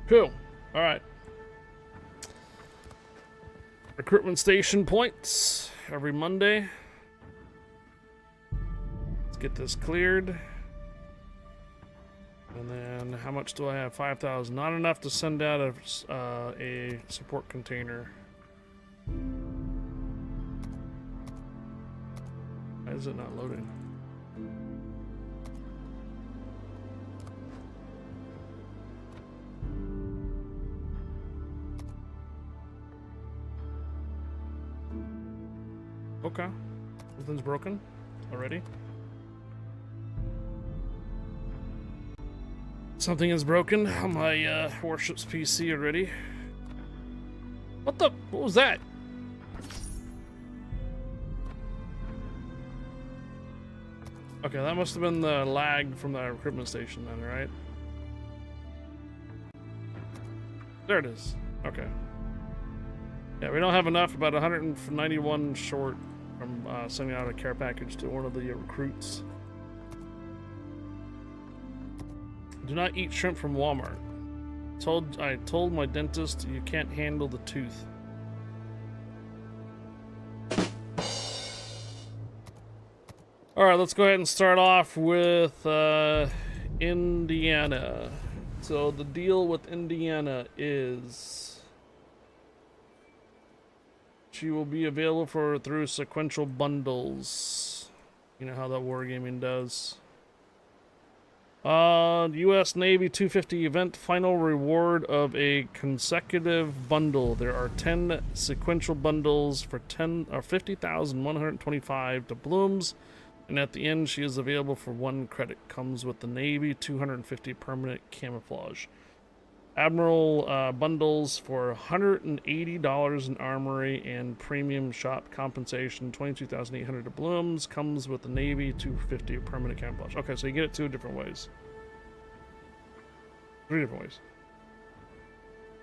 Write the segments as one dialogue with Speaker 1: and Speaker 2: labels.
Speaker 1: Cool. All right. Recruitment station points every Monday. Let's get this cleared. And then how much do I have? 5,000. Not enough to send out a support container. Why is it not loading? Okay. Something's broken already. Something is broken on my Warships PC already. What was that? Okay, that must have been the lag from the recruitment station then, right? There it is. Okay. Yeah, we don't have enough, about 191 short from sending out a care package to one of the recruits. Do not eat shrimp from Walmart. I told my dentist you can't handle the tooth. Alright, let's go ahead and start off with Indiana. So the deal with Indiana is she will be available through sequential bundles. You know how that wargaming does. U.S. Navy 250 event final reward of a consecutive bundle. There are 10 sequential bundles for 50,125 doubloons, and at the end she is available for 1 credit. Comes with the Navy 250 permanent camouflage. Admiral bundles for $180 in armory and premium shop compensation, 22,800 doubloons. Comes with the Navy 250 permanent camouflage. Okay, so you get it 2 different ways. 3 different ways.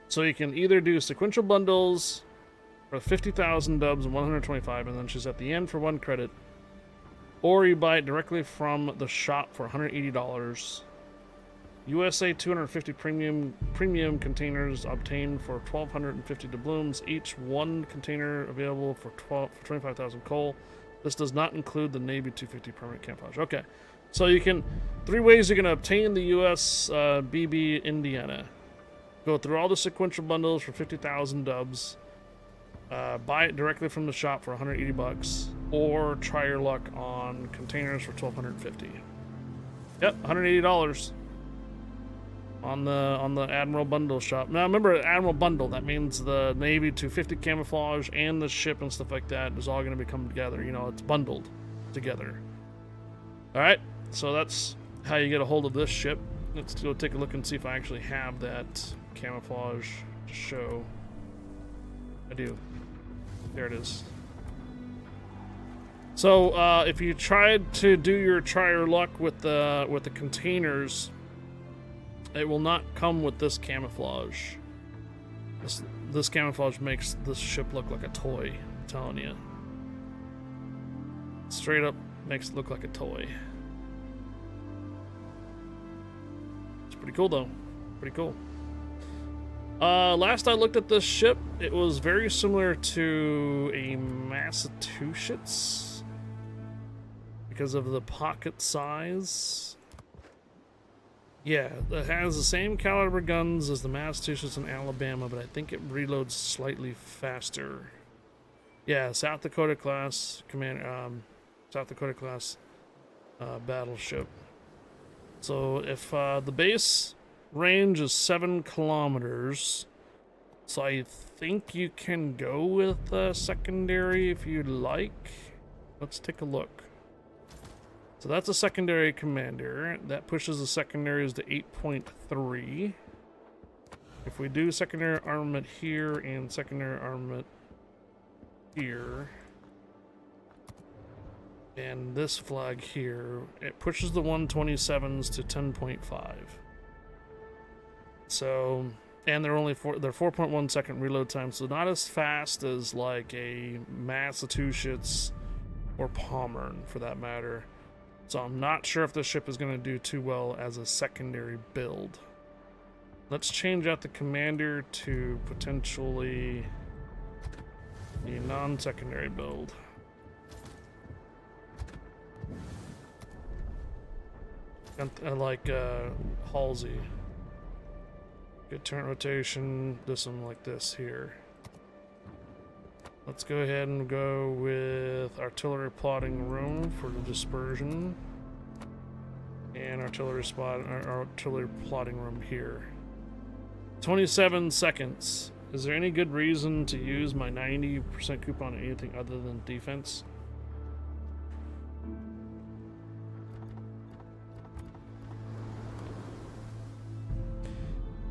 Speaker 1: So you can either do sequential bundles for 50,000 dubs and 125, and then she's at the end for 1 credit, or you buy it directly from the shop for $180. USA 250 premium containers obtained for 1,250 doubloons each. 1 container available for 25,000 coal. This does not include the Navy 250 permanent camouflage. Okay, so you can 3 ways you're going to obtain the US BB Indiana. Go through all the sequential bundles for 50,000 dubs. Buy it directly from the shop for 180 bucks, or try your luck on containers for 1,250. Yep, $180. On the Admiral Bundle shop. Now remember, Admiral Bundle, that means the Navy 250 camouflage and the ship and stuff like that is all going to be coming together. You know, it's bundled together. Alright, so that's how you get a hold of this ship. Let's go take a look and see if I actually have that camouflage to show. I do. There it is. So if you tried to do your try your luck with the containers, it will not come with this camouflage. This camouflage makes this ship look like a toy, I'm telling you. Straight up makes it look like a toy. It's pretty cool though. Pretty cool. Last I looked at this ship, it was very similar to a Massachusetts because of the pocket size. Yeah, it has the same caliber guns as the Massachusetts and Alabama, but I think it reloads slightly faster. Yeah, South Dakota class battleship. So if the base range is 7 kilometers, so I think you can go with secondary if you'd like. Let's take a look. So that's a secondary commander. That pushes the secondaries to 8.3. If we do secondary armament here and secondary armament here, and this flag here, it pushes the 127s to 10.5. So, and they're 4.1 second reload time, so not as fast as like a Massachusetts or Pommern for that matter. So I'm not sure if this ship is going to do too well as a secondary build. Let's change out the commander to potentially a non-secondary build. Like Halsey. Good turn rotation. This one like this here. Let's go ahead and go with artillery plotting room for the dispersion. And artillery plotting room here. 27 seconds. Is there any good reason to use my 90% coupon on anything other than defense?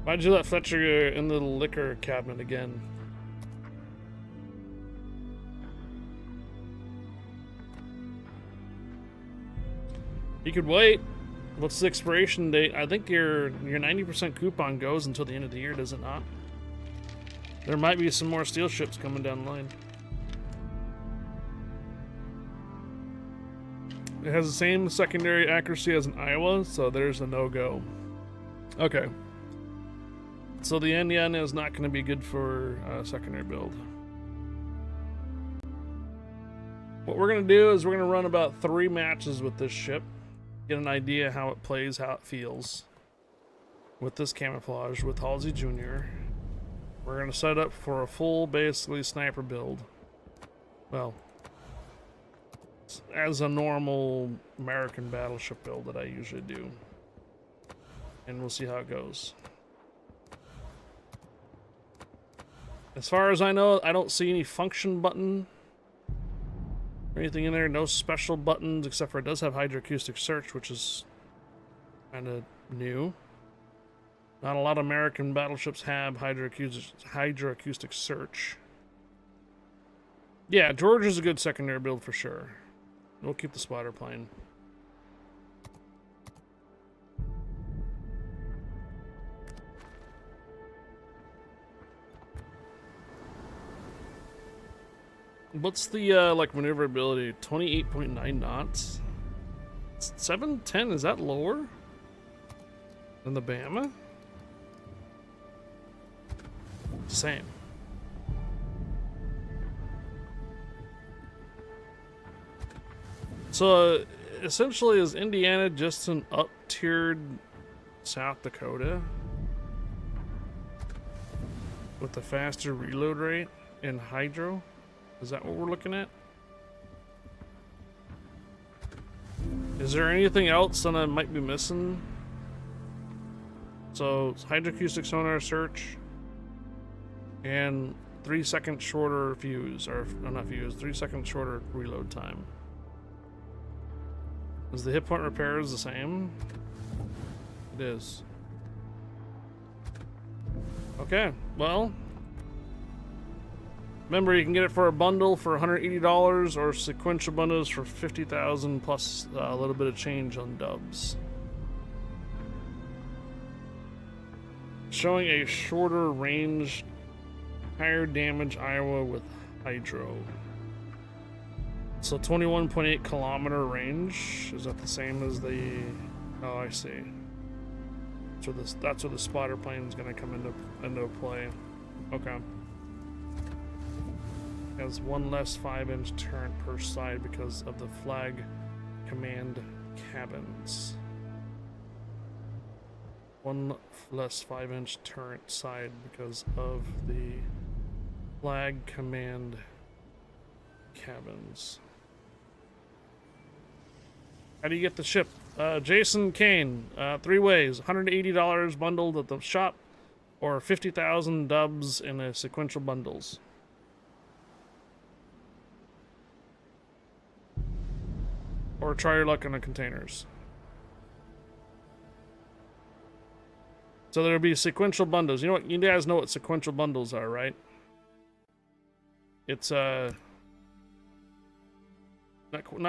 Speaker 1: Why'd you let Fletcher in the liquor cabinet again? You could wait. What's the expiration date? I think your 90% coupon goes until the end of the year, does it not? There might be some more steel ships coming down the line. It has the same secondary accuracy as an Iowa, so there's a no-go. Okay. So the NDA is not going to be good for secondary build. What we're going to do is we're going to run about 3 matches with this ship. Get an idea how it plays, how it feels. With this camouflage, with Halsey Jr. We're going to set up for a full, basically, sniper build. Well, as a normal American battleship build that I usually do. And we'll see how it goes. As far as I know, I don't see any function button or anything in there. No special buttons, except for it does have hydroacoustic search, which is kind of new. Not a lot of American battleships have hydroacoustic search. Yeah, George is a good secondary build for sure. We'll keep the spotter plane. What's the like maneuverability? 28.9 knots. 710, is that lower than the Bama? Same. So essentially, is Indiana just an up-tiered South Dakota with a faster reload rate and hydro? Is that what we're looking at? Is there anything else that I might be missing? So, hydroacoustic sonar search and 3 seconds shorter fuse, or not fuse, 3 seconds shorter reload time. Is the hit point repairs the same? It is. Okay, well. Remember, you can get it for a bundle for $180 or sequential bundles for $50,000 plus a little bit of change on dubs. Showing a shorter range, higher damage Iowa with hydro. So 21.8 kilometer range. Is that the same as the... Oh, I see. So that's where the spotter plane is going to come into play. Okay. Has one less 5-inch turret per side because of the flag command cabins. One less 5-inch turret side because of the flag command cabins. How do you get the ship? Jason Kane, 3 ways. $180 bundled at the shop, or 50,000 dubs in a sequential bundles. Or try your luck on the containers. So there'll be sequential bundles. You know what? You guys know what sequential bundles are, right? It's not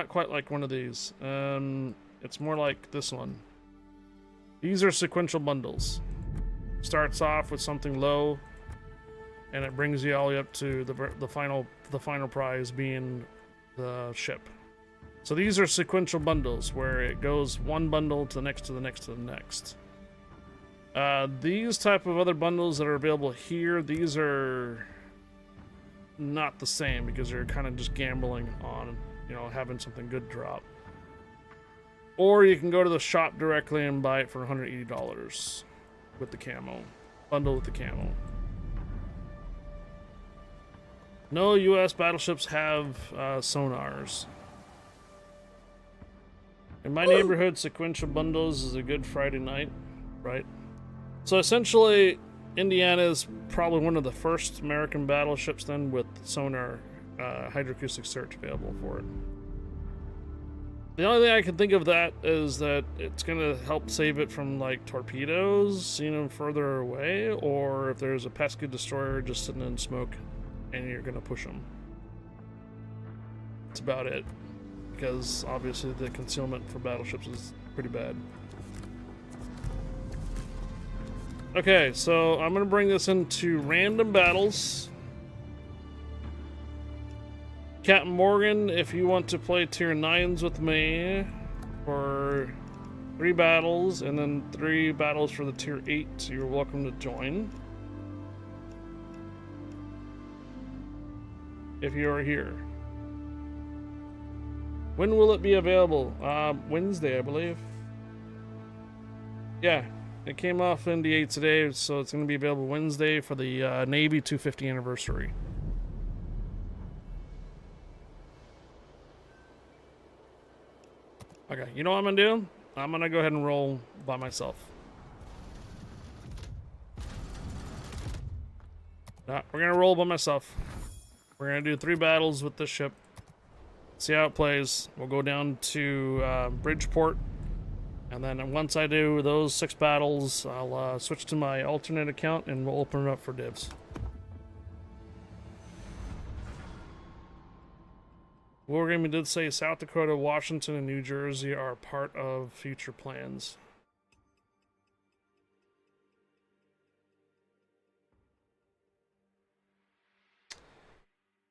Speaker 1: quite like one of these. It's more like this one. These are sequential bundles. Starts off with something low, and it brings you all the way up to the final prize being the ship. So these are sequential bundles where it goes one bundle to the next to the next to the next. These type of other bundles that are available here, these are not the same because you're kind of just gambling on, you know, having something good drop. Or you can go to the shop directly and buy it for $180 with the camo. Bundle with the camo. No US battleships have sonars. In my neighborhood, sequential bundles is a good Friday night, right? So essentially, Indiana is probably one of the first American battleships then with sonar hydroacoustic search available for it. The only thing I can think of that is that it's going to help save it from like torpedoes, seeing them further away, or if there's a pesky destroyer just sitting in smoke and you're going to push them. That's about it, because obviously the concealment for battleships is pretty bad. Okay, so I'm going to bring this into random battles. Captain Morgan, if you want to play tier 9s with me for 3 battles and then 3 battles for the tier 8, you're welcome to join. If you are here. When will it be available? Wednesday, I believe. Yeah, it came off NDA today, so it's going to be available Wednesday for the Navy 250 anniversary. Okay, you know what I'm gonna do? I'm gonna go ahead and roll by myself. No, we're gonna roll by myself. We're gonna do 3 battles with this ship. See how it plays. We'll go down to Bridgeport, and then once I do those 6 battles, I'll switch to my alternate account and we'll open it up for dibs. Wargaming did say South Dakota, Washington, and New Jersey are part of future plans.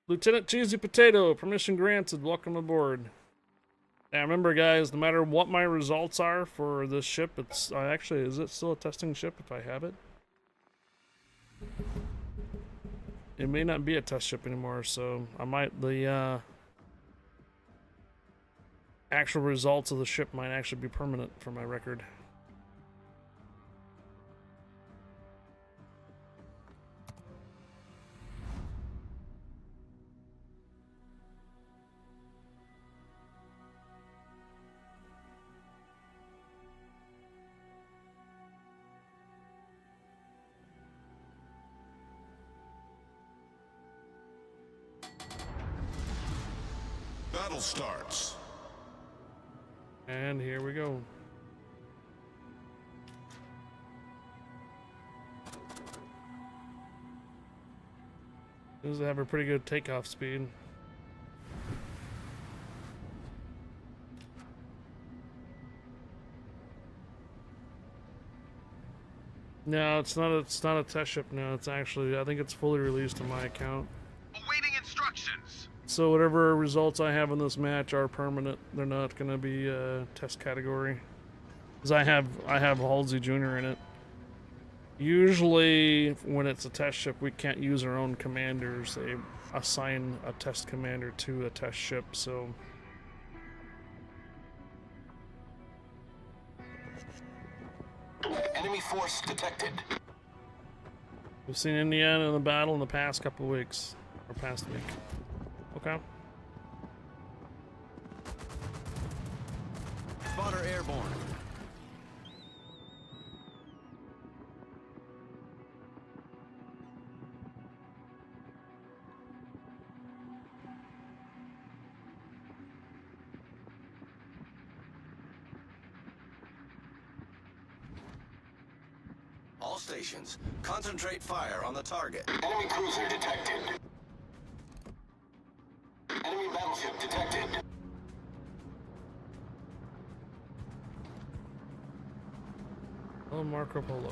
Speaker 1: Lieutenant Cheesy Potato, permission granted. Welcome aboard. Now remember, guys, no matter what my results are for this ship, it's actually, is it still a testing ship if I have it? It may not be a test ship anymore, so I might the actual results of the ship might actually be permanent for my record.
Speaker 2: Battle starts.
Speaker 1: And here we go. Does have a pretty good takeoff speed. No, it's not a test ship now. It's actually, I think it's fully released on my account.
Speaker 2: Awaiting instructions.
Speaker 1: So whatever results I have in this match are permanent. They're not going to be a test category. Because I have Halsey Jr. in it. Usually when it's a test ship, we can't use our own commanders. They assign a test commander to a test ship, so...
Speaker 2: Enemy force detected.
Speaker 1: We've seen Indiana in the battle in the past couple of weeks. Or past week. Okay.
Speaker 2: Spotter airborne. All stations, concentrate fire on the target. Enemy cruiser detected. Enemy battleship detected.
Speaker 1: Oh, Marco Polo.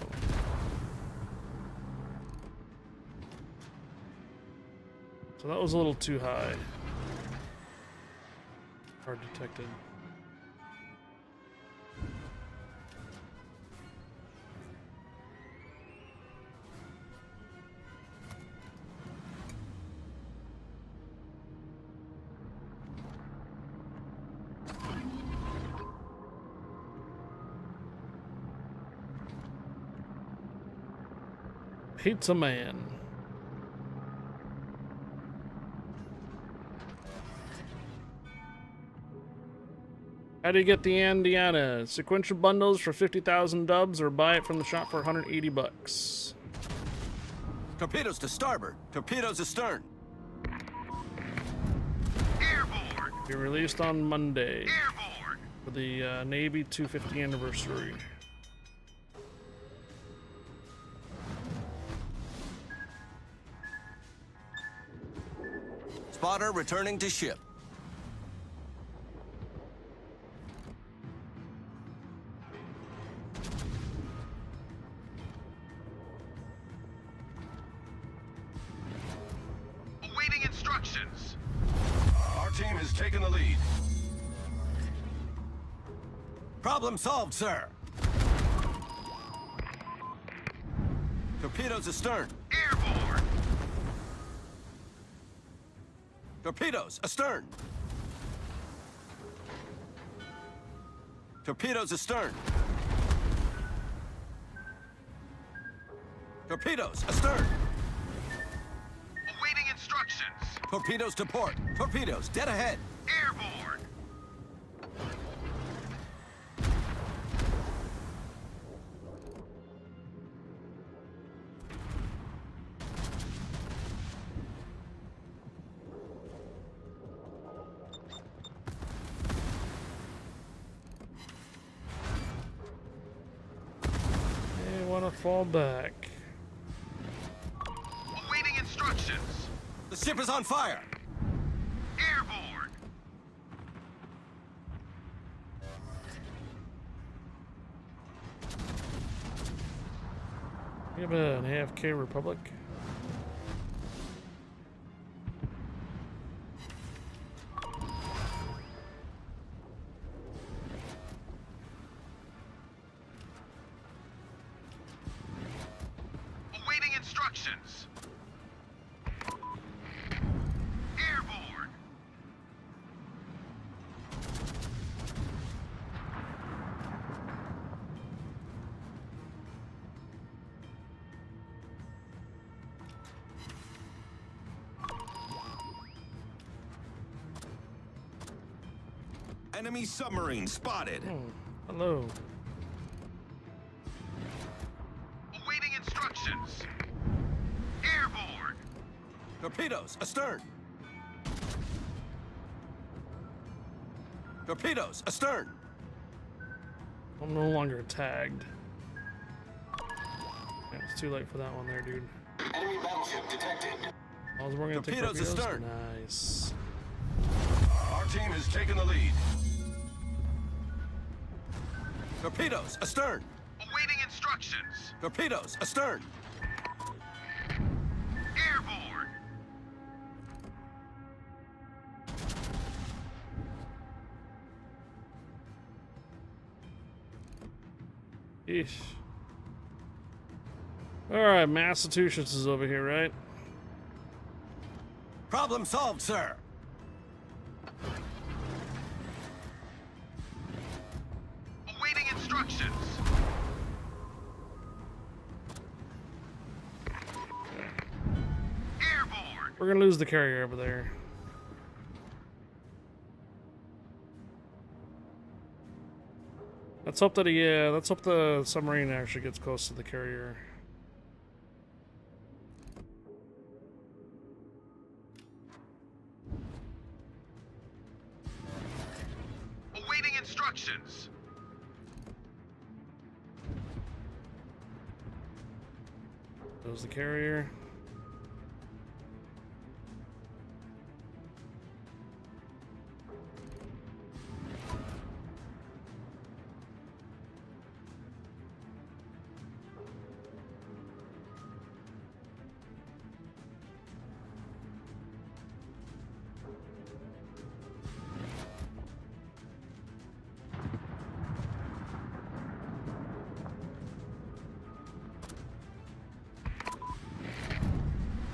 Speaker 1: So that was a little too high. Hard detected. Pizza Man. How do you get the Indiana? Sequential bundles for 50,000 dubs or buy it from the shop for 180 bucks.
Speaker 2: Torpedoes to starboard. Torpedoes astern.
Speaker 3: Airborne!
Speaker 1: Be released on Monday
Speaker 3: Airborne!
Speaker 1: for the Navy 250 anniversary.
Speaker 2: Spotter returning to ship.
Speaker 3: Awaiting instructions.
Speaker 2: Our team has taken the lead. Problem solved, sir. Torpedoes astern.
Speaker 3: Airborne!
Speaker 2: Torpedoes astern. Torpedoes astern. Torpedoes astern.
Speaker 3: Awaiting instructions.
Speaker 2: Torpedoes to port. Torpedoes dead ahead.
Speaker 3: Airborne!
Speaker 1: They want to fall back.
Speaker 3: Awaiting instructions.
Speaker 2: The ship is on fire.
Speaker 3: Airborne!
Speaker 1: We have an AFK Republic.
Speaker 3: Awaiting instructions. Airborne!
Speaker 2: Enemy submarine spotted.
Speaker 1: Oh, hello.
Speaker 3: Awaiting instructions. Airborne!
Speaker 2: Torpedoes astern. Torpedoes astern.
Speaker 1: I'm no longer tagged. Yeah, it's too late for that one there, dude.
Speaker 2: Enemy battleship detected.
Speaker 1: I was gonna take
Speaker 2: Torpedoes astern.
Speaker 1: Nice.
Speaker 2: Our team has taken the lead. Torpedoes astern.
Speaker 3: Awaiting instructions.
Speaker 2: Torpedoes astern.
Speaker 3: Airborne!
Speaker 1: Eesh. Alright, Massachusetts is over here, right?
Speaker 2: Problem solved, sir.
Speaker 3: Awaiting instructions. Airborne!
Speaker 1: We're gonna lose the carrier over there. Let's hope that let's hope the submarine actually gets close to the carrier.
Speaker 3: Awaiting instructions.
Speaker 1: Goes the carrier.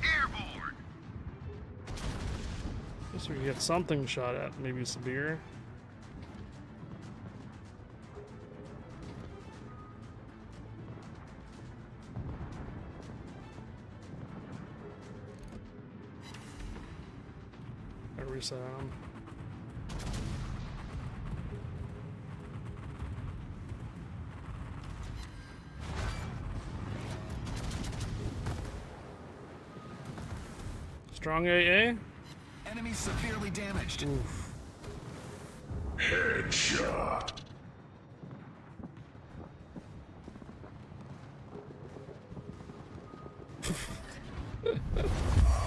Speaker 3: Airborne!
Speaker 1: Guess we can get something shot at, maybe severe. got reset on. Strong AA?
Speaker 2: Enemy severely damaged.
Speaker 1: Oof.
Speaker 4: Headshot.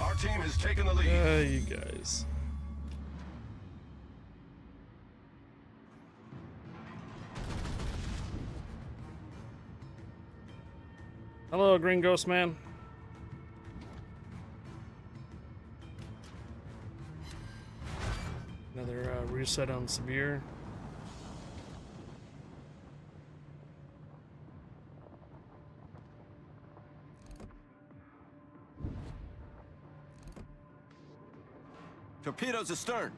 Speaker 2: Our team has taken the lead.
Speaker 1: You guys. Hello, Green Ghost Man. Another reset on Severe.
Speaker 2: Torpedoes astern.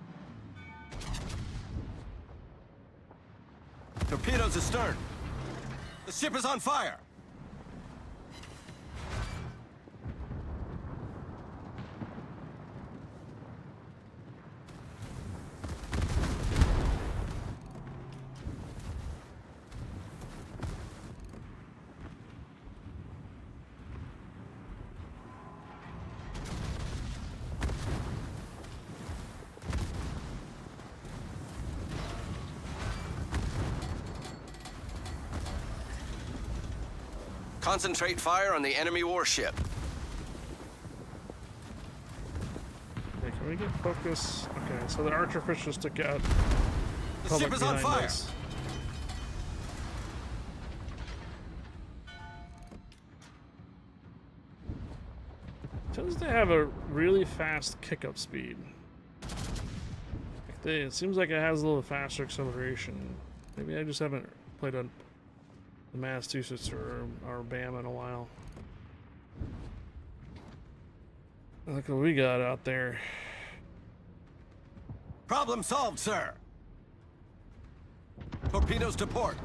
Speaker 2: Torpedoes astern. The ship is on fire. Concentrate fire on the enemy warship.
Speaker 1: Okay, can we get focus? Okay, so the archer fish just took out
Speaker 2: The
Speaker 1: public
Speaker 2: ship is on
Speaker 1: behind
Speaker 2: fire.
Speaker 1: us. Tends to have a really fast kick-up speed. It seems like it has a little faster acceleration. Maybe I just haven't played on the Massachusetts or Bama in a while. Look what we got out there.
Speaker 2: Problem solved, sir. Torpedoes to port.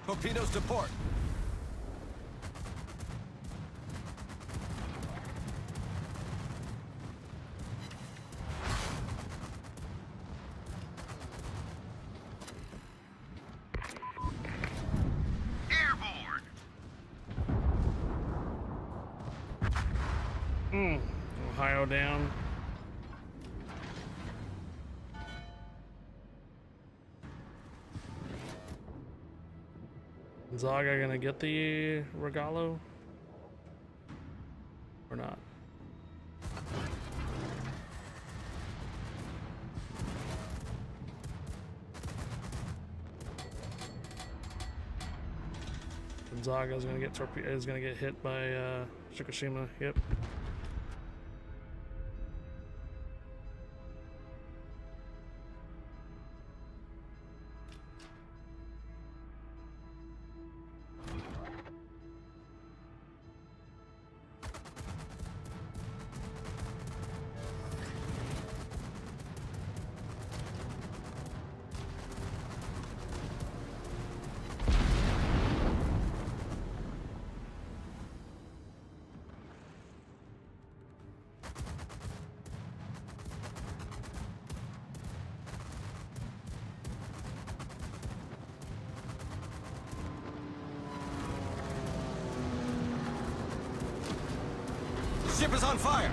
Speaker 2: Torpedoes to port.
Speaker 3: Airborne.
Speaker 1: Ohio down. Gonzaga gonna get the regalo? Or not? Gonzaga's gonna get is gonna get hit by Fukushima. Yep.
Speaker 2: The ship is on fire.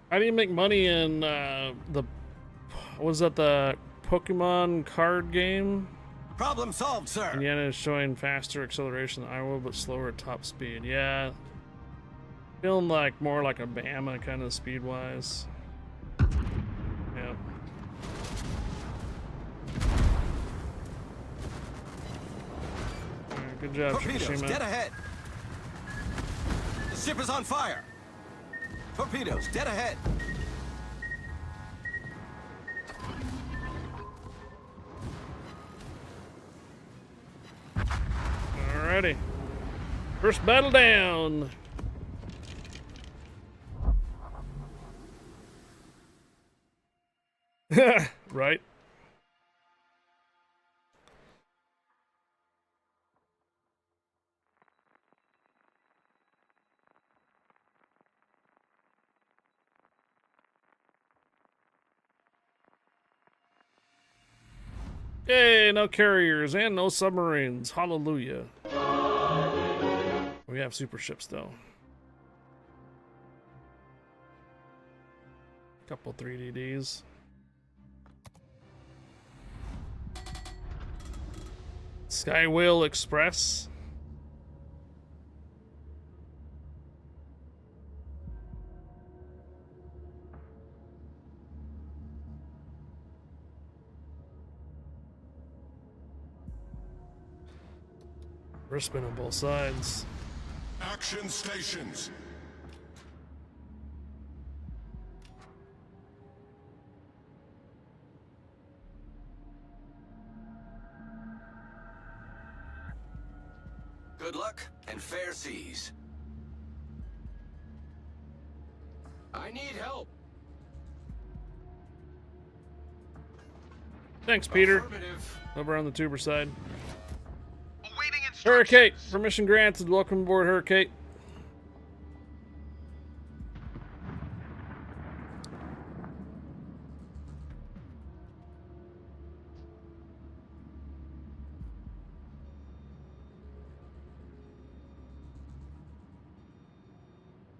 Speaker 1: How do you make money in the was that the Pokemon card game?
Speaker 2: Problem solved, sir.
Speaker 1: Indiana is showing faster acceleration than Iowa, but slower top speed. Yeah, feeling like more like a Bama kind of speed wise. Yep. Alright, good job,
Speaker 2: Torpedoes,
Speaker 1: Fukushima.
Speaker 2: dead ahead. The ship is on fire. Torpedoes, dead ahead.
Speaker 1: Alrighty. First battle down. Right. Yay, no carriers and no submarines. Hallelujah. We have super ships though. Couple 3DDs. Skywhale Express. Brisbane on both sides.
Speaker 4: Action stations.
Speaker 2: Good luck and fair seas. I need help.
Speaker 1: Thanks, Peter.
Speaker 2: Affirmative.
Speaker 1: Over on the tuber side.
Speaker 3: Awaiting instructions.
Speaker 1: Hurricane, permission granted. Welcome aboard, Hurricane.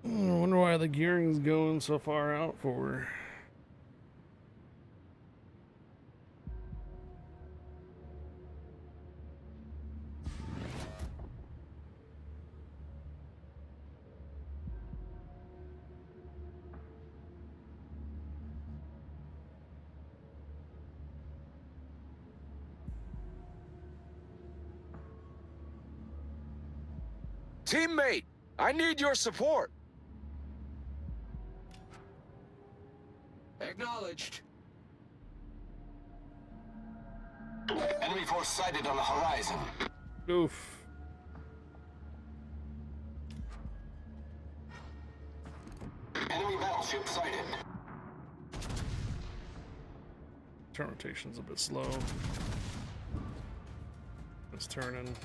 Speaker 1: I wonder why the gearing's going so far out for.
Speaker 5: Teammate, I need your support.
Speaker 2: Acknowledged.
Speaker 5: Enemy force sighted on the horizon.
Speaker 1: Oof.
Speaker 5: Enemy battleship sighted.
Speaker 1: Turn rotation's a bit slow. It's turning.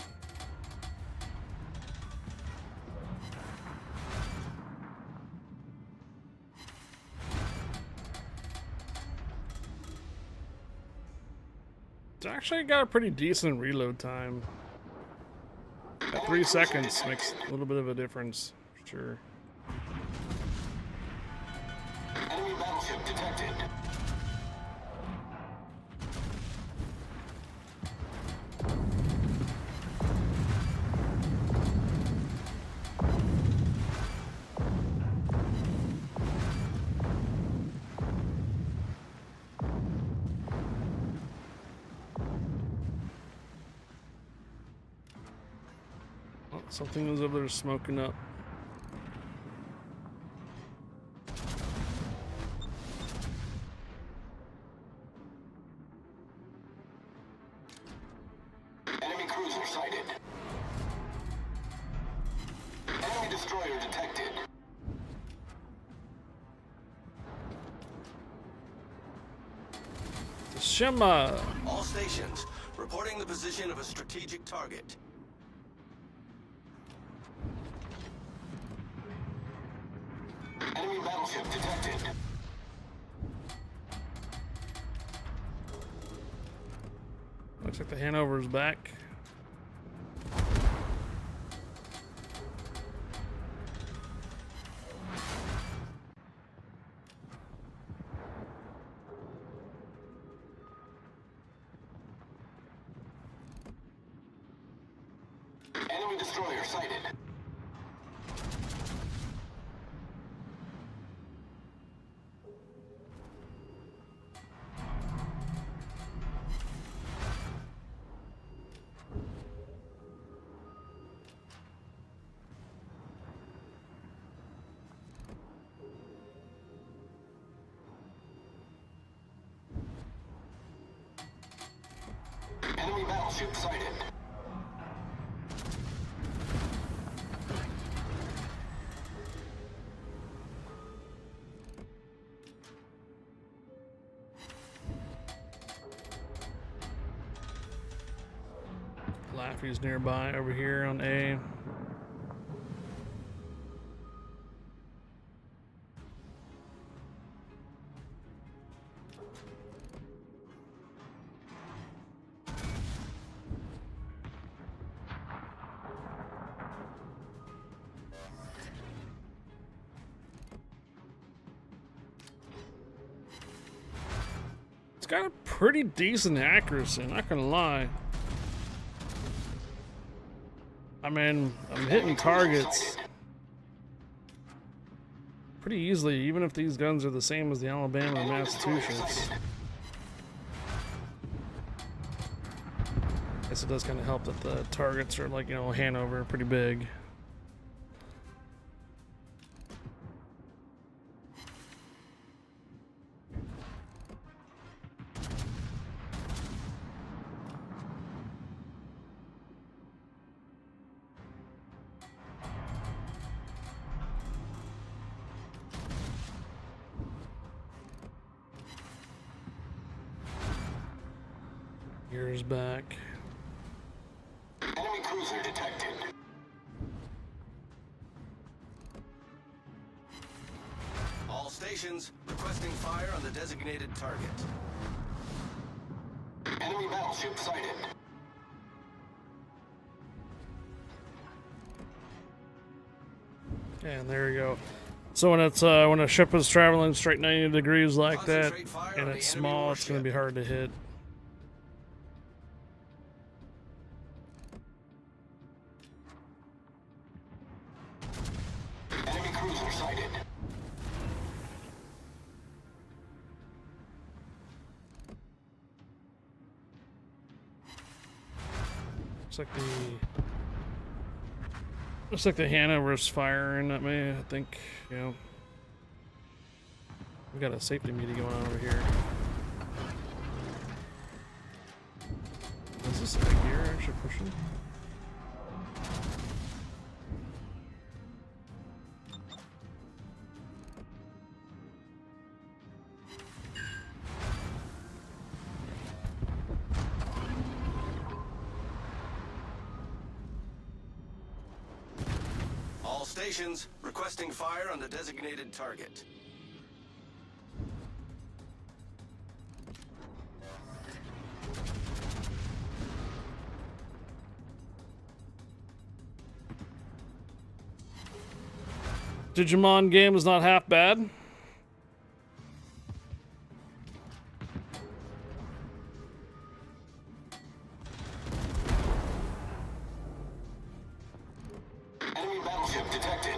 Speaker 1: It's actually got a pretty decent reload time. At 3 seconds makes a little bit of a difference, for sure.
Speaker 5: Enemy battleship detected.
Speaker 1: Oh, something was over there smoking up.
Speaker 5: Enemy cruiser sighted. Enemy destroyer detected.
Speaker 1: Shima!
Speaker 2: All stations, reporting the position of a strategic target.
Speaker 5: Enemy battleship detected.
Speaker 1: Looks like the Hanover's back.
Speaker 5: Enemy destroyer sighted. Enemy battleship sighted.
Speaker 1: Laffy's nearby over here on A. It's got a pretty decent accuracy, not gonna lie. I mean, I'm hitting targets pretty easily, even if these guns are the same as the Alabama and Massachusetts. Guess it does kind of help that the targets are like, you know, Hanover, pretty big. Years back.
Speaker 5: Enemy cruiser detected.
Speaker 2: All stations requesting fire on the designated target.
Speaker 5: Enemy battleship sighted.
Speaker 1: And there you go. So when it's when a ship is traveling straight 90 degrees like that,
Speaker 2: Concentrate fire
Speaker 1: and
Speaker 2: on
Speaker 1: it's
Speaker 2: the enemy
Speaker 1: small, it's going to be
Speaker 2: warship.
Speaker 1: hard to hit.
Speaker 5: Enemy cruiser sighted.
Speaker 1: Looks like the Hanover's firing at me. I think, you know, we got a safety meeting going on over here. Is this a gear actually pushing?
Speaker 2: All stations requesting fire on the designated target.
Speaker 1: Digimon game is not half bad.
Speaker 5: Enemy battleship detected.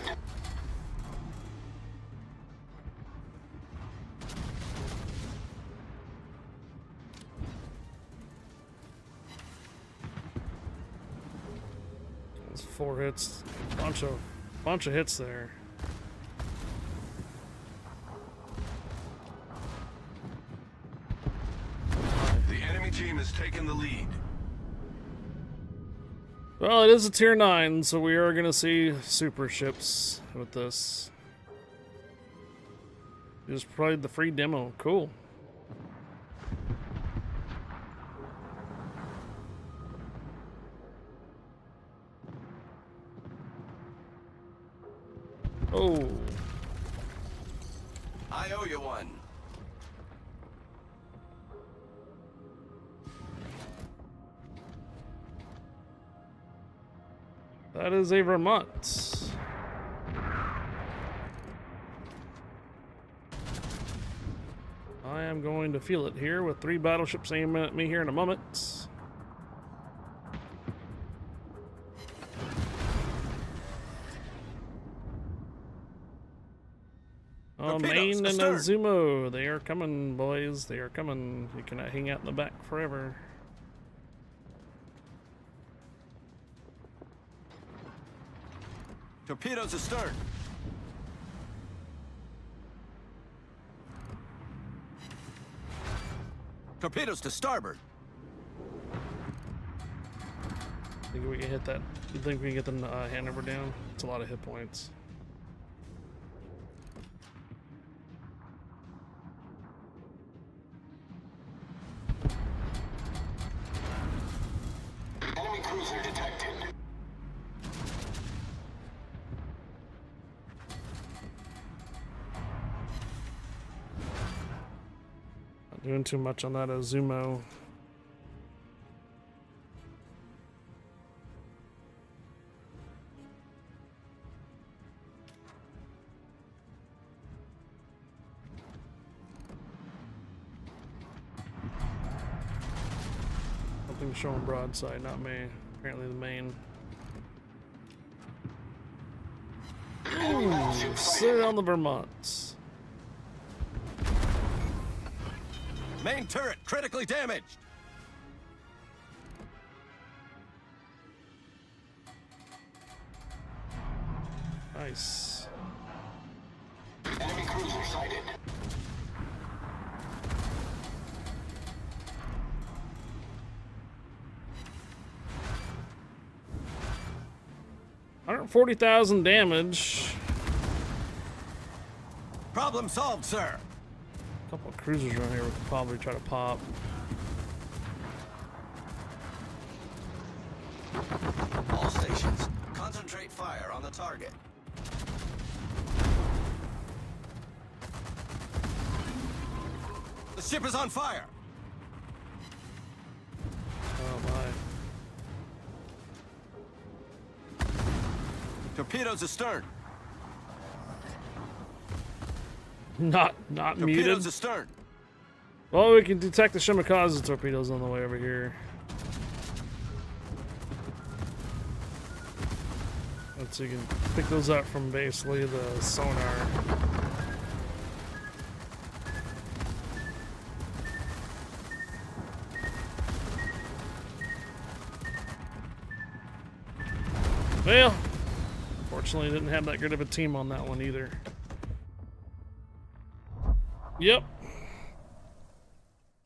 Speaker 1: That's 4 hits. Bunch of hits there.
Speaker 4: The enemy team has taken the lead.
Speaker 1: Well, it is a tier 9, so we are going to see super ships with this. Just played the free demo. Cool. Oh.
Speaker 2: I owe you one.
Speaker 1: That is a Vermont. I am going to feel it here with 3 battleships aiming at me here in a moment. Oh,
Speaker 2: Torpedoes,
Speaker 1: Maine and
Speaker 2: astern.
Speaker 1: Azumo. They are coming, boys. They are coming. You cannot hang out in the back forever.
Speaker 2: Torpedoes astern. Torpedoes to starboard.
Speaker 1: Think we can hit that? You think we can get the Hanover down? It's a lot of hit points.
Speaker 5: Enemy cruiser detected.
Speaker 1: Not doing too much on that Azumo. Something showing broadside, not me. Apparently the main. Ooh, sit on the Vermonts.
Speaker 2: Main turret critically damaged.
Speaker 1: Nice.
Speaker 5: Enemy cruiser sighted.
Speaker 1: $140,000 damage.
Speaker 2: Problem solved, sir.
Speaker 1: A couple of cruisers around here we could probably try to pop.
Speaker 2: All stations, concentrate fire on the target. The ship is on fire.
Speaker 1: Oh my.
Speaker 2: Torpedoes astern.
Speaker 1: Not muted.
Speaker 2: Torpedoes astern.
Speaker 1: Well, we can detect the Shimakaze torpedoes on the way over here. So you can pick those up from basically the sonar. Well, fortunately didn't have that good of a team on that one either. Yep.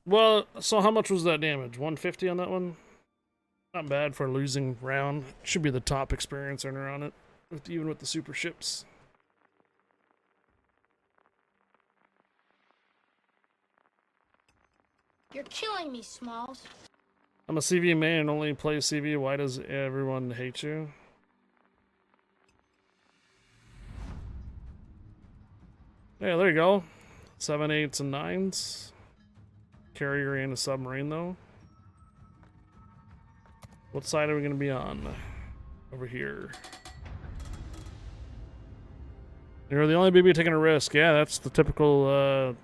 Speaker 1: Well, so how much was that damage? 150 on that one? Not bad for a losing round. Should be the top experience earner on it, even with the super ships.
Speaker 6: You're killing me, Smalls.
Speaker 1: I'm a CV main and only play CV. Why does everyone hate you? Yeah, there you go. 7, 8s, and 9s. Carrier and a submarine, though. What side are we going to be on? Over here. You're the only BB taking a risk. Yeah, that's the typical,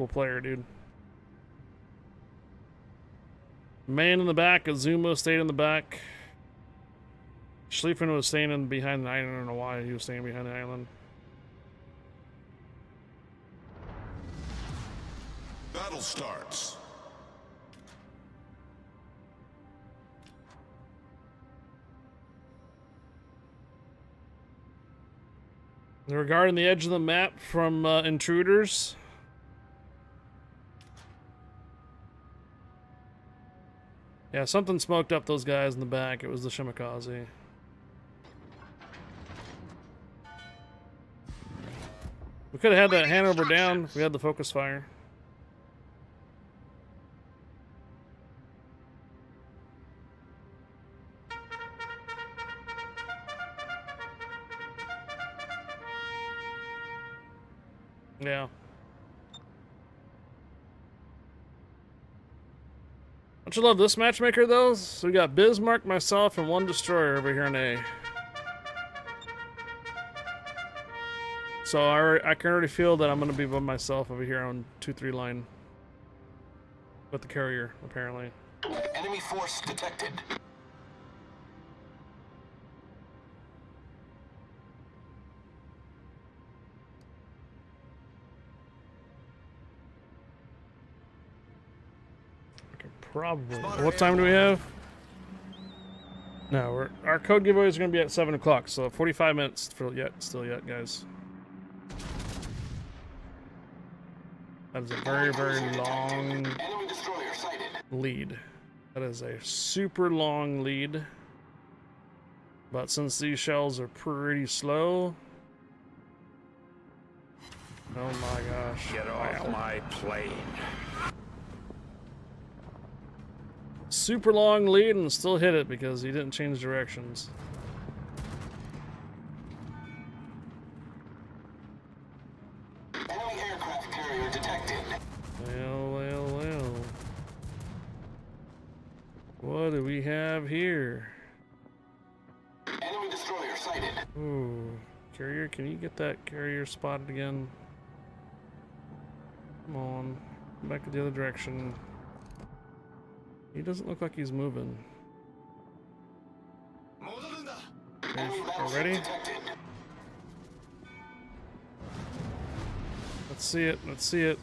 Speaker 1: player, dude. Man in the back, Azuma stayed in the back. Schlieffen was staying behind the island. I don't know why he was staying behind the island.
Speaker 4: Battle starts.
Speaker 1: Regarding the edge of the map from intruders. Yeah, something smoked up those guys in the back. It was the Shimakaze. We could have had that Hanover down if we had the focus fire. Yeah. Don't you love this matchmaker, though? So we got Bismarck, myself, and one destroyer over here in A. So I can already feel that I'm going to be by myself over here on 2-3 line. With the carrier, apparently.
Speaker 5: Enemy force detected.
Speaker 1: Probably. What time do we have? No, our code giveaway is going to be at 7 o'clock, so 45 minutes still yet, guys. That is a very, very long lead. That is a super long lead. But since these shells are pretty slow... Oh my gosh.
Speaker 7: Get off my plane.
Speaker 1: super long lead and still hit it because he didn't change directions.
Speaker 5: Enemy aircraft carrier detected.
Speaker 1: Well. What do we have here?
Speaker 5: Enemy destroyer sighted.
Speaker 1: Ooh, carrier, can you get that carrier spotted again? Come on, come back to the other direction. He doesn't look like he's moving.
Speaker 5: Enemy
Speaker 1: Are
Speaker 5: battleship
Speaker 1: ready?
Speaker 5: detected.
Speaker 1: Let's see it, let's see it.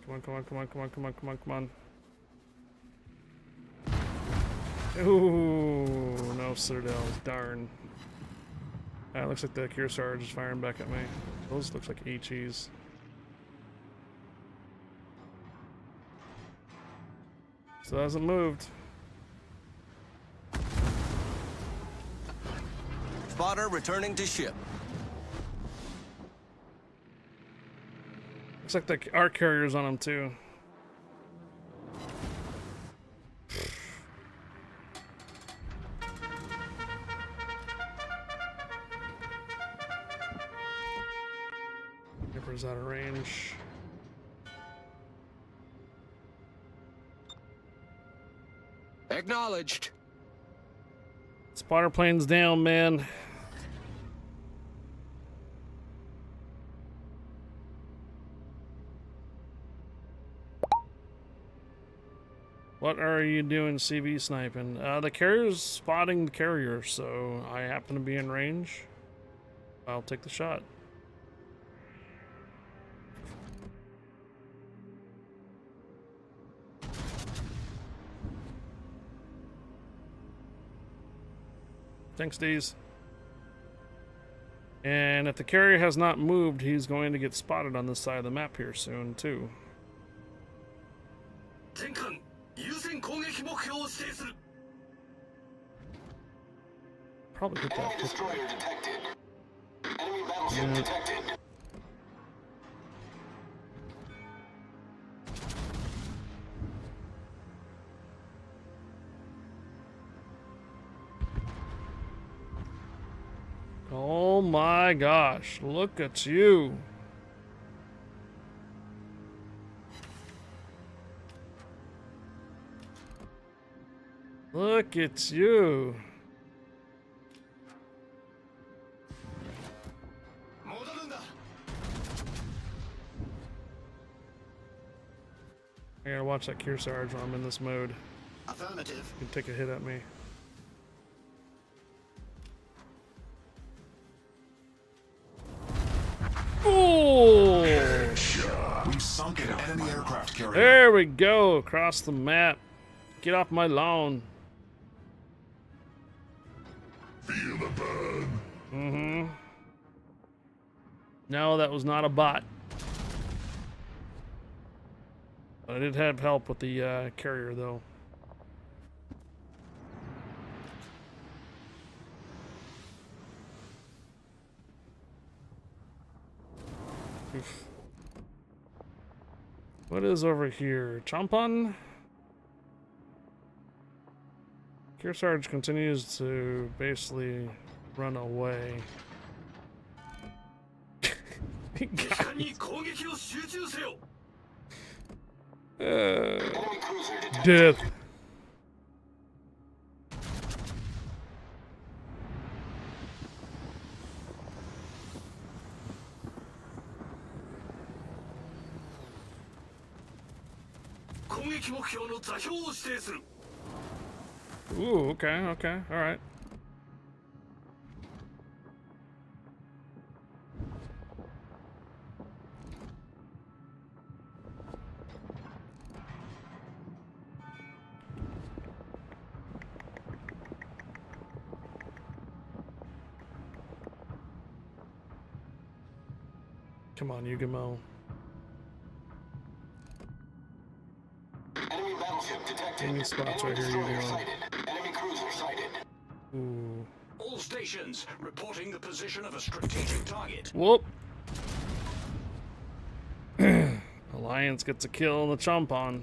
Speaker 1: Come on. Ooh, no citadels, darn. Looks like the Kearsarge is firing back at me. Those looks like HEs. Still hasn't moved.
Speaker 2: Spotter returning to ship.
Speaker 1: Looks like the our carrier's on him too. Nipper's out of range.
Speaker 2: Acknowledged.
Speaker 1: Spotter plane's down, man. What are you doing, CV sniping? The carrier's spotting the carrier, so I happen to be in range. I'll take the shot. Thanks, Deez. And if the carrier has not moved, he's going to get spotted on this side of the map here soon, too. Probably hit
Speaker 5: Enemy
Speaker 1: that.
Speaker 5: destroyer detected. Enemy battleship detected.
Speaker 1: Oh my gosh, look at you. Look at you. I gotta watch that Kearsarge when I'm in this mode.
Speaker 2: Affirmative.
Speaker 1: You can take a hit at me. Ooh!
Speaker 4: We've sunk an enemy aircraft carrier.
Speaker 1: There we go, across the map. Get off my lawn.
Speaker 4: Feel the burn.
Speaker 1: Mm-hmm. No, that was not a bot. I did have help with the carrier, though. Oof. What is over here? Champon? Kearsarge continues to basically run away.
Speaker 5: Enemy cruiser detected.
Speaker 1: Death. Ooh, okay, alright. Come on, Yugamo.
Speaker 5: Enemy battleship detected.
Speaker 1: Enemy spots right here,
Speaker 5: destroyer
Speaker 1: Yugamo.
Speaker 5: sighted. Enemy cruiser sighted.
Speaker 1: Ooh.
Speaker 7: All stations reporting the position of a strategic target.
Speaker 1: Whoop. Alliance gets a kill on the Chompon.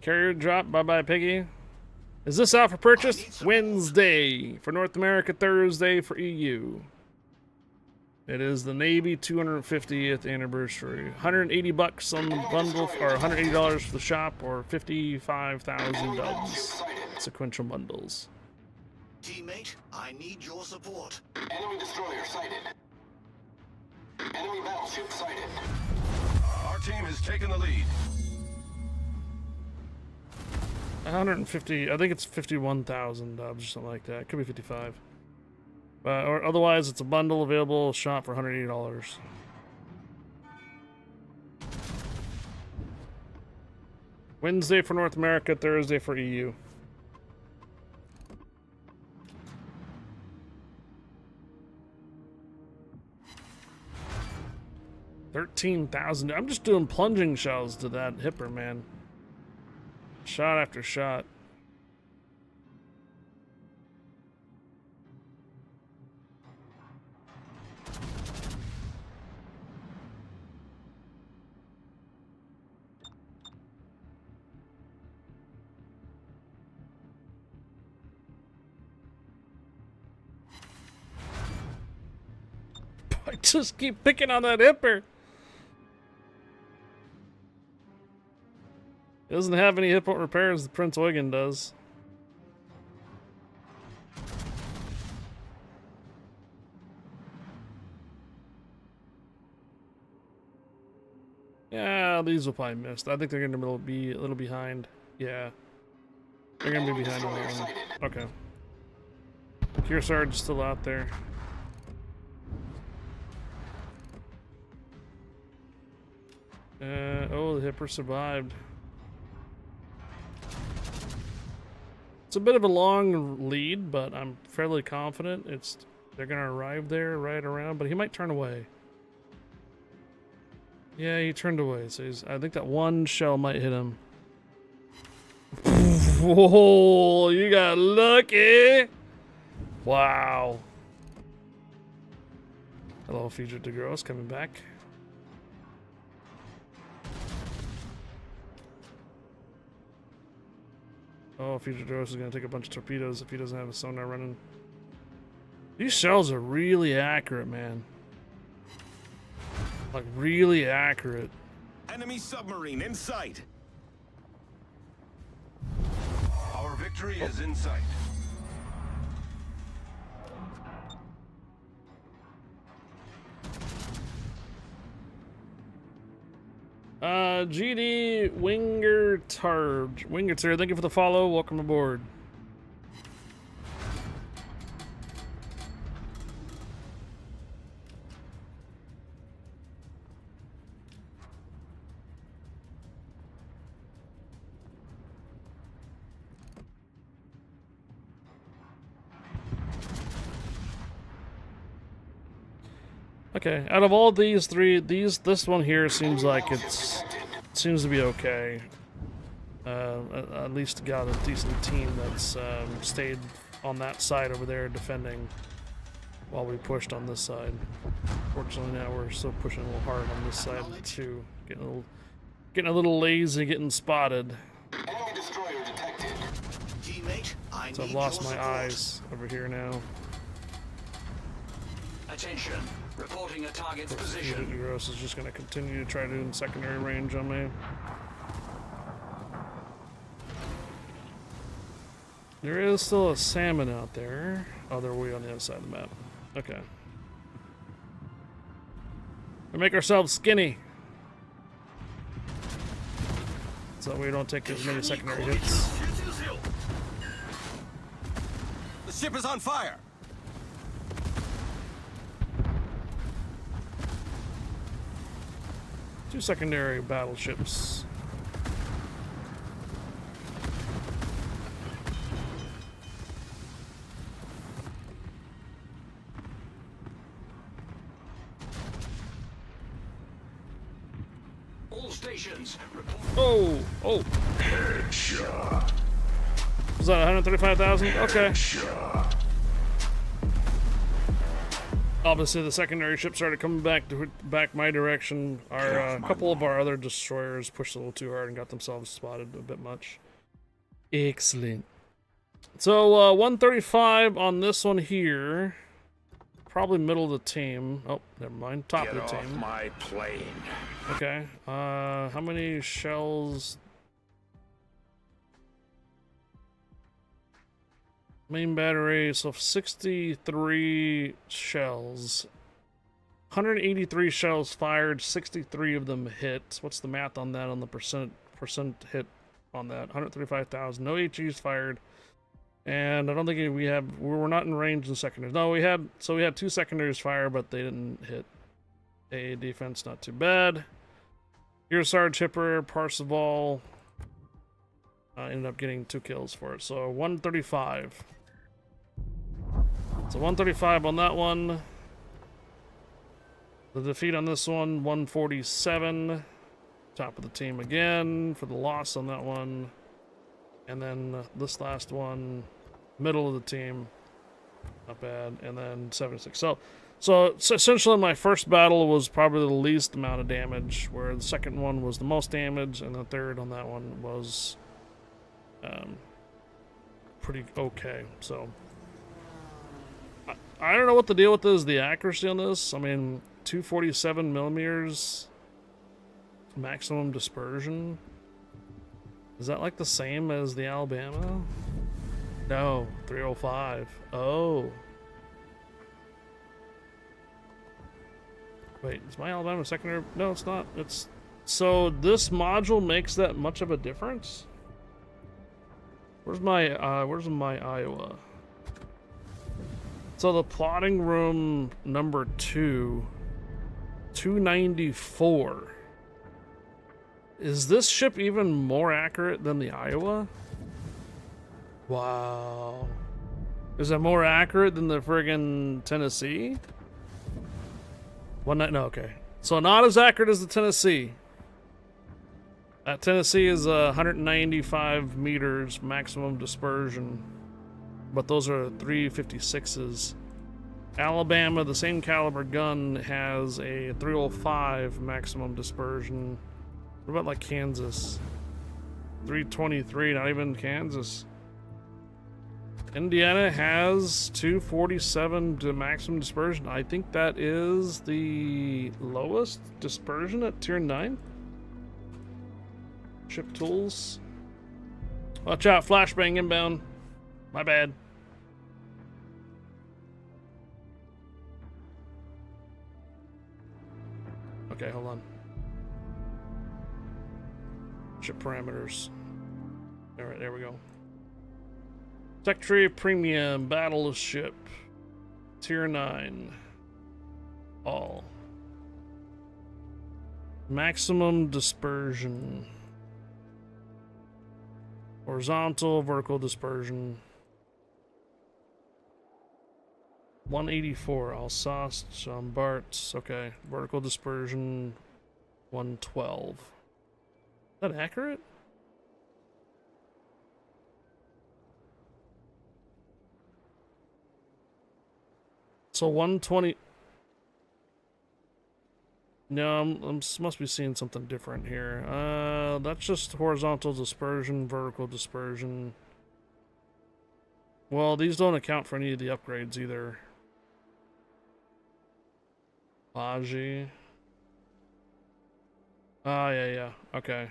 Speaker 1: Carrier drop, bye-bye Piggy. Is this out for purchase? Wednesday for North America, Thursday for EU. It is the Navy 250th anniversary. 180 bucks on the bundle, or $180 for the shop, or 55,000 dubs. Sequential bundles.
Speaker 7: Teammate, I need your support.
Speaker 5: Enemy destroyer sighted. Enemy battleship sighted.
Speaker 2: Our team has taken the lead.
Speaker 1: 150, I think it's 51,000 dubs or something like that. Could be 55. Or otherwise, it's a bundle available shop for $180. Wednesday for North America, Thursday for EU. $13,000. I'm just doing plunging shells to that hipper, man. Shot after shot. I just keep picking on that hipper. He doesn't have any hip point repairs the Prince Eugen does. Yeah, these will probably miss. I think they're going to be a little behind. Yeah. They're going to be behind on that one. Okay. Kearsarge's still out there. Oh, the hipper survived. It's a bit of a long lead, but I'm fairly confident they're gonna arrive there right around, but he might turn away. Yeah, he turned away, so I think that one shell might hit him. Whoa, you got lucky! Wow. Hello, Future DeGross coming back. Oh, Future DeGross is going to take a bunch of torpedoes if he doesn't have a sonar running. These shells are really accurate, man. Like, really accurate.
Speaker 2: Enemy submarine in sight.
Speaker 4: Our victory is in sight.
Speaker 1: GD Winger Targe. Winger sir, thank you for the follow. Welcome aboard. Okay, out of all these three, this one here seems like seems to be okay. At least got a decent team that's stayed on that side over there defending while we pushed on this side. Fortunately, now we're still pushing a little hard on this side too. Getting a little lazy, getting spotted.
Speaker 5: Enemy destroyer detected.
Speaker 7: Teammate, I
Speaker 1: So I've
Speaker 7: need
Speaker 1: lost
Speaker 7: your
Speaker 1: my
Speaker 7: support.
Speaker 1: eyes over here now.
Speaker 7: Attention. Reporting a target's
Speaker 1: Future
Speaker 7: position.
Speaker 1: DeGross is just going to continue to try to do secondary range on me. There is still a salmon out there. Oh, they're way on the other side of the map. Okay. We make ourselves skinny, so we don't take as many secondary hits.
Speaker 2: The ship is on fire.
Speaker 1: Two secondary battleships.
Speaker 7: All stations report.
Speaker 1: Oh, oh. that 135,000? Okay. Obviously, the secondary ship started coming back my direction. A couple of our other destroyers pushed a little too hard and got themselves spotted a bit much. Excellent. So 135 on this one here. Probably middle of the team. Oh, never mind. Top of the team.
Speaker 5: My plane.
Speaker 1: Okay. How many shells? Main battery, so 63 shells. 183 shells fired, 63 of them hit. What's the math on that on the percent hit on that? 135,000. No HEs fired. And I don't think we were not in range in secondaries. No, we had 2 secondaries fire, but they didn't hit. A defense, not too bad. Gearsar, Chipper, Parseval ended up getting 2 kills for it. So 135. So 135 on that one. The defeat on this one, 147. Top of the team again for the loss on that one. And then this last one, middle of the team. Not bad. And then 76. So essentially my first battle was probably the least amount of damage, where the second one was the most damage, and the third on that one was pretty okay. So I don't know what the deal with is, the accuracy on this. I mean, 247 millimeters maximum dispersion. Is that like the same as the Alabama? No, 305. Oh. Wait, is my Alabama secondary? No, it's not. It's so this module makes that much of a difference? Where's my Iowa? So the plotting room number 2, 294. Is this ship even more accurate than the Iowa? Wow. Is it more accurate than the friggin' Tennessee? No, okay. So not as accurate as the Tennessee. Tennessee is 195 meters maximum dispersion. But those are 356s. Alabama, the same caliber gun, has a 305 maximum dispersion. What about like Kansas? 323, not even Kansas. Indiana has 247 to maximum dispersion. I think that is the lowest dispersion at tier 9. Ship tools. Watch out, flashbang inbound. My bad. Okay, hold on. Ship parameters. Alright, there we go. Tech Tree Premium Battleship. Tier 9. All. Maximum dispersion. Horizontal, vertical dispersion. 184. Alsace, Bart's. Okay. Vertical dispersion. 112. Is that accurate? So 120. No, I must be seeing something different here. That's just horizontal dispersion, vertical dispersion. Well, these don't account for any of the upgrades either. Baji. Ah, yeah. Okay.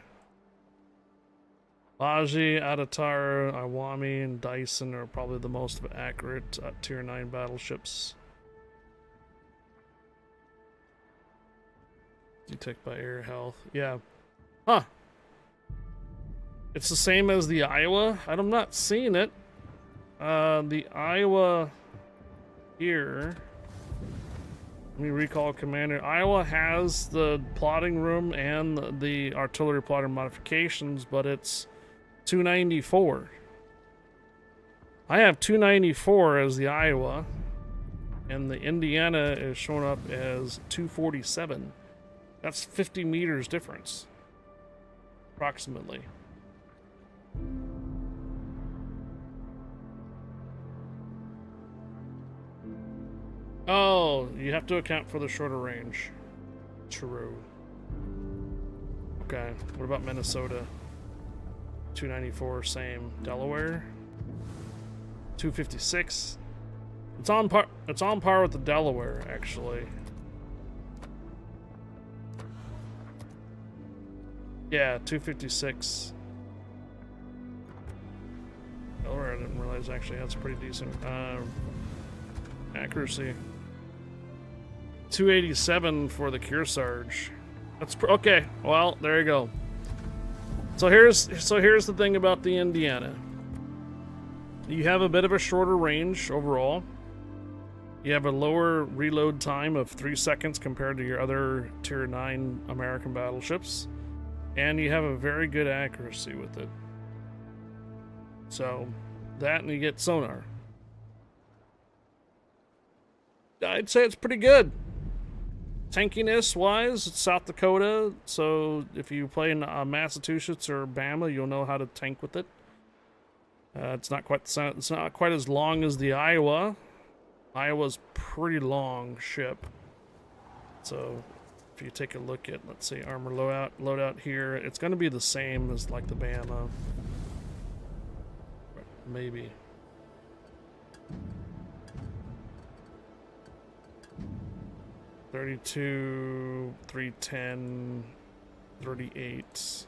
Speaker 1: Baji, Adatar, Iwami, and Dyson are probably the most accurate tier 9 battleships. Detect by air health. Yeah. Huh. It's the same as the Iowa. I'm not seeing it. The Iowa here. Let me recall commander. Iowa has the plotting room and the artillery plotter modifications, but it's 294. I have 294 as the Iowa, and the Indiana is showing up as 247. That's 50 meters difference, approximately. Oh, you have to account for the shorter range. True. Okay, what about Minnesota? 294, same. Delaware? 256. It's on par with the Delaware, actually. Yeah, 256. Delaware, I didn't realize actually that's pretty decent. Accuracy. 287 for the Kearsarge. That's okay. Well, there you go. So here's the thing about the Indiana. You have a bit of a shorter range overall. You have a lower reload time of 3 seconds compared to your other Tier 9 American battleships. And you have a very good accuracy with it. So, that and you get sonar. I'd say it's pretty good. Tankiness wise, it's South Dakota, so if you play in Massachusetts or Bama, you'll know how to tank with it. It's not quite as long as the Iowa. Iowa's pretty long ship. So if you take a look at, let's see, armor loadout here, it's going to be the same as like the Bama. Maybe. $32, $310, $38,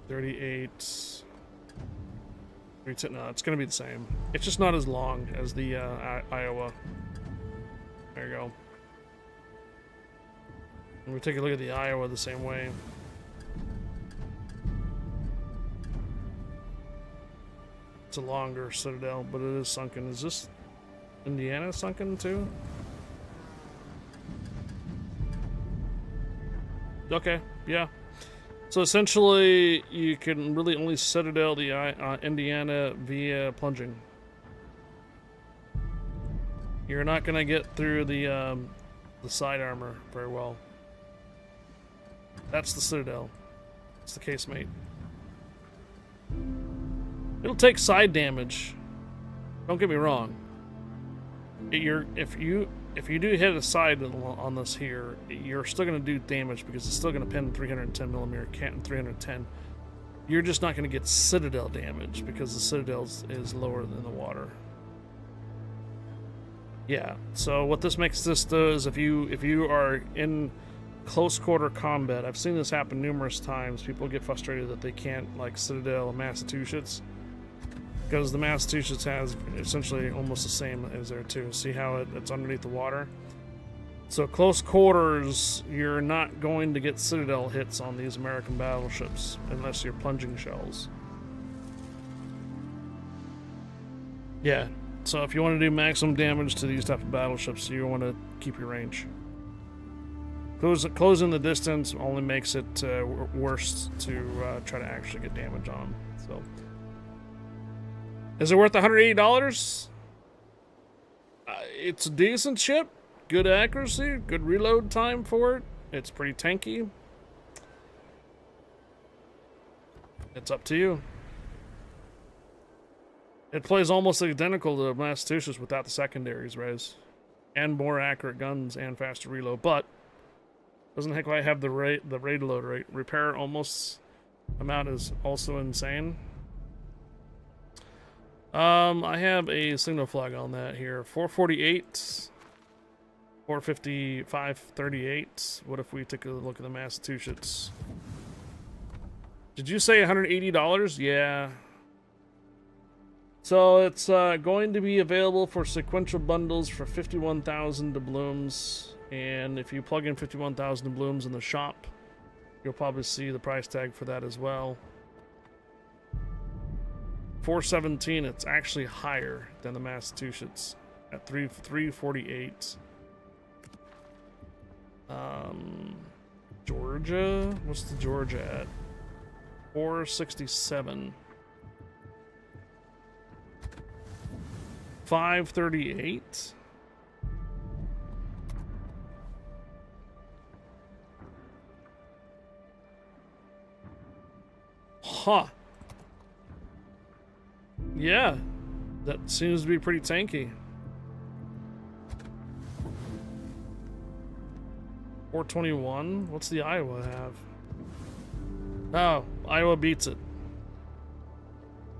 Speaker 1: $38, $310. No, it's gonna be the same. It's just not as long as the Iowa. There you go. And we take a look at the Iowa the same way. It's a longer Citadel, but it is sunken. Is this Indiana sunken too? Okay, yeah. So essentially, you can really only Citadel the Indiana via plunging. You're not gonna get through the side armor very well. That's the Citadel. It's the casemate. It'll take side damage. Don't get me wrong. If you do hit a side on this here, you're still going to do damage because it's still going to pin 310 millimeter Canton 310. You're just not going to get Citadel damage because the Citadel is lower than the water. Yeah. So what this makes this do is if you are in close quarter combat, I've seen this happen numerous times. People get frustrated that they can't like Citadel Massachusetts. Because the Massachusetts has essentially almost the same as there too. See how it's underneath the water? So close quarters, you're not going to get Citadel hits on these American battleships unless you're plunging shells. Yeah, so if you want to do maximum damage to these type of battleships, you want to keep your range. Closing the distance only makes it worse to try to actually get damage on them. So. Is it worth $180? It's a decent ship, good accuracy, good reload time for it. It's pretty tanky. It's up to you. It plays almost identical to Massachusetts without the secondaries, Rez. And more accurate guns and faster reload, but doesn't quite have the raid load rate. Repair almost amount is also insane. I have a signal flag on that here. 448, 450, 538. What if we take a look at the Massachusetts? Did you say $180? Yeah. So it's going to be available for sequential bundles for 51,000 doubloons. And if you plug in 51,000 doubloons in the shop, you'll probably see the price tag for that as well. 417, it's actually higher than the Massachusetts at 348. Georgia, what's the Georgia at? 467. 538. Huh. Yeah, that seems to be pretty tanky. 421. What's the Iowa have? Oh, Iowa beats it.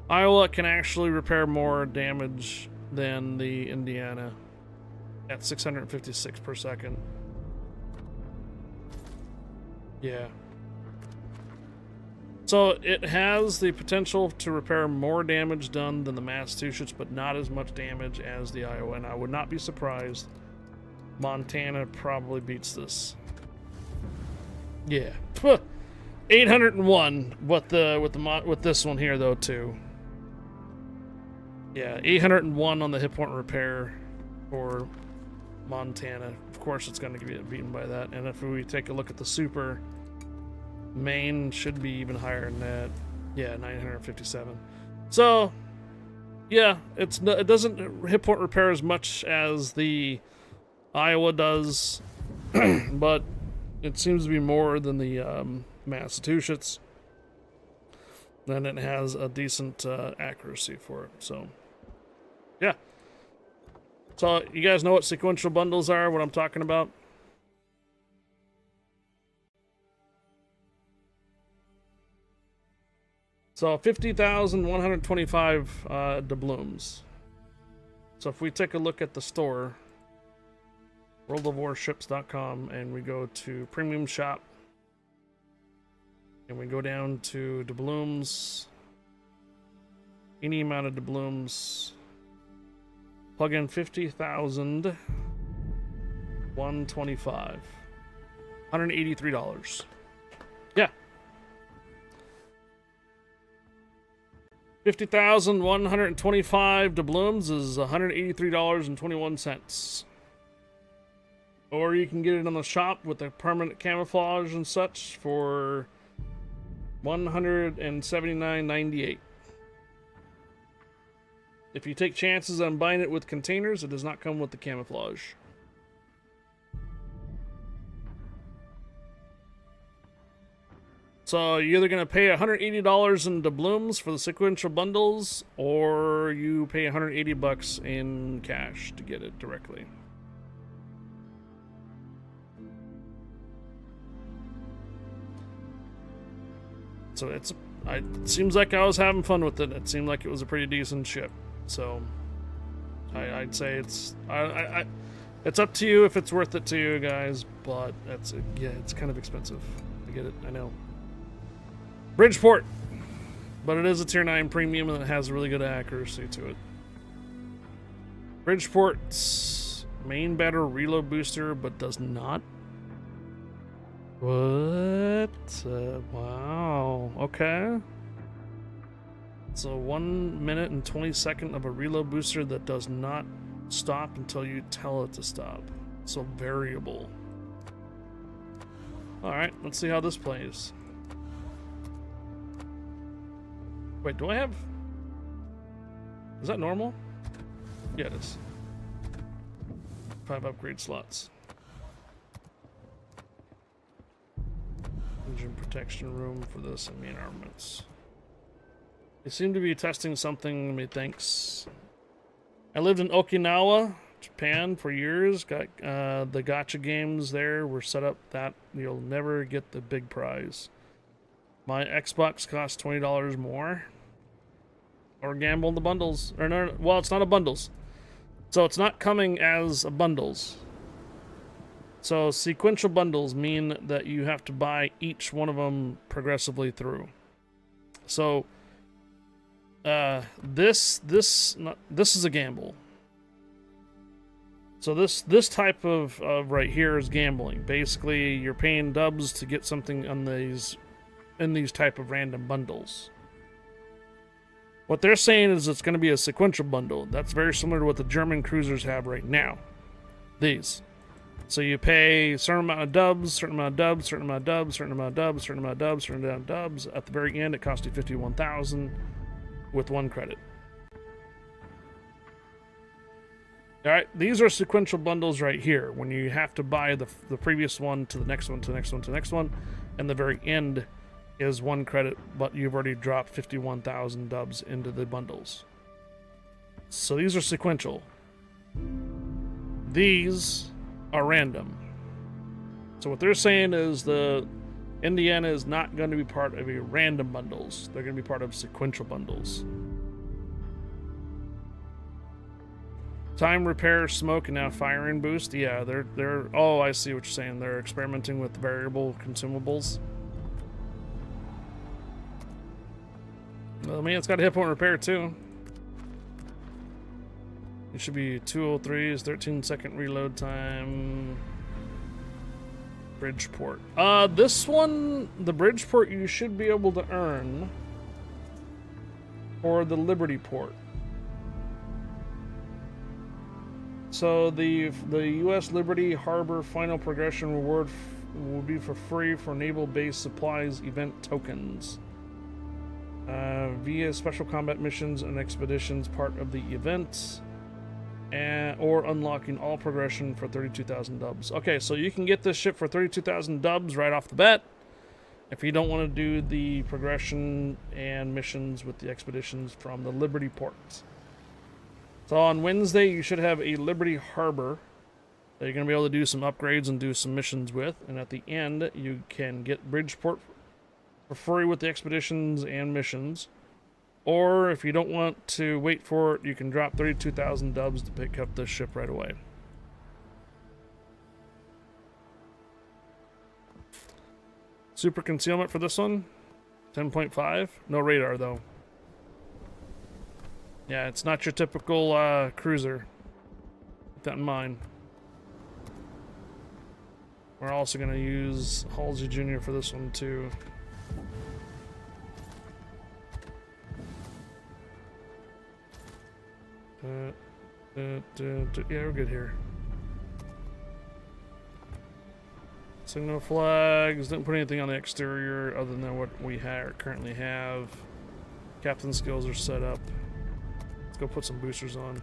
Speaker 1: Iowa can actually repair more damage than the Indiana at 656 per second. Yeah. So it has the potential to repair more damage done than the Massachusetts, but not as much damage as the Iowa. And I would not be surprised. Montana probably beats this. Yeah. 801 with this one here though too. Yeah, 801 on the hit point repair for Montana. Of course, it's going to get beaten by that. And if we take a look at the super, Maine should be even higher than that. Yeah, 957. So, yeah, it doesn't hit point repair as much as the Iowa does, but it seems to be more than the Massachusetts. Then it has a decent accuracy for it. So, yeah. So, you guys know what sequential bundles are, what I'm talking about? So, 50,125 doubloons. So, if we take a look at the store, worldofwarships.com, and we go to Premium Shop, and we go down to doubloons, any amount of doubloons, plug in 50,125, $183. Yeah. 50,125 doubloons is $183.21. Or you can get it on the shop with the permanent camouflage and such for $179.98. If you take chances on buying it with containers, it does not come with the camouflage. So you're either going to pay $180 in doubloons for the sequential bundles, or you pay $180 in cash to get it directly. So it seems like I was having fun with it. It seemed like it was a pretty decent ship. So I'd say it's up to you if it's worth it to you guys, but it's kind of expensive. I get it, I know. Bridgeport, but it is a tier 9 premium and it has really good accuracy to it. Bridgeport's main battle reload booster, but does not. What? Wow. Okay. So 1 minute and 20 second of a reload booster that does not stop until you tell it to stop. So variable. Alright, let's see how this plays. Wait, do I have... Is that normal? Yeah, it is. 5 upgrade slots. Engine protection room for this and main armaments. They seem to be testing something, methinks. I lived in Okinawa, Japan for years. Got the gacha games there were set up that you'll never get the big prize. My Xbox costs $20 more. Or gamble the bundles. Or no, well, it's not a bundles. So it's not coming as a bundles. So sequential bundles mean that you have to buy each one of them progressively through. So this is a gamble. So this type of right here is gambling. Basically, you're paying dubs to get something on in these type of random bundles. What they're saying is it's going to be a sequential bundle. That's very similar to what the German cruisers have right now. These. So you pay a certain amount of dubs, certain amount of dubs, certain amount of dubs, certain amount of dubs, certain amount of dubs, certain amount of dubs. At the very end, it costs you 51,000 with 1 credit. All right, these are sequential bundles right here. When you have to buy the previous one to the next one to the next one to the next one, and the very end is 1 credit, but you've already dropped 51,000 dubs into the bundles. So these are sequential. These are random. So what they're saying is the Indiana is not going to be part of a random bundles. They're going to be part of sequential bundles. Time, repair, smoke, and now firing boost. Yeah, they're. Oh, I see what you're saying. They're experimenting with variable consumables. Well, I mean, it's got a hit point repair too. It should be 203s, 13-second reload time. Bridgeport. This one, the Bridgeport, you should be able to earn for the Liberty Port. So the U.S. Liberty Harbor final progression reward will be for free for naval base supplies event tokens via special combat missions and expeditions part of the event, or unlocking all progression for 32,000 dubs. Okay, so you can get this ship for 32,000 dubs right off the bat if you don't want to do the progression and missions with the expeditions from the Liberty Ports. So on Wednesday, you should have a Liberty Harbor that you're going to be able to do some upgrades and do some missions with. And at the end, you can get Bridgeport for free with the expeditions and missions. Or if you don't want to wait for it, you can drop 32,000 dubs to pick up this ship right away. Super concealment for this one, 10.5. No radar, though. Yeah, it's not your typical cruiser. Keep that in mind. We're also going to use Halsey Jr. for this one, too. Yeah, we're good here. Signal flags. Didn't put anything on the exterior other than what we currently have. Captain skills are set up. Let's go put some boosters on.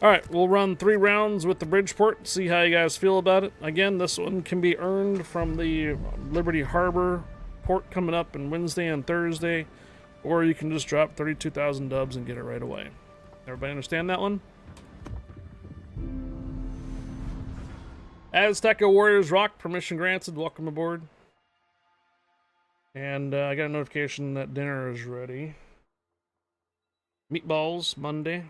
Speaker 1: Alright, we'll run 3 rounds with the Bridgeport, see how you guys feel about it. Again, this one can be earned from the Liberty Harbor port coming up on Wednesday and Thursday, or you can just drop 32,000 dubs and get it right away. Everybody understand that one? Azteca Warriors Rock, permission granted, welcome aboard. And I got a notification that dinner is ready. Meatballs, Monday.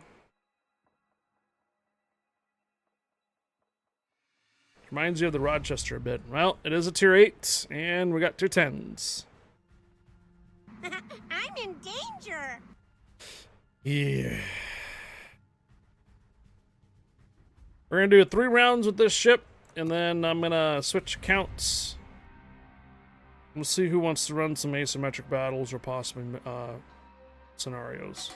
Speaker 1: Reminds you of the Rochester a bit. Well, it is a tier 8, and we got 2 10s.
Speaker 6: I'm in danger.
Speaker 1: Yeah. We're going to do 3 rounds with this ship, and then I'm going to switch accounts. We'll see who wants to run some asymmetric battles or possibly scenarios.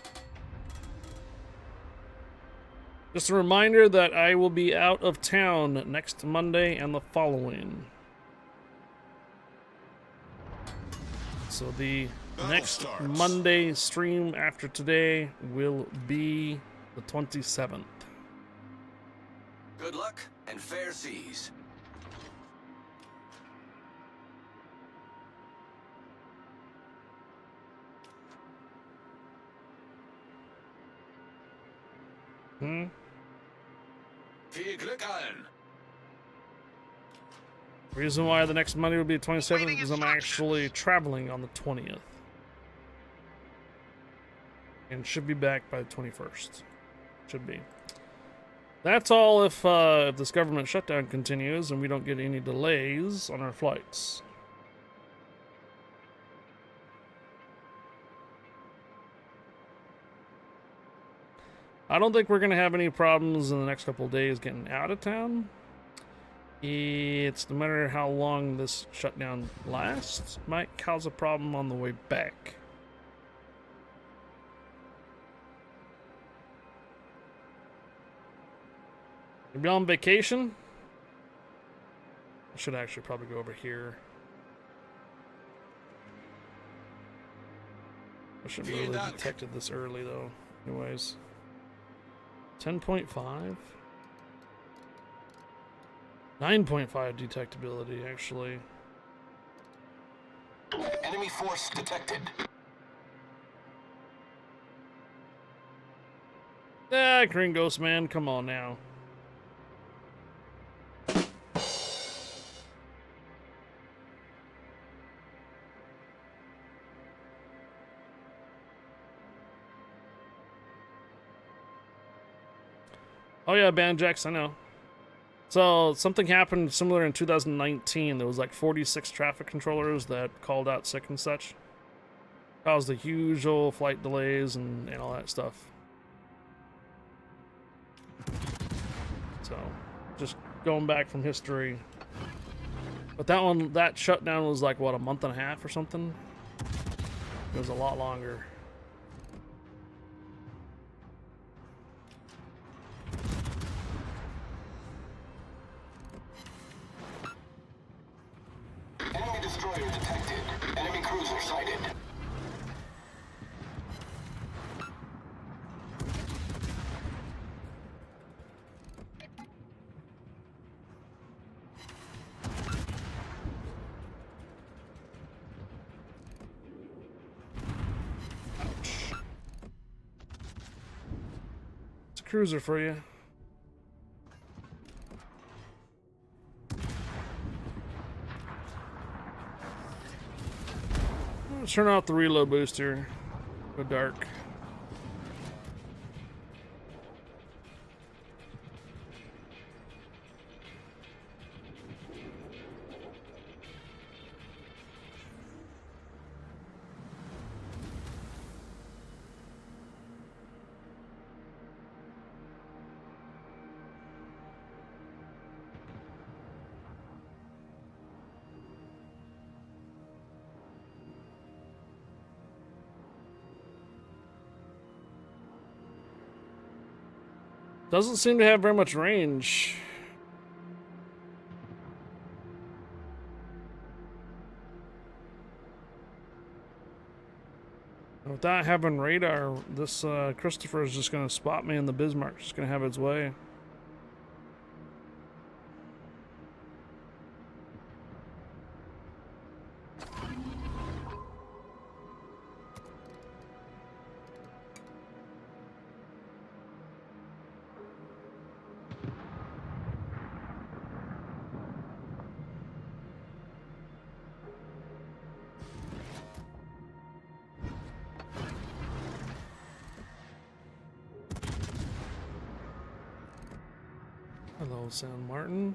Speaker 1: Just a reminder that I will be out of town next Monday and the following. So the next Monday stream after today will be the 27th.
Speaker 7: Good luck and fair seas. Viel Glück allen.
Speaker 1: Reason why the next Monday will be the 27th is because I'm actually traveling on the 20th. And should be back by the 21st. Should be. That's all if this government shutdown continues and we don't get any delays on our flights. I don't think we're going to have any problems in the next couple of days getting out of town. It's no matter how long this shutdown lasts, might cause a problem on the way back. You'll be on vacation? I should actually probably go over here. I shouldn't have really detected this early though. Anyways. 10.5? 9.5 detectability, actually.
Speaker 5: Enemy force detected.
Speaker 1: Ah, Green Ghost Man, come on now. Oh yeah, Banjax, I know. So something happened similar in 2019. There was like 46 traffic controllers that called out sick and such. Caused the usual flight delays and all that stuff. So, just going back from history. But that shutdown was like, what, a month and a half or something? It was a lot longer.
Speaker 5: Enemy destroyer detected. Enemy cruiser sighted.
Speaker 1: It's a cruiser for you. Let's turn off the reload booster. Go dark. Doesn't seem to have very much range. Without having radar, this Christopher is just going to spot me, and the Bismarck's just going to have its way. Hello, San Martin.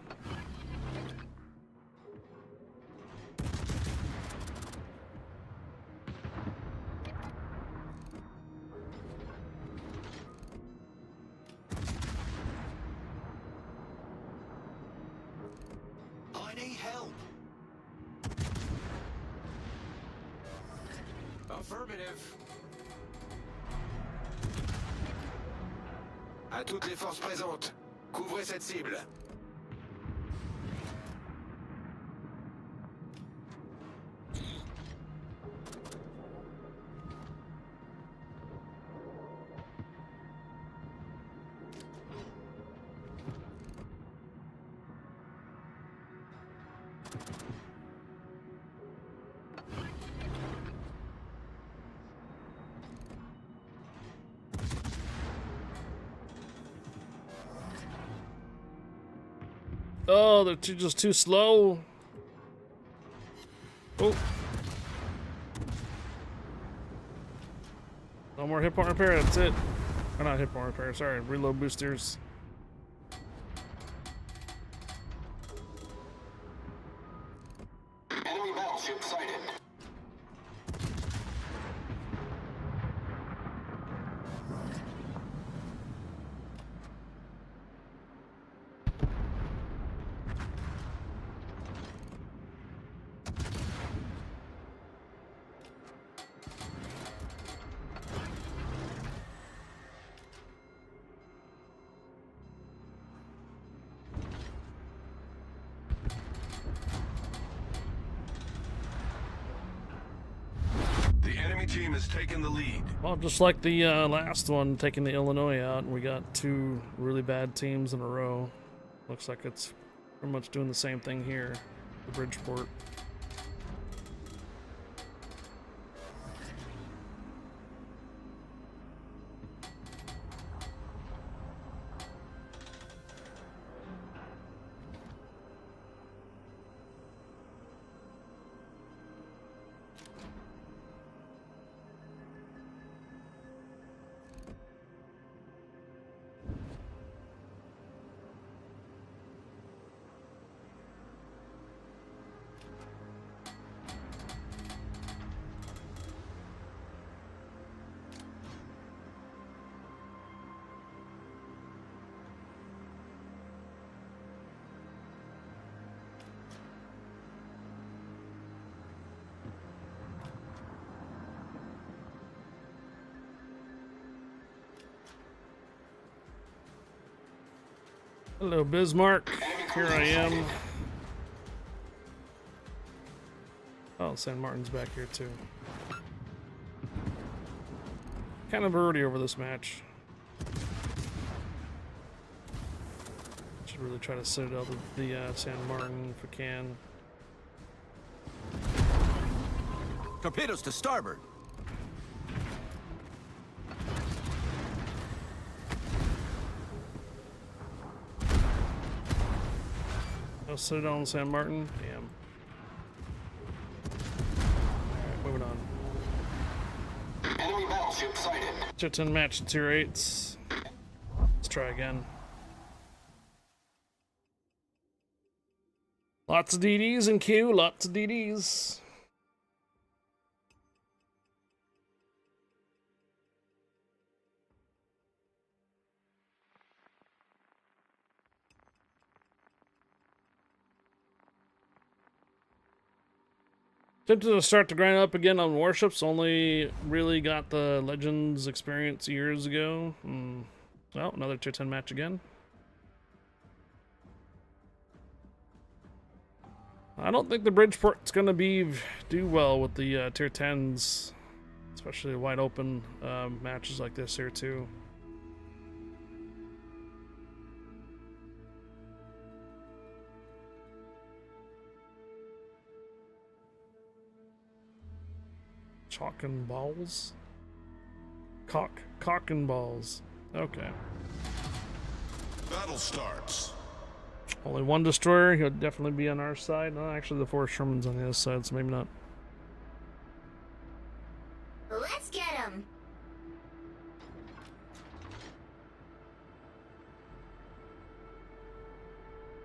Speaker 7: I need help. Affirmative. À toutes les forces présentes, couvrez cette cible.
Speaker 1: Oh, they're just too slow. Oh. No more hit point repair, that's it. Or not hit point repair, sorry, reload boosters.
Speaker 5: Enemy battleship sighted.
Speaker 4: The enemy team has taken the lead.
Speaker 1: Well, just like the last one, taking the Illinois out, we got two really bad teams in a row. Looks like it's pretty much doing the same thing here, the Bridgeport. Hello, Bismarck. Here I am. Oh, San Martin's back here too. Kind of early over this match. Should really try to sit out the San Martin if we can.
Speaker 2: Torpedoes to starboard.
Speaker 1: I'll sit it on San Martin. Damn. Alright, moving on.
Speaker 5: Enemy battleship sighted.
Speaker 1: Tier 10 match in Tier 8s. Let's try again. Lots of DDs in queue, lots of DDs. Tempted to start to grind up again on Warships, only really got the Legends experience years ago. Well, another Tier 10 match again. I don't think the Bridgeport's going to do well with the Tier 10s, especially wide open matches like this here too. Chalk and balls? Cock and balls. Okay.
Speaker 4: Battle starts.
Speaker 1: Only one destroyer. He'll definitely be on our side. No, actually, the 4 Sherman's on the other side, so maybe not.
Speaker 6: Let's get him.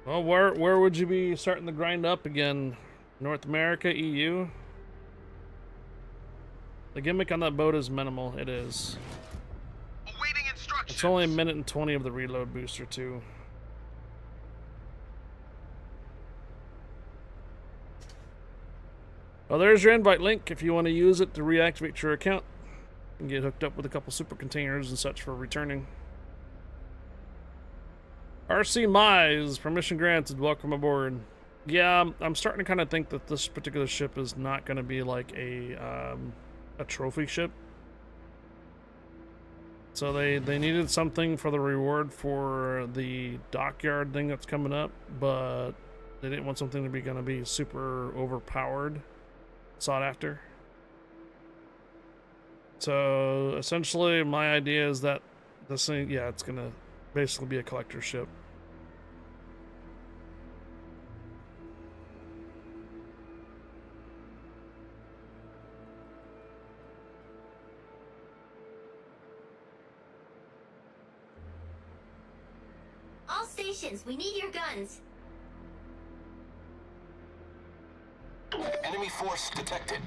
Speaker 1: Well, where would you be starting to grind up again? North America, EU? The gimmick on that boat is minimal. It is.
Speaker 3: Awaiting instructions.
Speaker 1: It's only 1 minute and 20 of the reload booster too. Well, there's your invite link if you want to use it to reactivate your account and get hooked up with a couple super containers and such for returning. RC Mize, permission granted, welcome aboard. Yeah, I'm starting to kind of think that this particular ship is not going to be like a trophy ship. So they needed something for the reward for the dockyard thing that's coming up, but they didn't want something to be going to be super overpowered, sought after. So essentially my idea is that this thing, yeah, it's going to basically be a collector ship.
Speaker 6: All stations, we need your guns.
Speaker 5: Enemy force detected.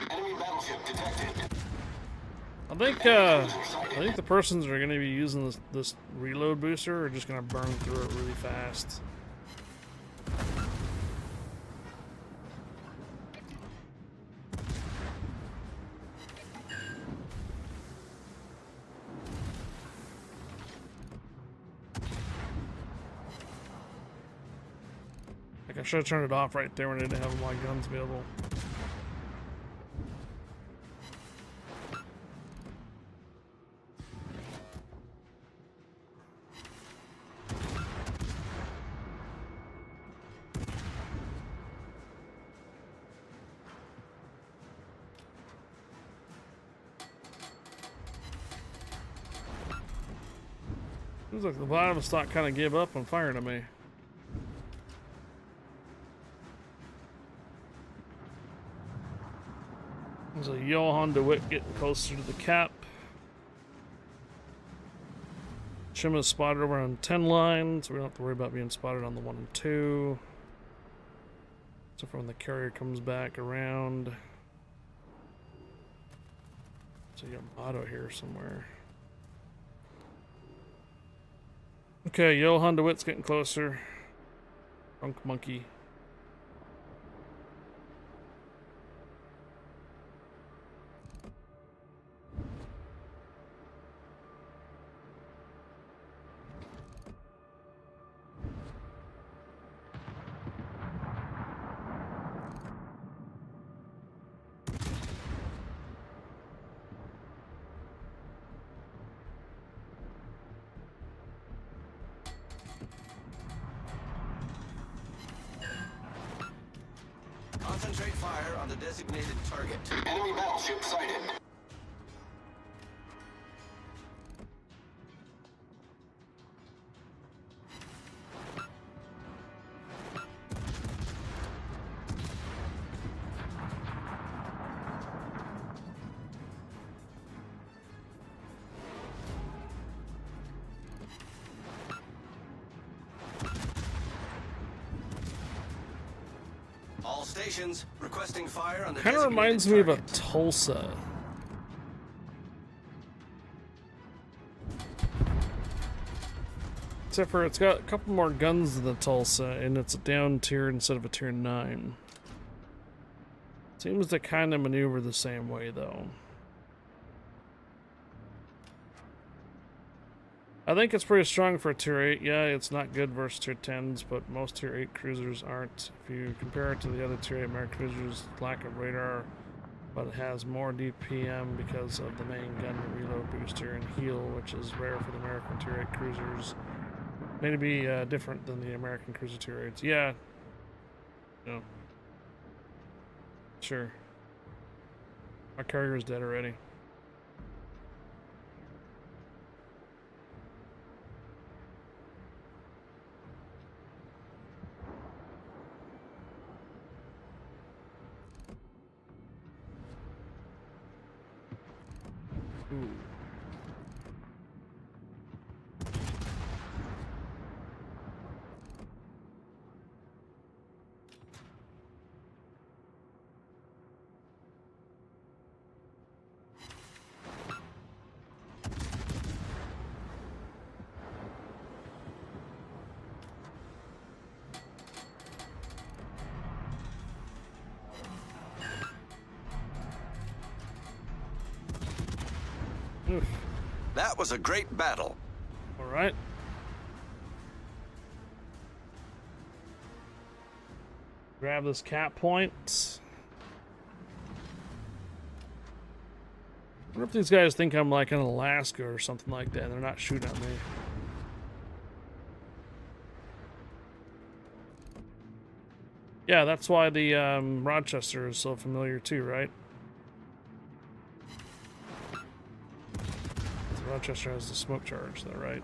Speaker 5: Enemy battleship detected.
Speaker 1: I think the persons that are going to be using this reload booster are just going to burn through it really fast. Like I should have turned it off right there when I didn't have my guns available. Seems like the bottom of stock kind of gave up on firing at me. There's a Johan DeWitt getting closer to the cap. Shim is spotted over on 10 line, so we don't have to worry about being spotted on the 1 and 2. So for when the carrier comes back around. So you got auto here somewhere. Okay, Johan DeWitt's getting closer. Drunk monkey.
Speaker 2: Concentrate fire on the designated target.
Speaker 5: Enemy battleship sighted.
Speaker 2: All stations requesting fire on the
Speaker 1: Kind of
Speaker 2: designated
Speaker 1: reminds me of a
Speaker 2: target.
Speaker 1: Tulsa. Except for it's got a couple more guns than the Tulsa, and it's a down tier instead of a tier 9. Seems to kind of maneuver the same way, though. I think it's pretty strong for a tier 8. Yeah, it's not good versus tier 10s, but most tier 8 cruisers aren't. If you compare it to the other tier 8 American cruisers, lack of radar, but it has more DPM because of the main gun reload booster and heal, which is rare for the American tier 8 cruisers. May be different than the American cruiser tier 8s. Yeah. No. Sure. My carrier's dead already. Ooh. Oof.
Speaker 2: That was a great battle.
Speaker 1: All right. Grab this cap point. I wonder if these guys think I'm like in Alaska or something like that. They're not shooting at me. Yeah, that's why the Rochester is so familiar too, right? Rochester has the smoke charge, though, right?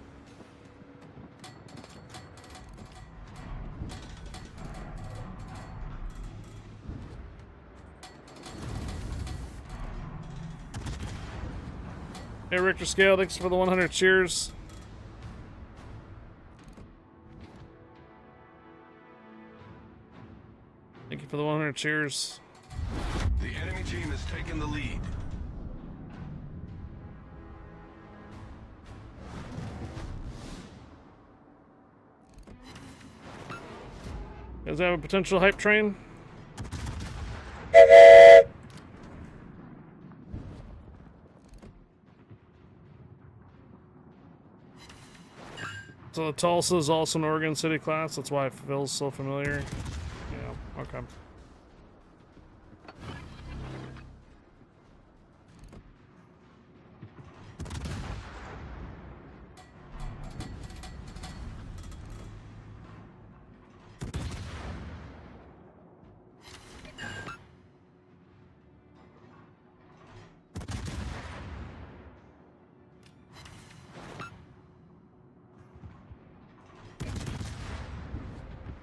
Speaker 1: Hey, Richter Scale, thanks for the 100 cheers. Thank you for the 100 cheers.
Speaker 4: The enemy team has taken the lead.
Speaker 1: Guys have a potential hype train? So the Tulsa is also an Oregon City class, that's why it feels so familiar. Yeah, okay.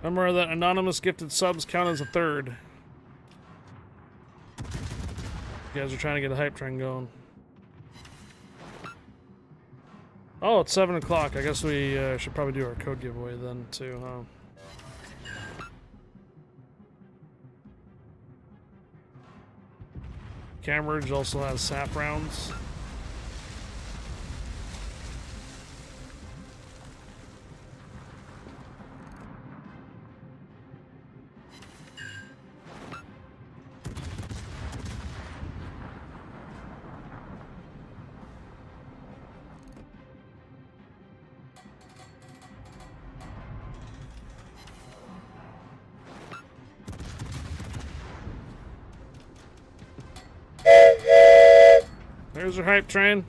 Speaker 1: Remember that anonymous gifted subs count as a third. You guys are trying to get a hype train going. Oh, it's 7 o'clock. I guess we should probably do our code giveaway then, too, huh? Cambridge also has sap rounds. There's your hype train.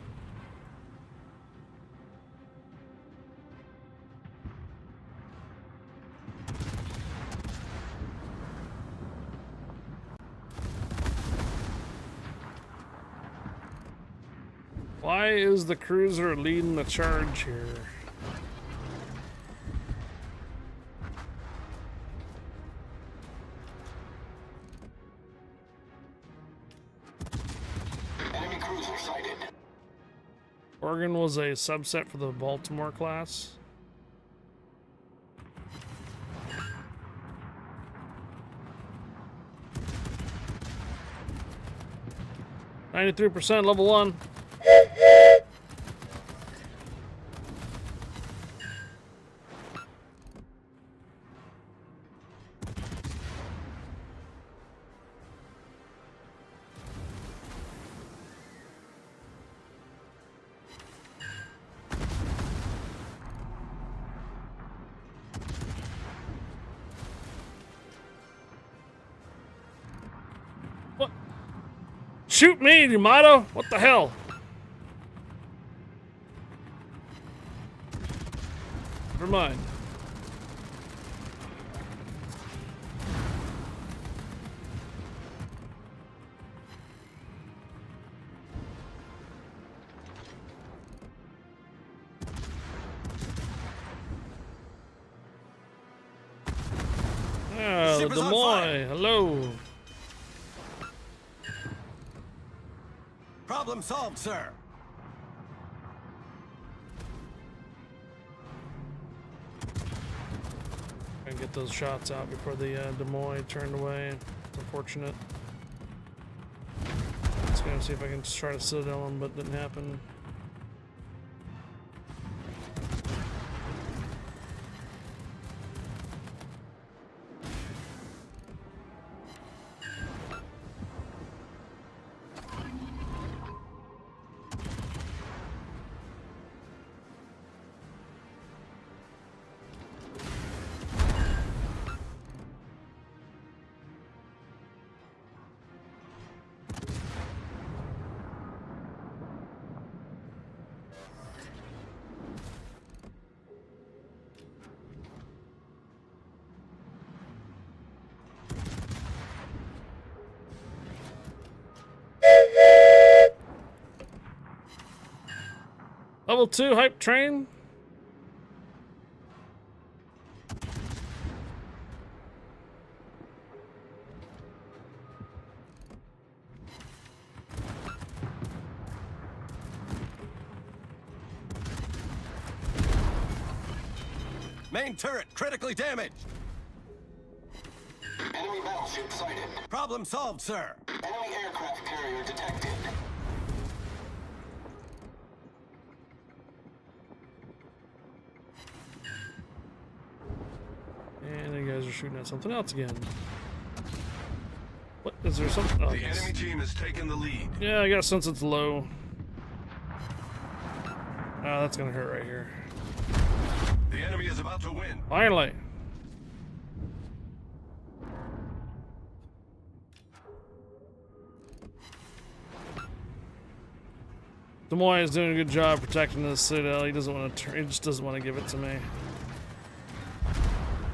Speaker 1: Why is the cruiser leading the charge here?
Speaker 5: Enemy cruiser sighted.
Speaker 1: Oregon was a subset for the Baltimore class. %, level 1. What? Shoot me, Yamato! What the hell? Never mind. Ah, the
Speaker 2: Ship is
Speaker 1: Des
Speaker 2: on
Speaker 1: Moines.
Speaker 2: fire.
Speaker 1: Hello.
Speaker 2: Problem solved, sir.
Speaker 1: And get those shots out before the Des Moines turned away. It's unfortunate. Just gonna see if I can just try to citadel them, but it didn't happen. Level 2 hype train.
Speaker 2: Main turret critically damaged.
Speaker 5: Enemy battleship sighted.
Speaker 2: Problem solved, sir.
Speaker 5: Enemy aircraft carrier detected.
Speaker 1: And you guys are shooting at something else again. What? Is there something? Oh,
Speaker 4: The
Speaker 1: yes.
Speaker 4: enemy team has taken the lead.
Speaker 1: Yeah, I guess since it's low. Oh, that's gonna hurt right here.
Speaker 4: The enemy is about to win.
Speaker 1: Finally. Des Moines is doing a good job protecting this citadel. He doesn't want to. He just doesn't want to give it to me.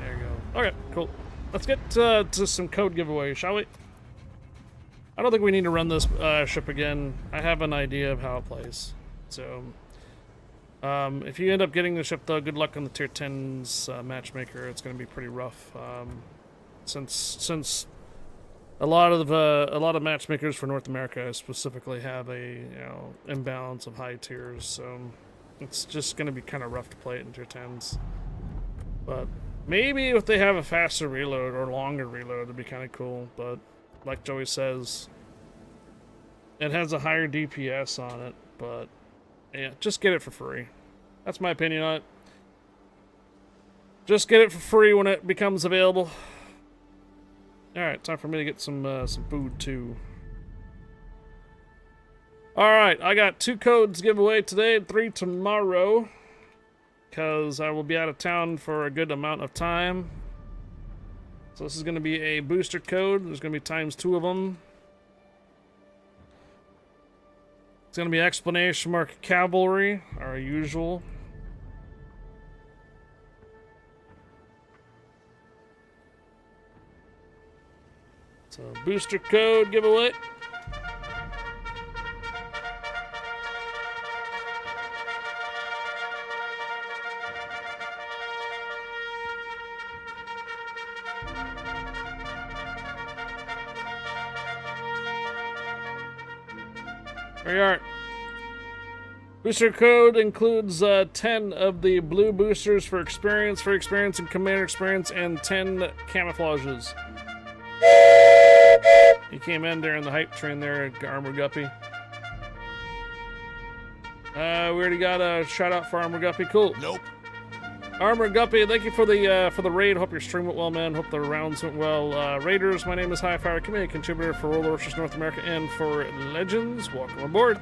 Speaker 1: There you go. Okay, cool. Let's get to some code giveaway, shall we? I don't think we need to run this ship again. I have an idea of how it plays. So, if you end up getting the ship, though, good luck on the tier 10's matchmaker. It's going to be pretty rough. Since a lot of matchmakers for North America specifically have a imbalance of high tiers, so it's just going to be kind of rough to play it in tier 10s. But maybe if they have a faster reload or longer reload, it'd be kind of cool. But like Joey says, It has a higher DPS on it, but yeah, just get it for free. That's my opinion on it. Just get it for free when it becomes available. Alright, time for me to get some food too. Alright, I got 2 codes to give away today and 3 tomorrow. Because I will be out of town for a good amount of time. So this is going to be a booster code. There's going to be ×2 of them. It's going to be exclamation mark cavalry, our usual. So booster code giveaway. There you are. Booster code includes 10 of the blue boosters for experience and commander experience, and 10 camouflages. He came in during the hype train there, Armor Guppy. We already got a shout out for Armor Guppy. Cool.
Speaker 2: Nope.
Speaker 1: Armor Guppy, thank you for the raid. Hope your stream went well, man. Hope the rounds went well. Raiders, my name is Highfire, community contributor for World Warships North America and for Legends. Welcome aboard.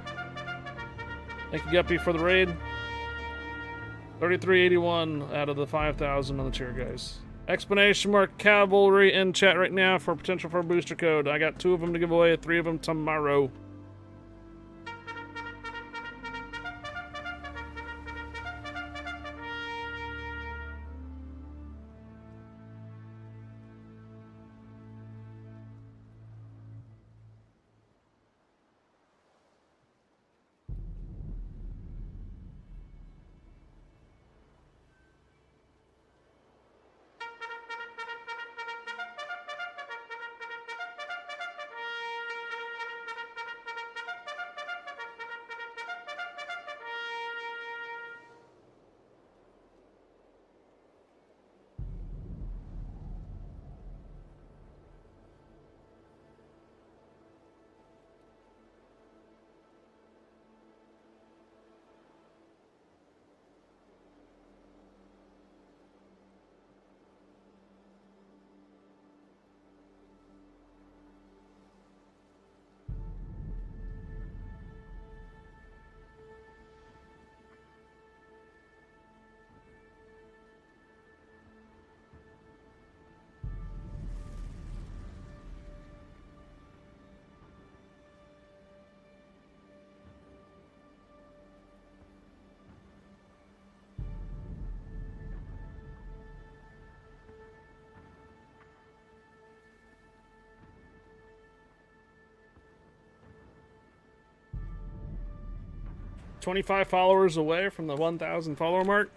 Speaker 1: Thank you, Guppy, for the raid. 3381 out of the 5,000 on the tier, guys. Explanation mark cavalry in chat right now for potential for a booster code. I got 2 of them to give away, 3 of them tomorrow. $25 followers away from the 1,000 follower mark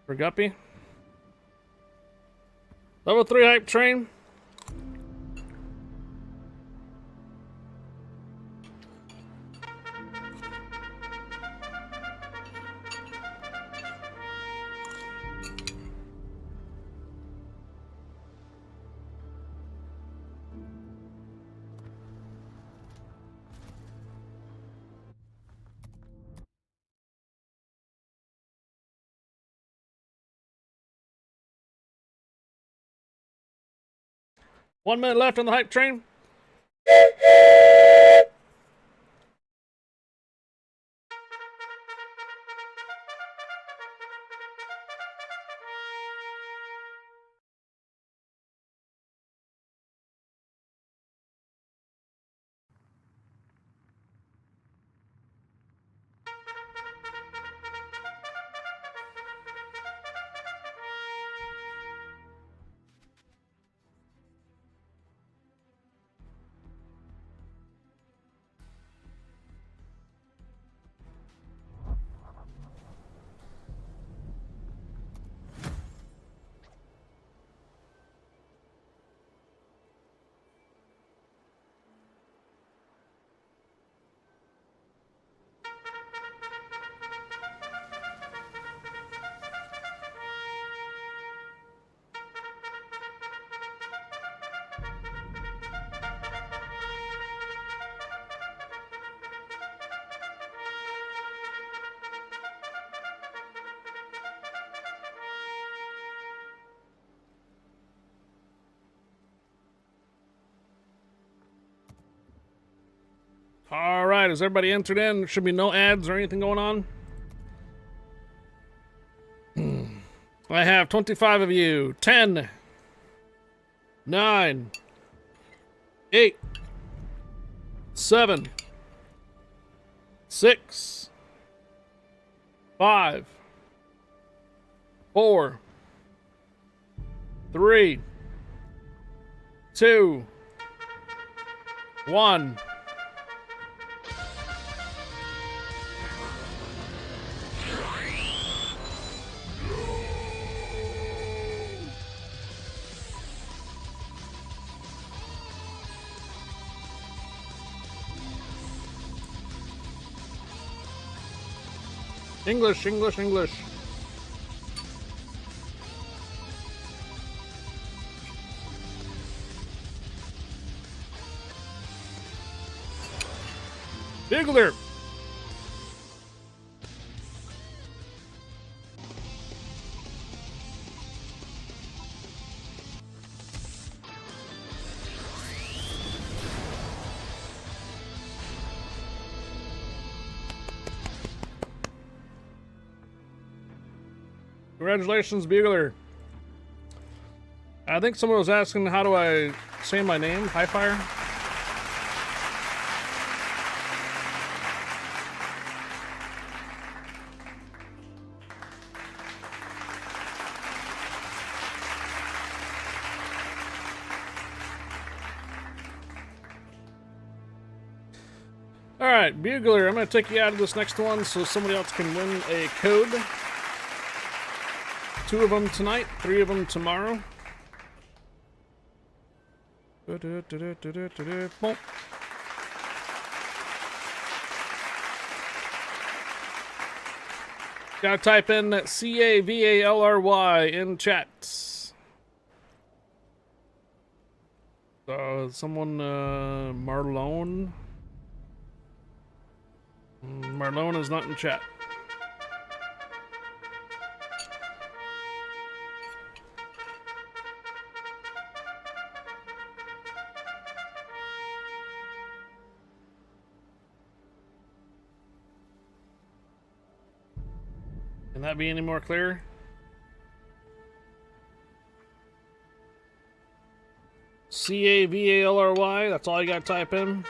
Speaker 1: for Guppy. Level 3 hype train. One minute left on the hype train. All right, is everybody entered in? There should be no ads or anything going on. I have 25 of you. 10, 9, 8, 7, 6, 5, 4, 3, 2, 1. English, English, English. Bigler. Congratulations, Bugler. I think someone was asking, how do I say my name? High Fire? Alright, Bugler, I'm going to take you out of this next one so somebody else can win a code. 2 of them tonight, 3 of them tomorrow. Boom. Gotta type in CAVALRY in chat. Someone, Marlone. Marlone is not in chat. Can that be any more clear? CAVALRY, that's all you gotta type in.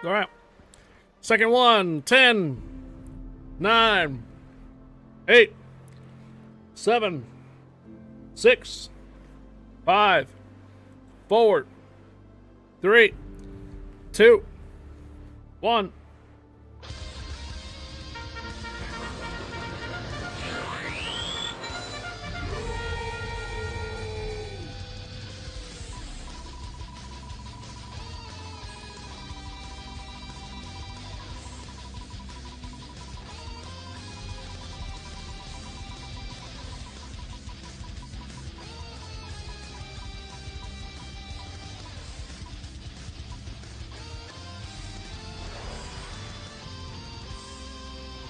Speaker 1: All right. Second one. 10, 9, 8, 7, 6, 5, 4, 3, 2, 1.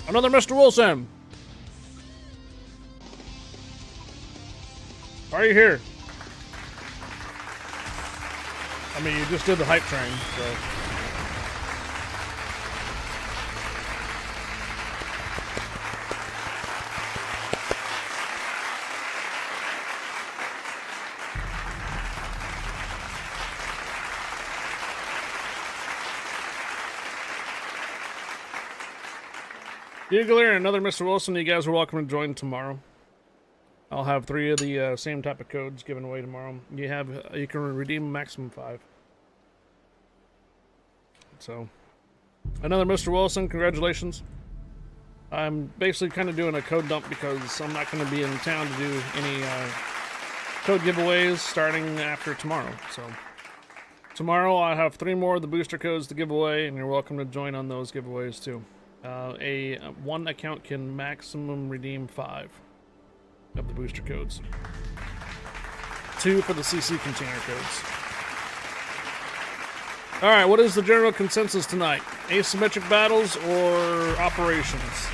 Speaker 1: Another Mr. Wilson. Are you here? I mean, you just did the hype train, so. Bugler and another Mr. Wilson, you guys are welcome to join tomorrow. I'll have 3 of the same type of codes given away tomorrow. You can redeem maximum 5. So, another Mr. Wilson, congratulations. I'm basically kind of doing a code dump because I'm not going to be in town to do any code giveaways starting after tomorrow. So, Tomorrow I have 3 more of the booster codes to give away, and you're welcome to join on those giveaways too. One account can maximum redeem 5 of the booster codes. 2 for the CC container codes. Alright, what is the general consensus tonight? Asymmetric battles or operations?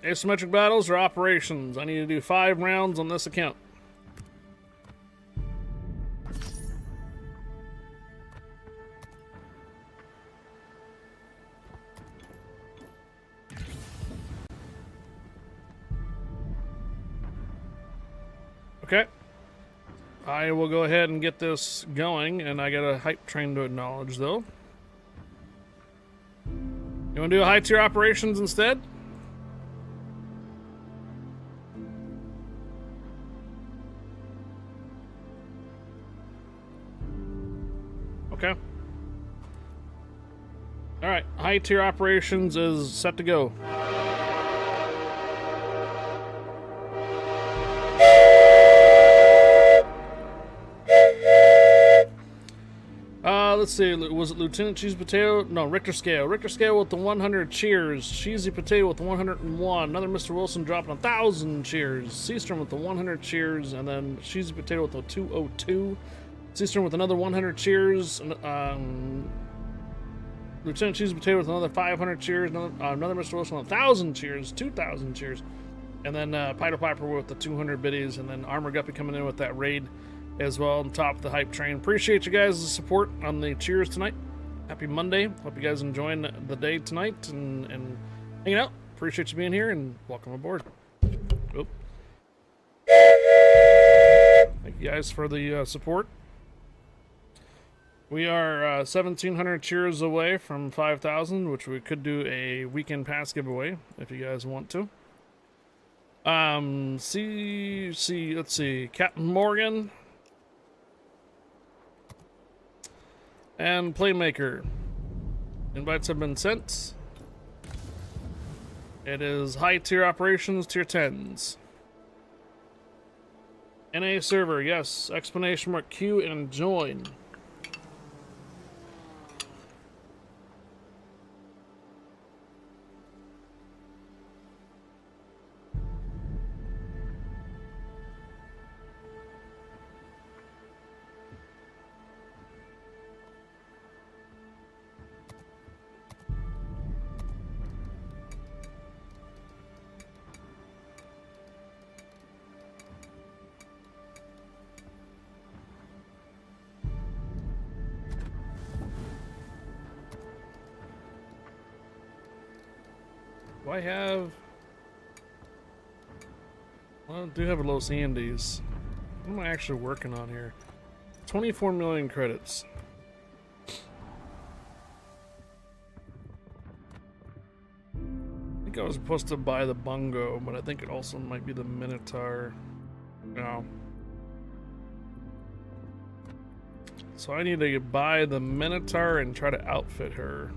Speaker 1: Asymmetric battles or operations? I need to do 5 rounds on this account. Okay. I will go ahead and get this going, and I got a hype train to acknowledge, though. You want to do a high tier operations instead? Okay. Alright, high tier operations is set to go. Let's see, was it Lieutenant Cheesy Potato? No, Richter Scale. Richter Scale with the 100 cheers. Cheesy Potato with the 101. Another Mr. Wilson dropping 1,000 cheers. Seastrom with the 100 cheers. And then Cheesy Potato with the 202. Seastrom with another 100 cheers. Lieutenant Cheesy Potato with another 500 cheers. Another Mr. Wilson with 1,000 cheers. 2,000 cheers. And then Pider Piper with the 200 biddies. And then Armor Guppy coming in with that raid as well on top of the hype train. Appreciate you guys' support on the cheers tonight. Happy Monday. Hope you guys enjoying the day tonight and hanging out. Appreciate you being here and welcome aboard. Oop. Thank you guys for the support. We are 1,700 cheers away from 5,000, which we could do a weekend pass giveaway if you guys want to. Let's see, Captain Morgan and Playmaker. Invites have been sent. It is high tier operations, tier 10s. NA server, yes. Explanation mark Q and join. Do I have... Well, I do have a Los Andes. What am I actually working on here? 24 million credits. I think I was supposed to buy the Bungo, but I think it also might be the Minotaur. No. So I need to buy the Minotaur and try to outfit her.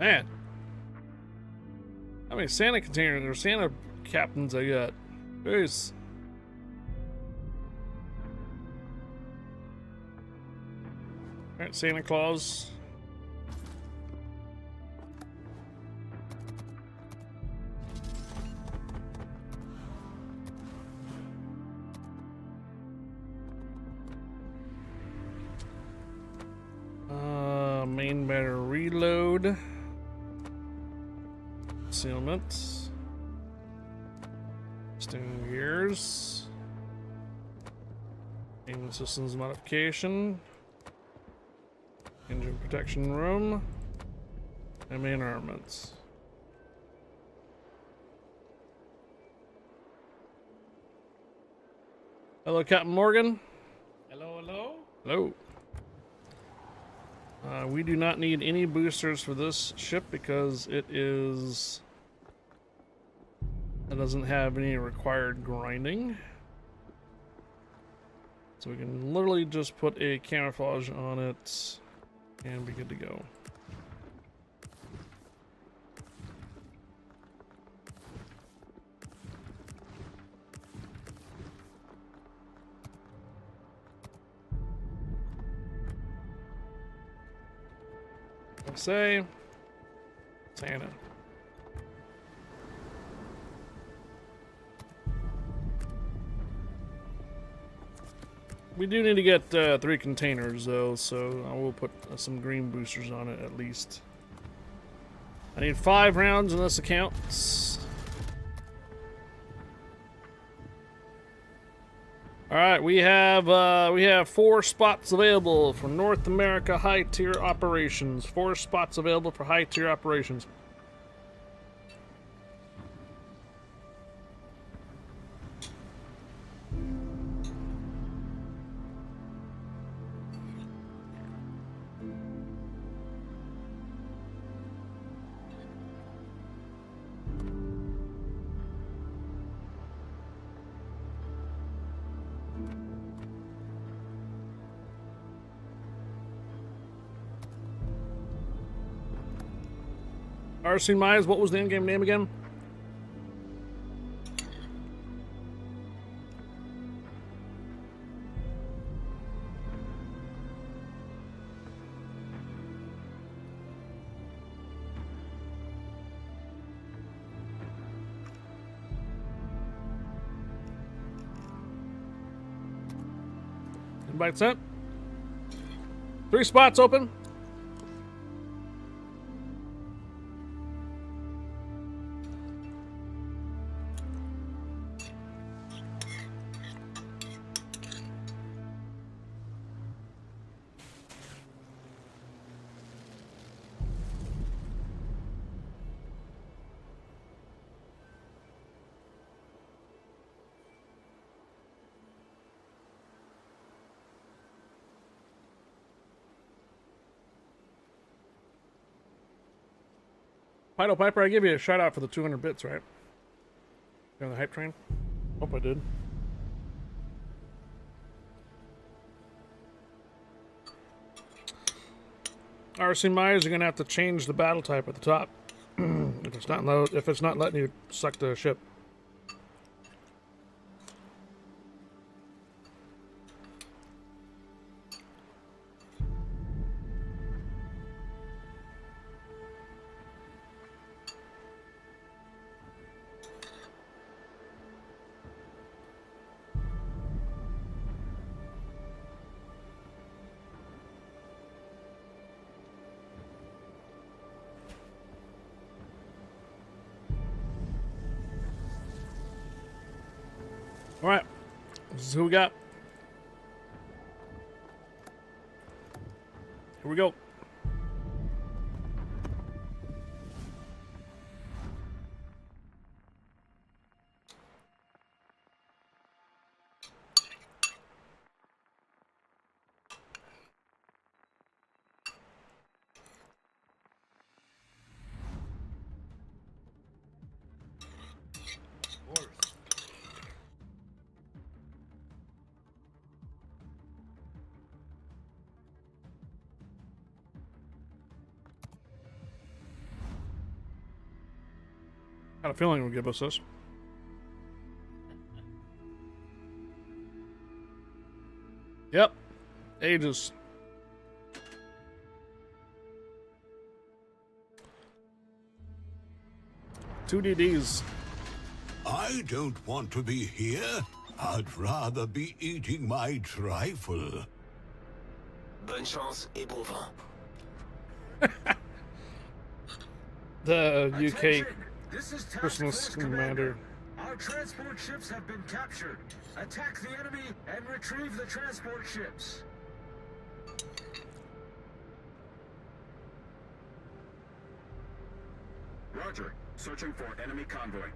Speaker 1: Man, how many Santa containers or Santa captains I got? Jeez. Alright, Santa Claus. Main banner reload. Concealment. Sting gears. Aim systems modification. Engine protection room. And main armaments. Hello, Captain Morgan.
Speaker 8: Hello, hello.
Speaker 1: Hello. We do not need any boosters for this ship because it doesn't have any required grinding. So we can literally just put a camouflage on it And be good to go. Say Santa. We do need to get 3 containers though, so I will put some green boosters on it at least. I need 5 rounds in this account. All right, we have 4 spots available for North America high tier operations. 4 spots available for high tier operations. RC Myers, what was the in-game name again? Invite sent. 3 spots open. Pido Piper, I give you a shout out for the 200 bits, right? You on the hype train? Hope I did. RC Myers, you're gonna have to change the battle type at the top. if it's not letting you suck the ship. All right, this is who we got. Here we go. Got a feeling it will give us this. Yep. Ages. Two DDs.
Speaker 8: I don't want to be here. I'd rather be eating my trifle.
Speaker 7: Bonne chance et bon vin.
Speaker 1: The UK
Speaker 9: Attention! This is Task
Speaker 1: Christmas
Speaker 9: Force
Speaker 1: Commander.
Speaker 9: Our transport ships have been captured. Attack the enemy and retrieve the transport ships. Roger. Searching for enemy convoy.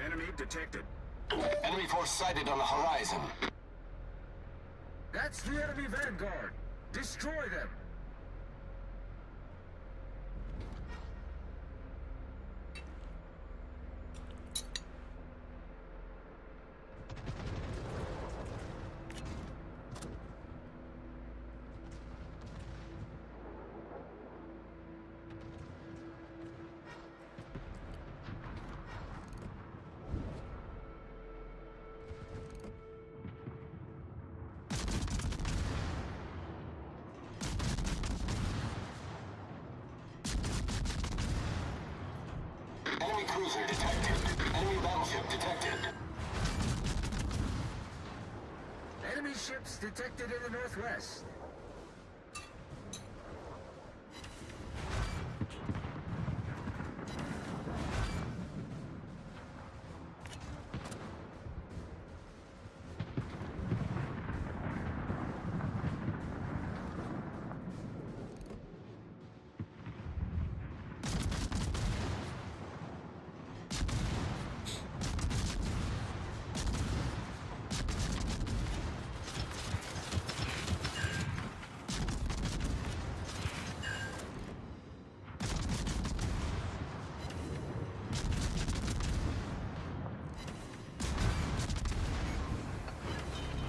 Speaker 9: Enemy detected.
Speaker 5: Enemy force sighted on the horizon.
Speaker 9: That's the enemy vanguard. Destroy them.
Speaker 5: cruiser detected. Enemy battleship detected.
Speaker 9: Enemy ships detected in the northwest.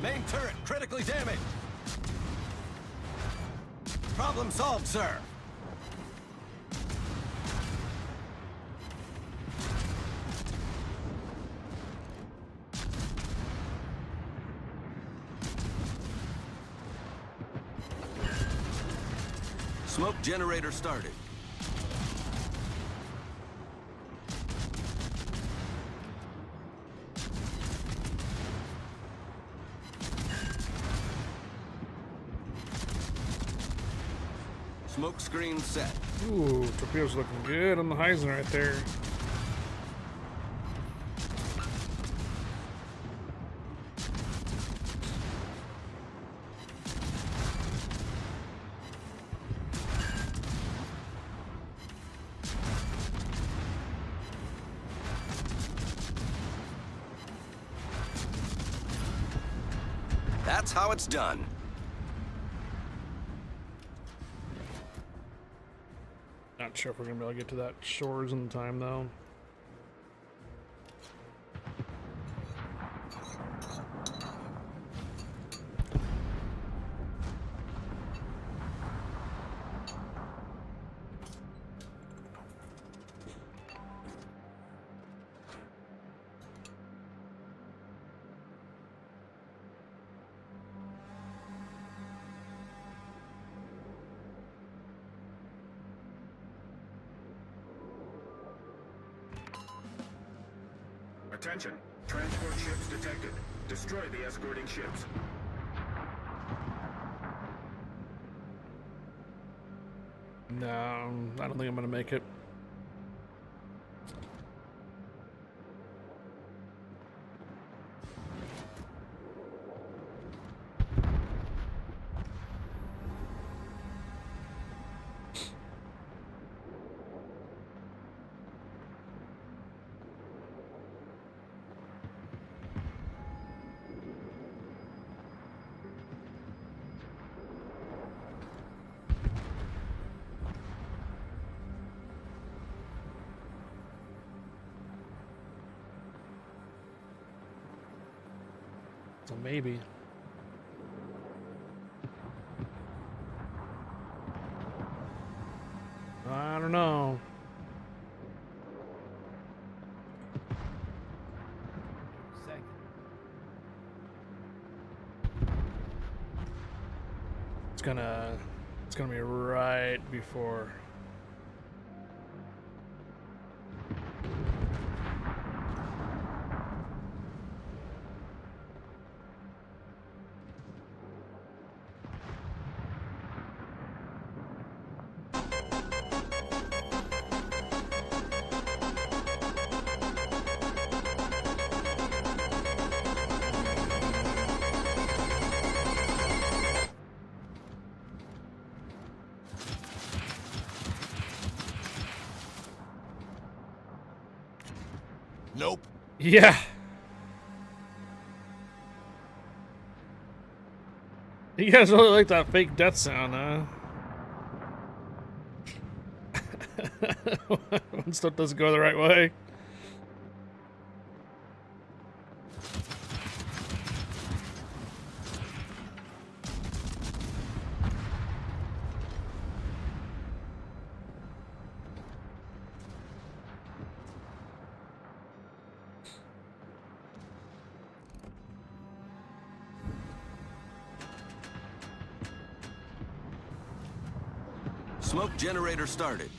Speaker 2: Main turret critically damaged. Problem solved, sir. Smoke generator started. Smoke screen set.
Speaker 1: Ooh, torpedoes looking good on the horizon right there.
Speaker 2: That's how it's done.
Speaker 1: Not sure if we're gonna be able to get to that shores in time though.
Speaker 9: Attention. Transport ships detected. Destroy the escorting ships.
Speaker 1: No, I don't think I'm gonna make it. So maybe. I don't know. It's gonna be right before.
Speaker 2: Nope.
Speaker 1: Yeah. You guys really like that fake death sound, huh? When stuff doesn't go the right way.
Speaker 2: Smoke generator started.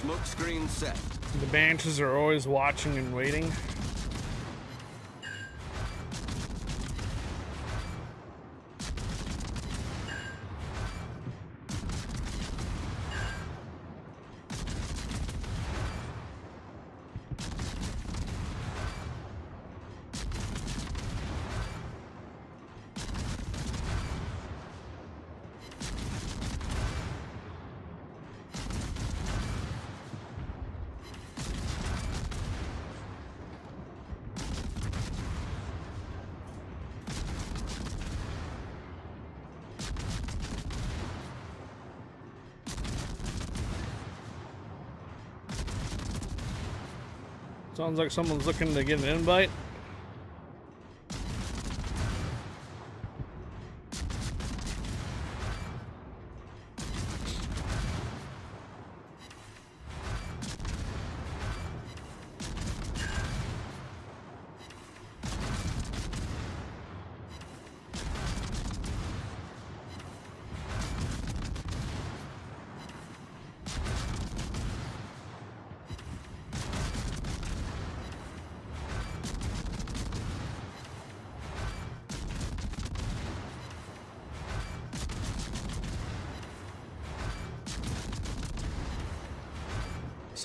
Speaker 2: Smoke screen set.
Speaker 1: The Banshees are always watching and waiting. Sounds like someone's looking to get an invite.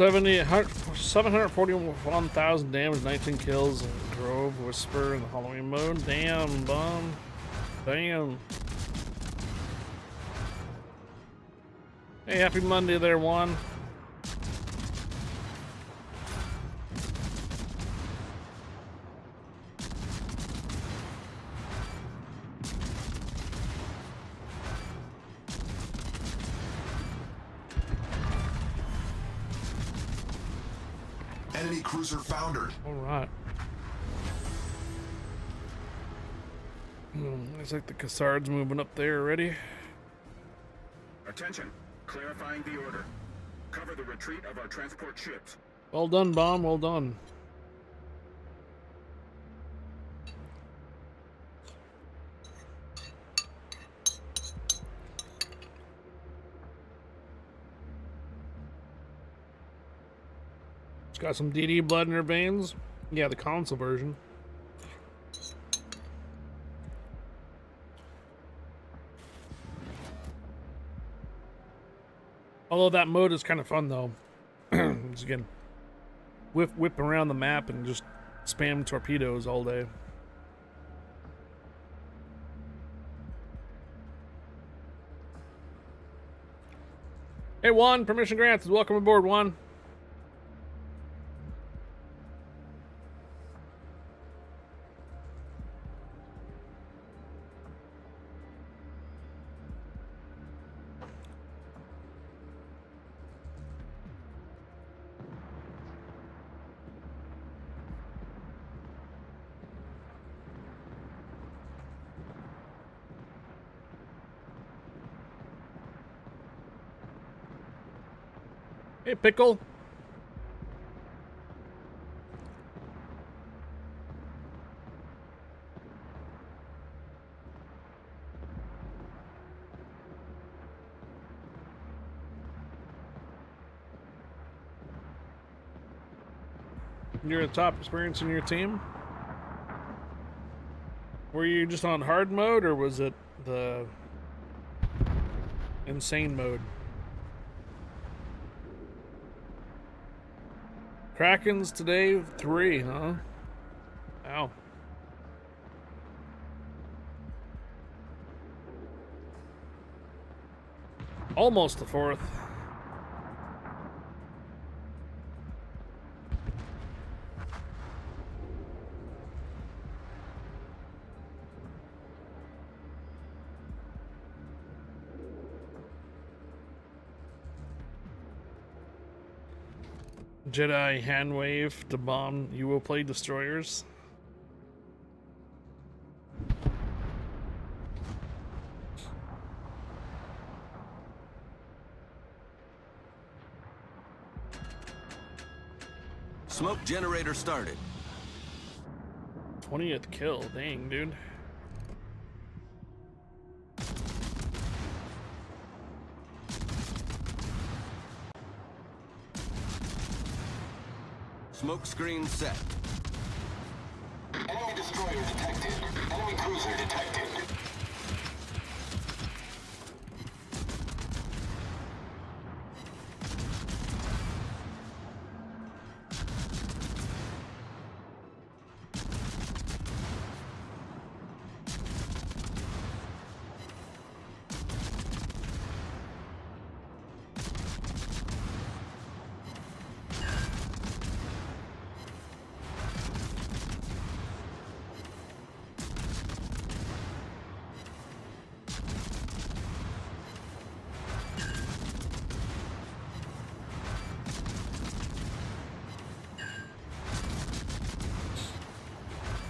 Speaker 1: $741,000 damage, 19 kills, and Grove, Whisper, in the Halloween mode. Damn, bum. Damn. Hey, happy Monday there, Juan.
Speaker 4: Enemy cruiser foundered.
Speaker 1: All right. Looks like the Cassard's moving up there already.
Speaker 9: Attention. Clarifying the order. Cover the retreat of our transport ships.
Speaker 1: Well done, Bomb. Well done. Got some DD blood in her veins. Yeah, the console version. Although that mode is kind of fun though. Just again, whip around the map and just spam torpedoes all day. Hey Juan, permission granted. Welcome aboard, Juan. Hey, Pickle. You're the top experience in your team? Were you just on hard mode, or was it the insane mode? Krakens today, 3, huh? Ow. Almost the 4th. Jedi hand wave to bomb. You will play destroyers.
Speaker 2: Smoke generator started.
Speaker 1: 20th kill. Dang, dude.
Speaker 2: Smoke screen set.
Speaker 5: Enemy destroyer detected. Enemy cruiser detected.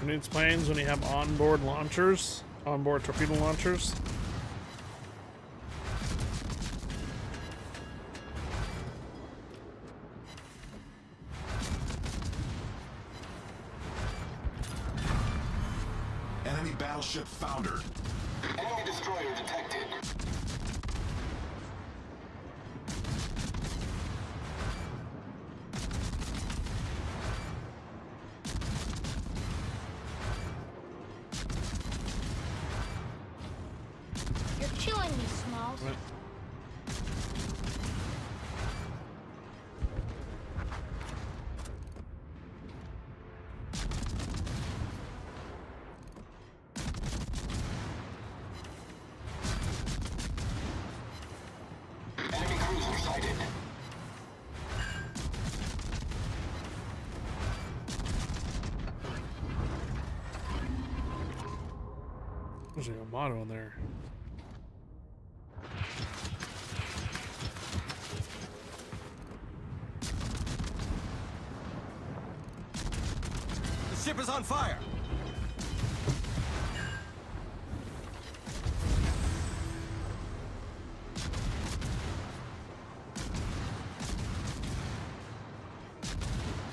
Speaker 1: Who needs planes when you have onboard launchers? Onboard torpedo launchers?
Speaker 4: Enemy battleship foundered.
Speaker 5: Enemy destroyer detected.
Speaker 6: You're killing me, Smalls.
Speaker 1: What?
Speaker 5: Enemy cruiser sighted.
Speaker 1: There's a motto in there.
Speaker 2: The ship is on fire.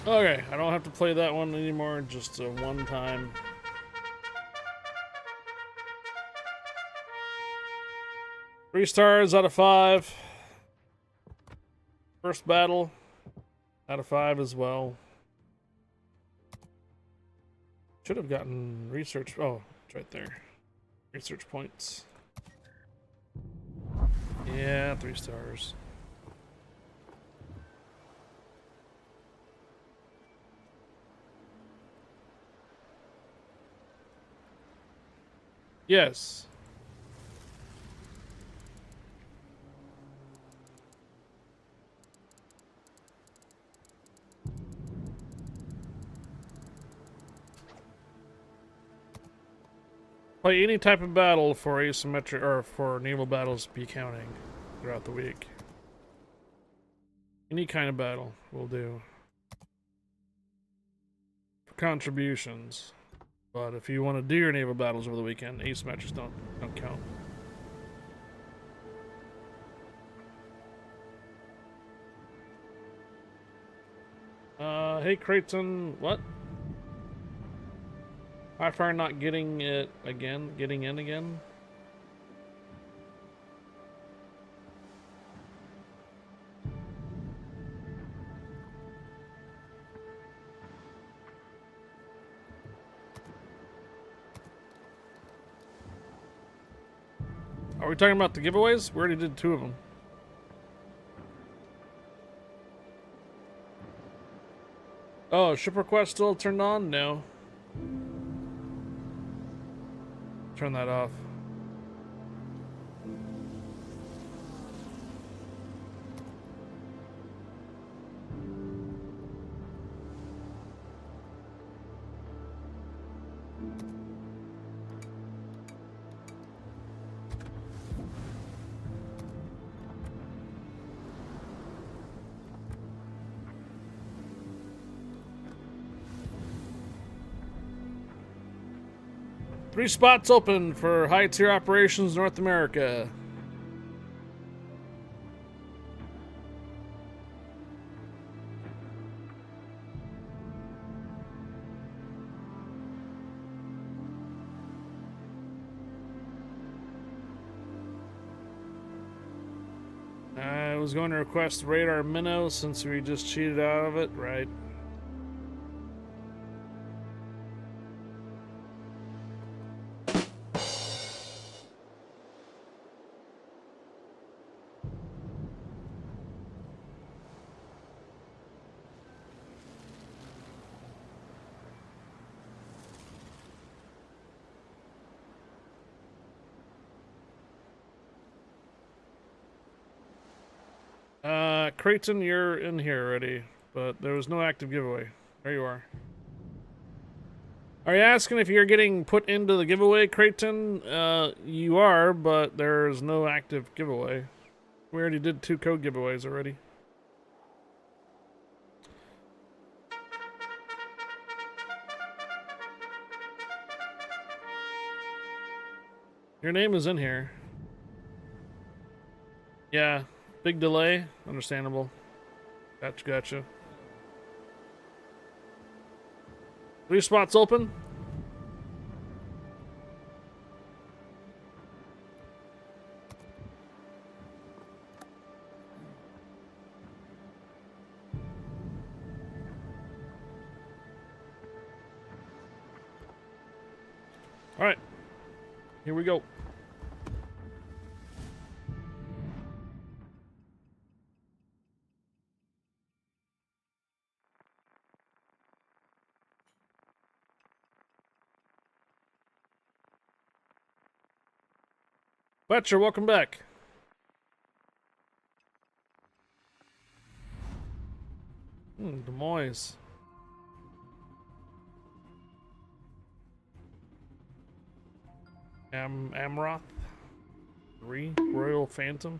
Speaker 1: Okay, I don't have to play that one anymore, just a one time. Three stars out of 5. First battle out of 5 as well. Should have gotten research. Oh, it's right there. Research points. Yeah, 3 stars. Yes. Play any type of battle for asymmetric or for naval battles be counting throughout the week. Any kind of battle will do. For contributions. But if you want to do your naval battles over the weekend, asymmetrics don't count. Hey Creighton, what? High fire not getting it again, getting in again? Are we talking about the giveaways? We already did 2 of them. Oh, ship request still turned on? No. Turn that off. Three spots open for high tier operations North America. I was going to request radar minnow since we just cheated out of it, right? Creighton, you're in here already, but there was no active giveaway. There you are. Are you asking if you're getting put into the giveaway, Creighton? You are, but there's no active giveaway. We already did 2 code giveaways already. Your name is in here. Yeah, big delay. Understandable. Gotcha. 3 spots open. All right, here we go. Fletcher, welcome back. Des Moines. Amroth 3 Royal Phantom.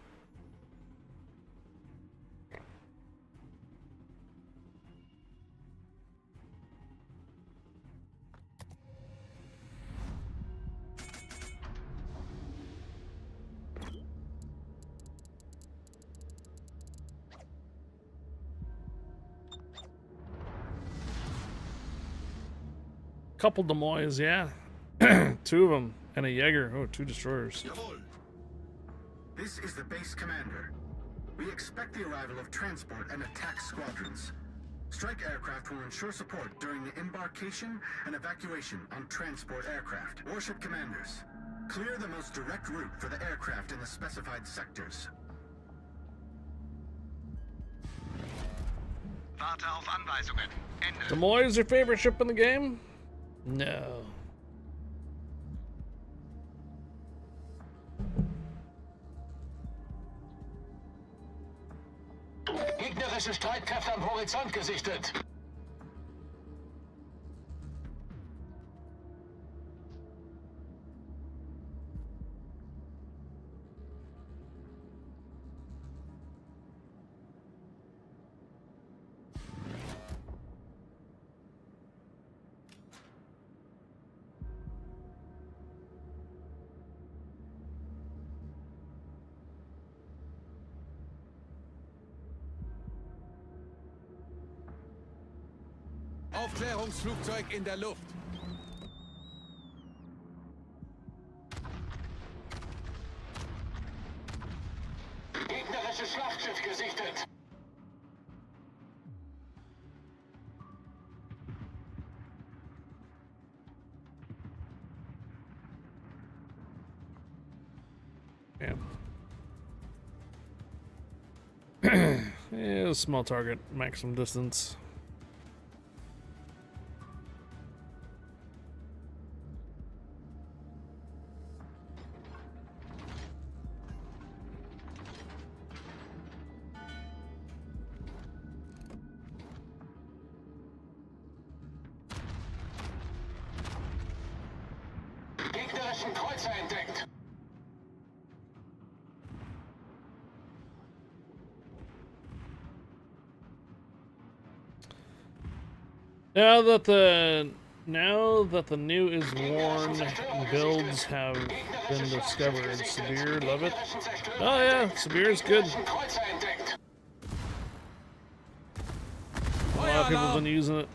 Speaker 1: Couple Des Moines, yeah. 2 of them. And a Jaeger. Oh, 2 destroyers.
Speaker 10: Jawohl. This is the base commander. We expect the arrival of transport and attack squadrons. Strike aircraft will ensure support during the embarkation and evacuation on transport aircraft. Warship commanders, clear the most direct route for the aircraft in the specified sectors.
Speaker 3: Warte auf Anweisungen. Ende.
Speaker 1: Des Moines your favorite ship in the game? No.
Speaker 5: Gegnerische Streitkräfte am Horizont gesichtet.
Speaker 2: Aufklärungsflugzeug in der Luft.
Speaker 5: Gegnerisches Schlachtschiff gesichtet.
Speaker 1: Yeah, small target, maximum distance.
Speaker 5: Gegnerischen Kreuzer entdeckt.
Speaker 1: Now that the new is worn builds have been discovered, Sabir, love it. Oh yeah, Sabir is good.
Speaker 5: Kreuzer entdeckt.
Speaker 1: A lot of people have been using it.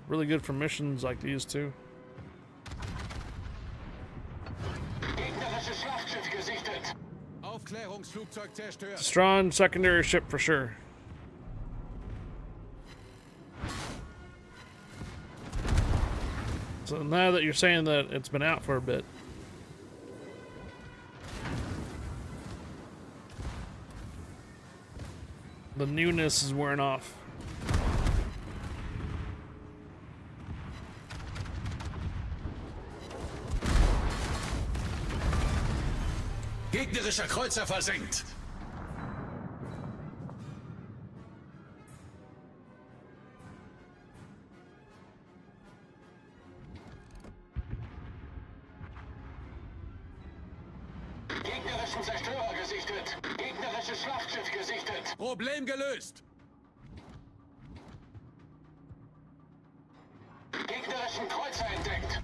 Speaker 1: Really good for missions like these too.
Speaker 5: Gegnerisches Schlachtschiff gesichtet.
Speaker 2: Aufklärungsflugzeug zerstört.
Speaker 1: Strong secondary ship for sure. So now that you're saying that it's been out for a bit, the newness is wearing off.
Speaker 2: Gegnerischer Kreuzer versenkt.
Speaker 5: Gegnerischen Zerstörer gesichtet. Gegnerisches Schlachtschiff gesichtet.
Speaker 2: Problem gelöst.
Speaker 5: Gegnerischen Kreuzer entdeckt.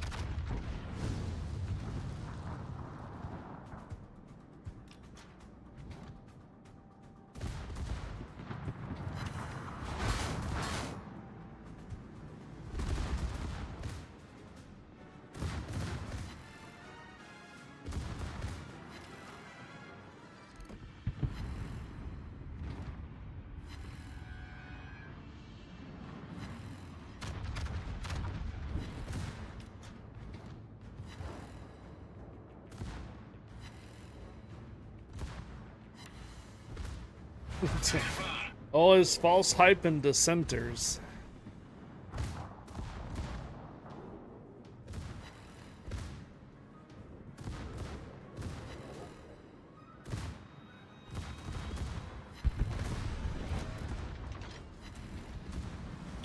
Speaker 1: All his false hype and dissenters.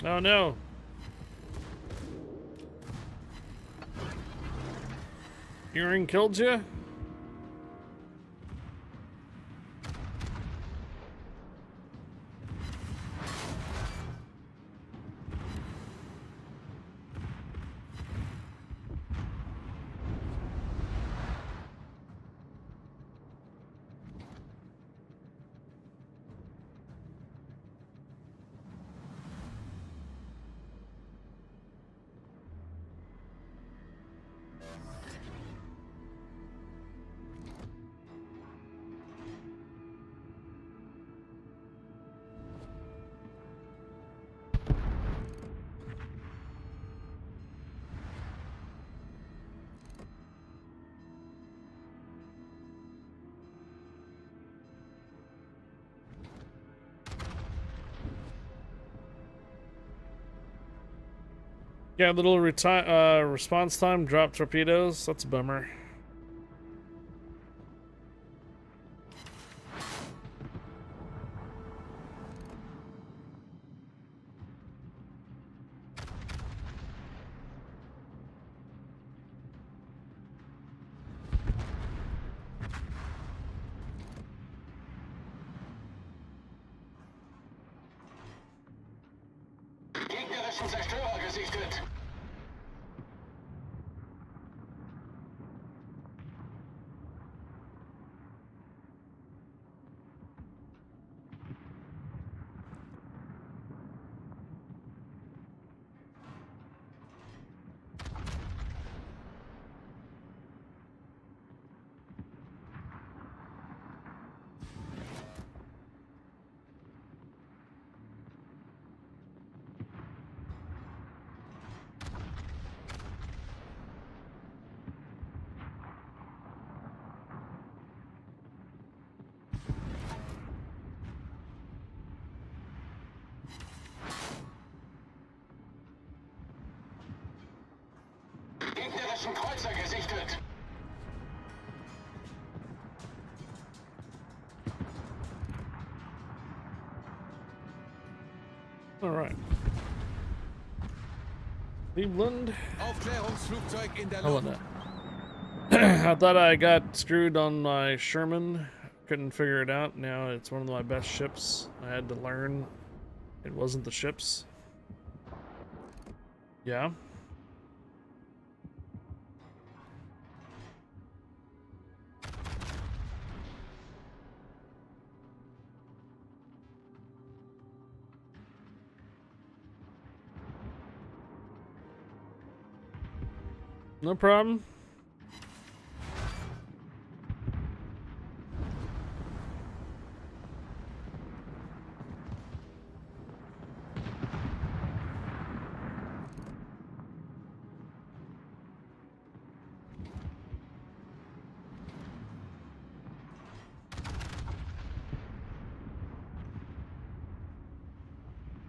Speaker 1: Oh no. Earring killed you? Yeah, little response time, drop torpedoes. That's a bummer.
Speaker 5: Gegnerischen Zerstörer gesichtet. Gegnerischen Kreuzer gesichtet.
Speaker 1: All right. Cleveland.
Speaker 2: Aufklärungsflugzeug in der
Speaker 1: Hello
Speaker 2: Luft.
Speaker 1: there. I thought I got screwed on my Sherman. Couldn't figure it out. Now it's one of my best ships. I had to learn it wasn't the ships. Yeah. No problem.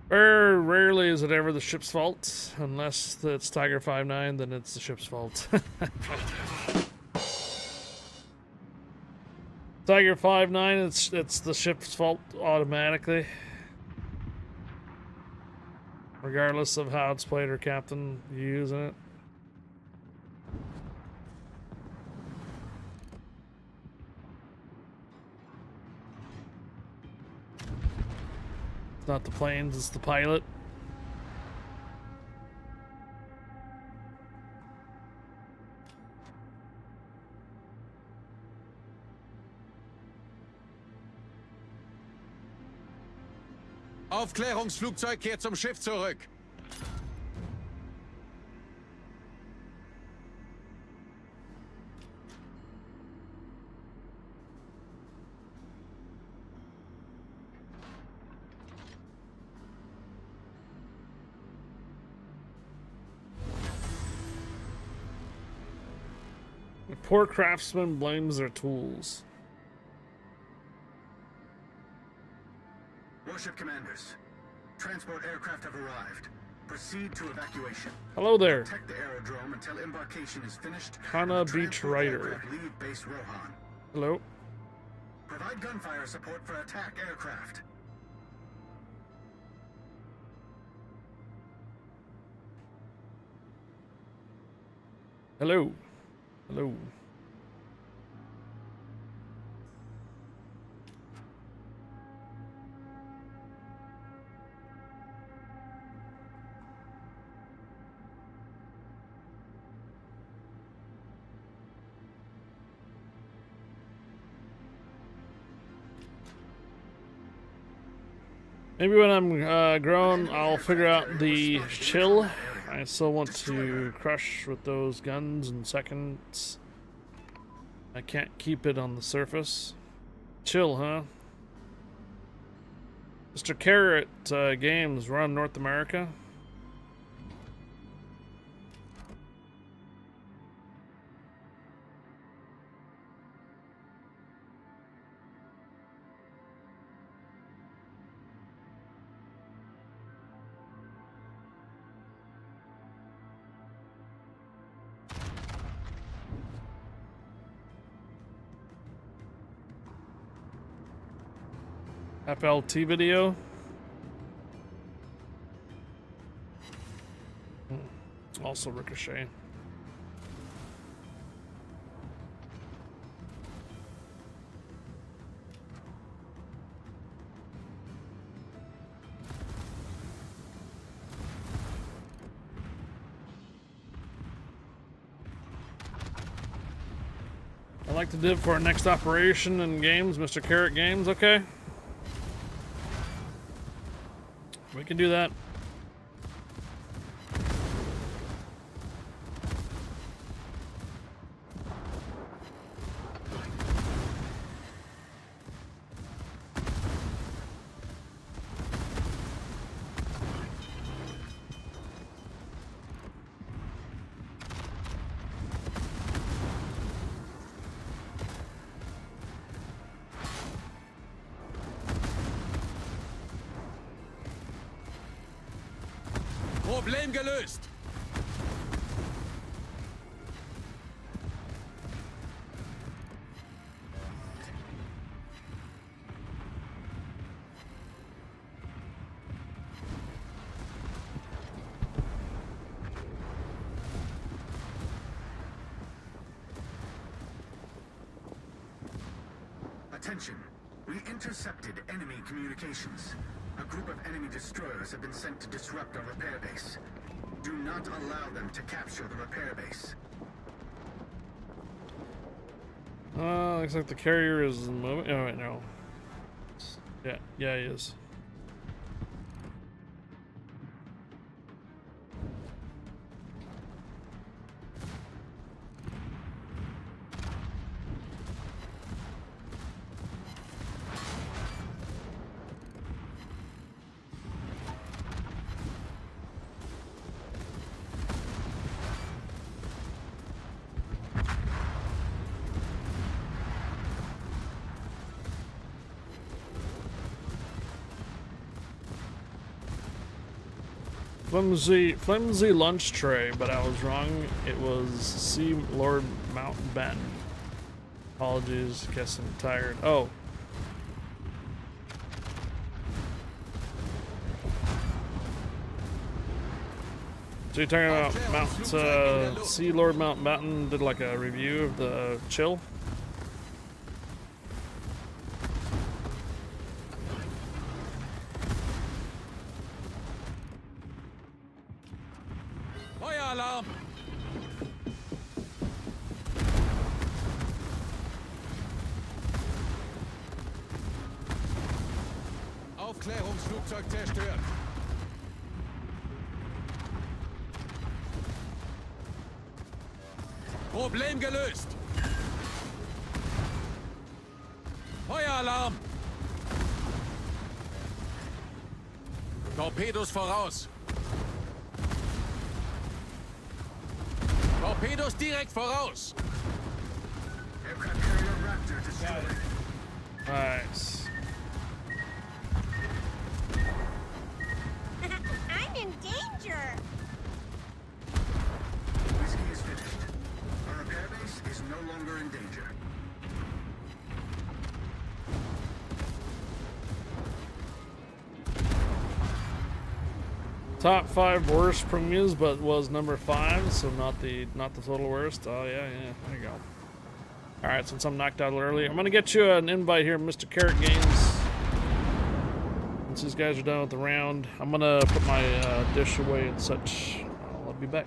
Speaker 1: Very rarely is it ever the ship's fault. Unless it's Tiger 5-9, then it's the ship's fault. Tiger 5-9, it's the ship's fault automatically. Regardless of how it's played or captain using it. Not the planes, it's the pilot.
Speaker 2: Aufklärungsflugzeug kehrt zum Schiff zurück.
Speaker 1: The poor craftsman blames their tools.
Speaker 10: Warship commanders, transport aircraft have arrived. Proceed to evacuation.
Speaker 1: Hello there.
Speaker 10: Protect the aerodrome until embarkation is finished.
Speaker 1: Hana
Speaker 10: and the
Speaker 1: Beach
Speaker 10: transport
Speaker 1: Rider.
Speaker 10: aircraft leave base Rohan.
Speaker 1: Hello.
Speaker 10: Provide gunfire support for attack aircraft.
Speaker 1: Hello. Hello. Maybe when I'm grown, I'll figure out the chill. I still want to crush with those guns in seconds. I can't keep it on the surface. Chill, huh? Mr. Carrot Games, we're on North America. FLT video. Also Ricochet. I'd like to div for our next operation in games, Mr. Carrot Games, okay? We can do that.
Speaker 2: Problem gelöst.
Speaker 10: Attention. We intercepted enemy communications. A group of enemy destroyers have been sent to disrupt our repair base. Do not allow them to capture the repair base.
Speaker 1: Looks like the carrier is moving. Oh, wait, no. Yeah, he is. Flimsy lunch tray, but I was wrong. It was Sea Lord Mountbatten. Apologies, guess I'm tired. Oh. So you're talking about Sea Lord Mountbatten did like a review of the chill?
Speaker 2: Feueralarm! Aufklärungsflugzeug zerstört. Problem gelöst. Feueralarm! Torpedos voraus. Torpedos direkt voraus.
Speaker 10: Aircraft carrier Raptor destroyed.
Speaker 1: Nice.
Speaker 6: I'm in danger.
Speaker 10: Whiskey is finished. Our repair base is no longer in danger.
Speaker 1: Top 5 worst premiums, but was number 5, so not the total worst. Oh yeah, there you go. All right, since I'm knocked out a little early, I'm gonna get you an invite here, Mr. Carrot Games. Once these guys are done with the round, I'm gonna put my dish away and such. I'll be back.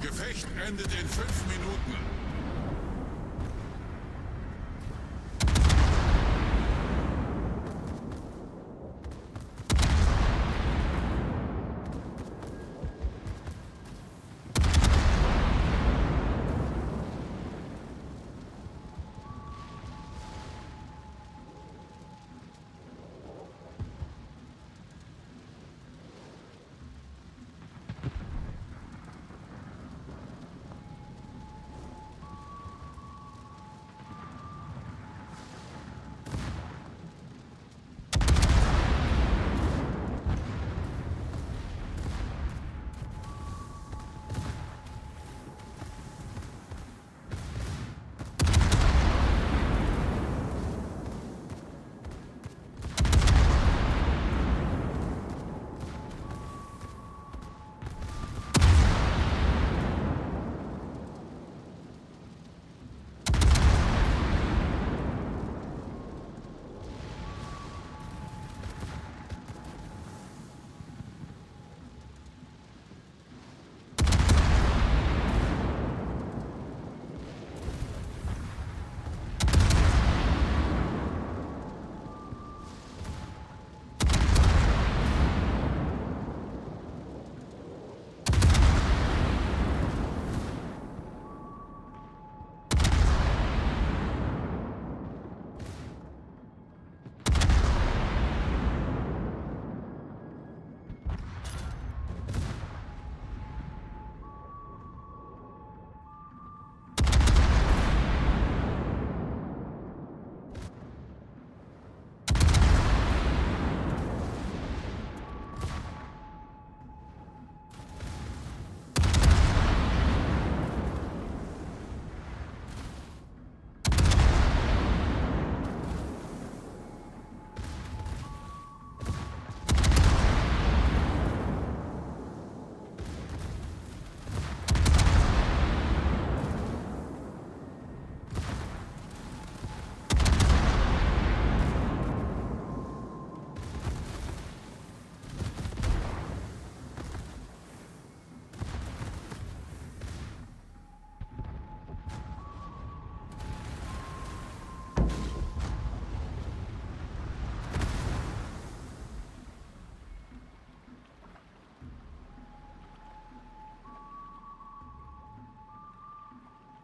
Speaker 8: Gefecht endet in 5 Minuten.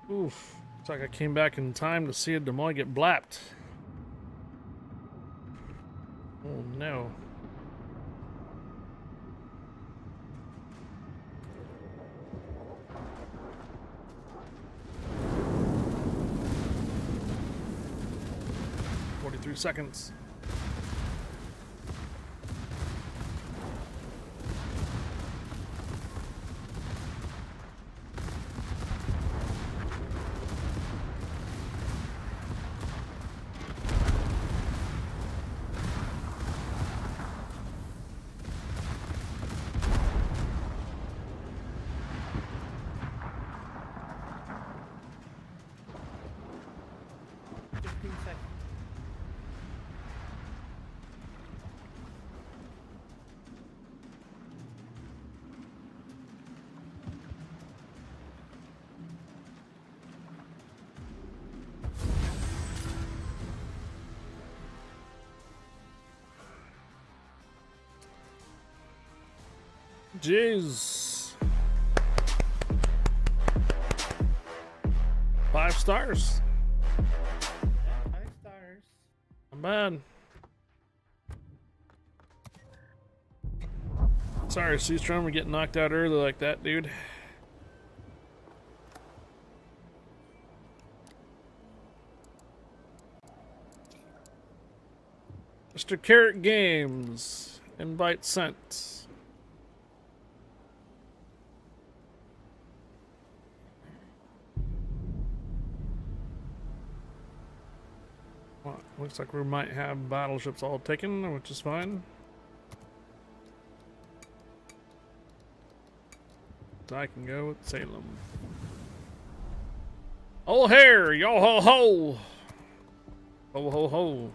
Speaker 1: Oof. Looks like I came back in time to see a Des Moines get blapped. Oh no. Seconds. Jeez. 5 stars.
Speaker 11: 5 stars.
Speaker 1: Not bad. Sorry, Seastrom, we're getting knocked out early like that, dude. Mr. Carrot Games. Invite sent. Well, looks like we might have battleships all taken, which is fine. I can go with Salem. Oh, here, yo ho ho! Ho ho ho.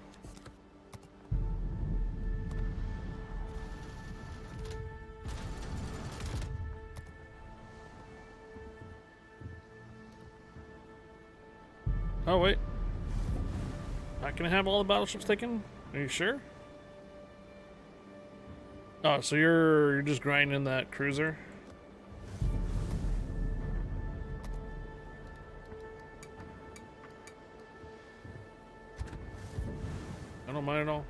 Speaker 1: Oh, wait. Not gonna have all the battleships taken? Are you sure? Oh, so you're just grinding that cruiser? I don't mind at all.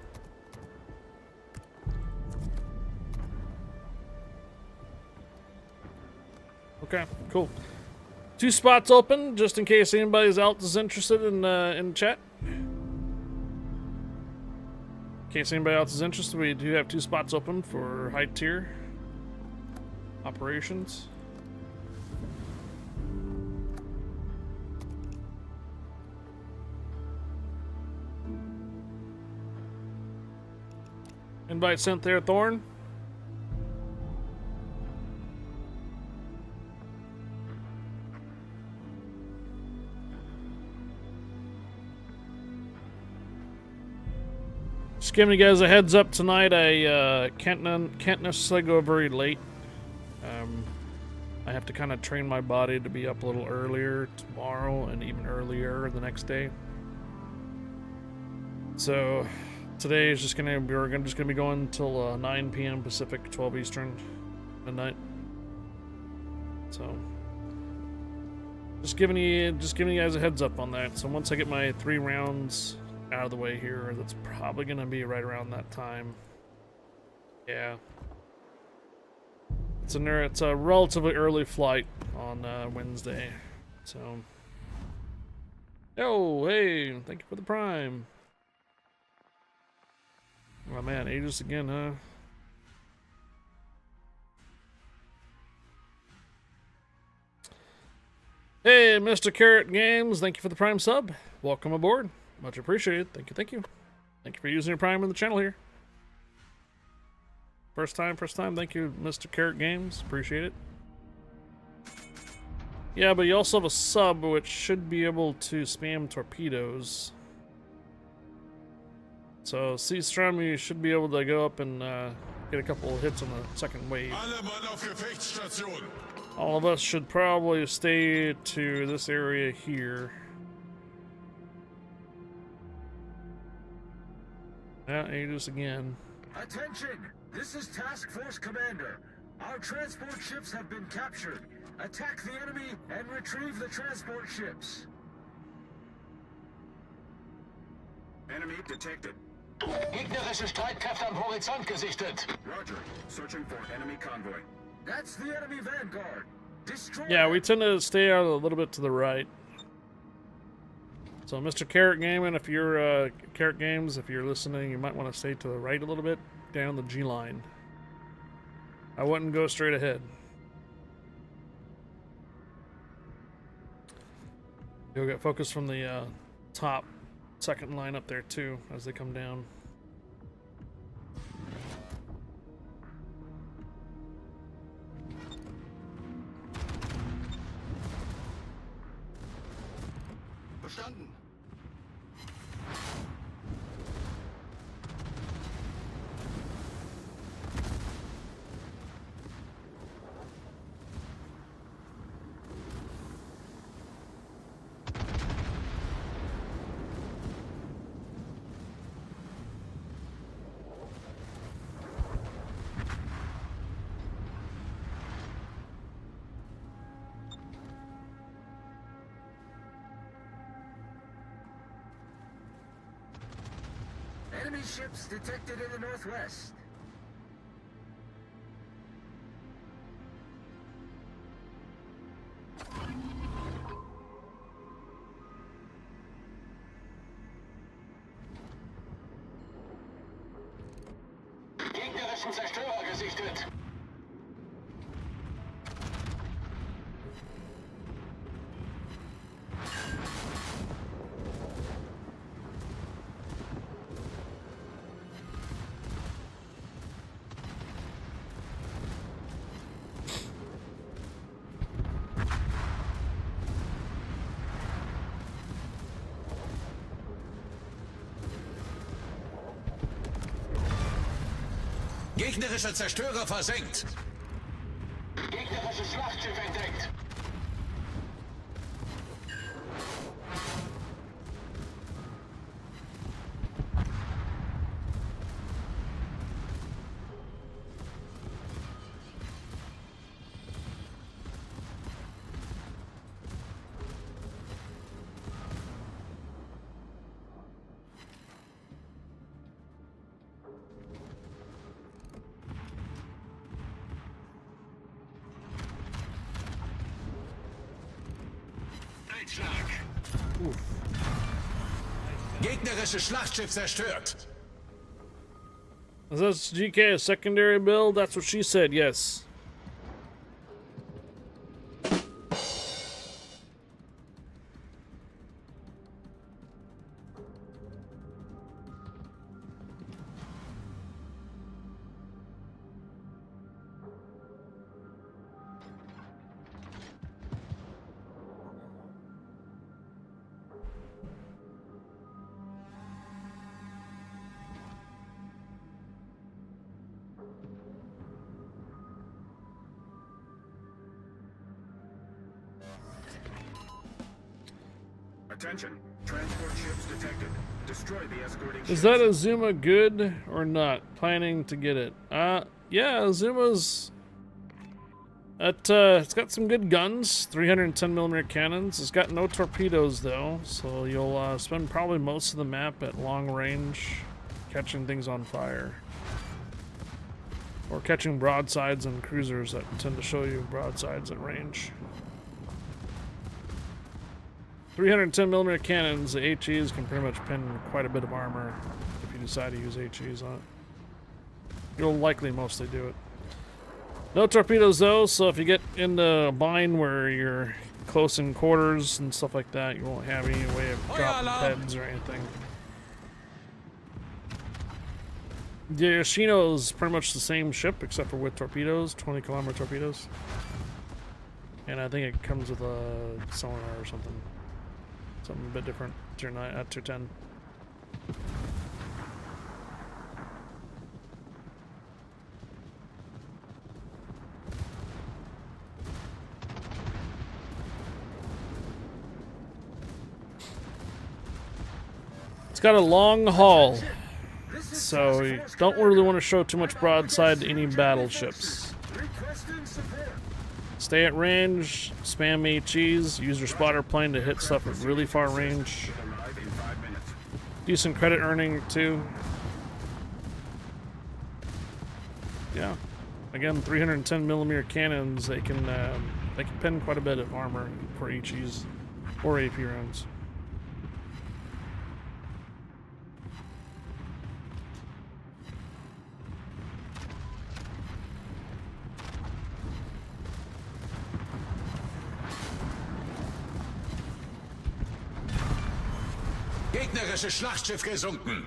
Speaker 1: Okay, cool. 2 spots open, just in case anybody else is interested in chat. In case anybody else is interested, we do have 2 spots open for high tier operations. Invite sent there, Thorn. Just giving you guys a heads up tonight. I can't necessarily go very late. I have to kind of train my body to be up a little earlier tomorrow and even earlier the next day. So today is just we're just gonna be going till 9 p.m. Pacific, 12 Eastern, midnight. So just giving you guys a heads up on that. So once I get my 3 rounds out of the way here, that's probably gonna be right around that time. Yeah, it's a relatively early flight on Wednesday. So, oh hey, thank you for the Prime. Oh man, Aegis again, huh? Hey, Mr. Carrot Games, thank you for the Prime sub. Welcome aboard. Much appreciated. Thank you, thank you. Thank you for using your Prime in the channel here. First time. Thank you, Mr. Carrot Games. Appreciate it. Yeah, but you also have a sub which should be able to spam torpedoes. So, Seastrom, you should be able to go up and get a couple of hits on the second wave. All of us should probably stay to this area here. Yeah, Aegis again.
Speaker 9: Attention! This is Task Force Commander. Our transport ships have been captured. Attack the enemy and retrieve the transport ships.
Speaker 10: Enemy detected.
Speaker 5: Gegnerische Streitkräfte am Horizont gesichtet.
Speaker 10: Roger. Searching for enemy convoy.
Speaker 9: That's the enemy vanguard. Destroy
Speaker 1: Yeah, we
Speaker 9: it.
Speaker 1: tend to stay out a little bit to the right. So, Mr. Carrot Gaming, if you're Carrot Games, if you're listening, you might want to stay to the right a little bit, down the G line. I wouldn't go straight ahead. You'll get focus from the top second line up there too as they come down.
Speaker 2: Verstanden.
Speaker 9: Enemy ships detected in the northwest.
Speaker 5: Gegnerischen Zerstörer gesichtet.
Speaker 2: Gegnerische Zerstörer versenkt.
Speaker 5: Gegnerisches Schlachtschiff entdeckt.
Speaker 2: Gegnerisches Schlachtschiff zerstört.
Speaker 1: Is this GK a secondary build? That's what she said, yes.
Speaker 9: Attention. Transport ships detected. Destroy the escorting
Speaker 1: Is that Azuma good or not? Planning to get it. Yeah, Azuma's... it's got some good guns, 310mm cannons. It's got no torpedoes though, so you'll spend probably most of the map at long range catching things on fire. Or catching broadsides on cruisers that tend to show you broadsides at range. 310mm cannons, the HEs can pretty much pin quite a bit of armor if you decide to use HEs on it. You'll likely mostly do it. No torpedoes though, so if you get into a bind where you're close in quarters and stuff like that, you won't have any way of dropping heads or anything. The Yoshino is pretty much the same ship except for with torpedoes, 20km torpedoes. And I think it comes with a sonar or something. Something a bit different, tier 9, tier 10. It's got a long hull, so you don't really want to show too much broadside to any battleships. Stay at range, spam HEs, use your spotter plane to hit stuff at really far range. Decent credit earning too. Yeah. Again, 310mm cannons, they can pin quite a bit of armor for HEs or AP rounds.
Speaker 2: Gegnerisches Schlachtschiff gesunken.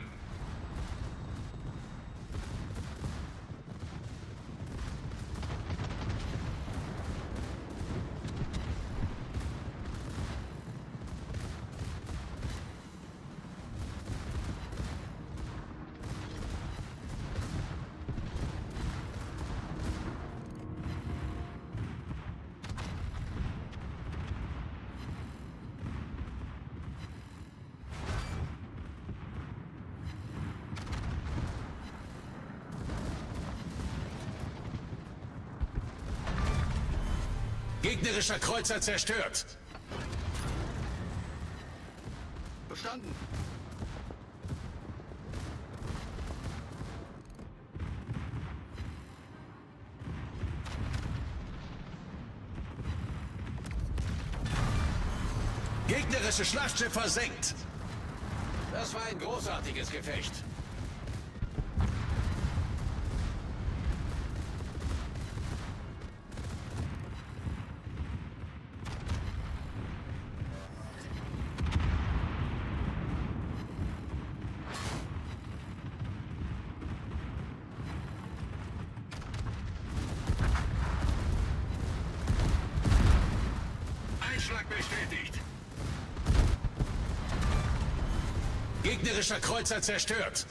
Speaker 2: Gegnerischer Kreuzer zerstört.
Speaker 10: Verstanden.
Speaker 2: Gegnerische Schlachtschiff versenkt.
Speaker 5: Das war ein großartiges Gefecht.
Speaker 2: Einschlag bestätigt. Gegnerischer Kreuzer zerstört.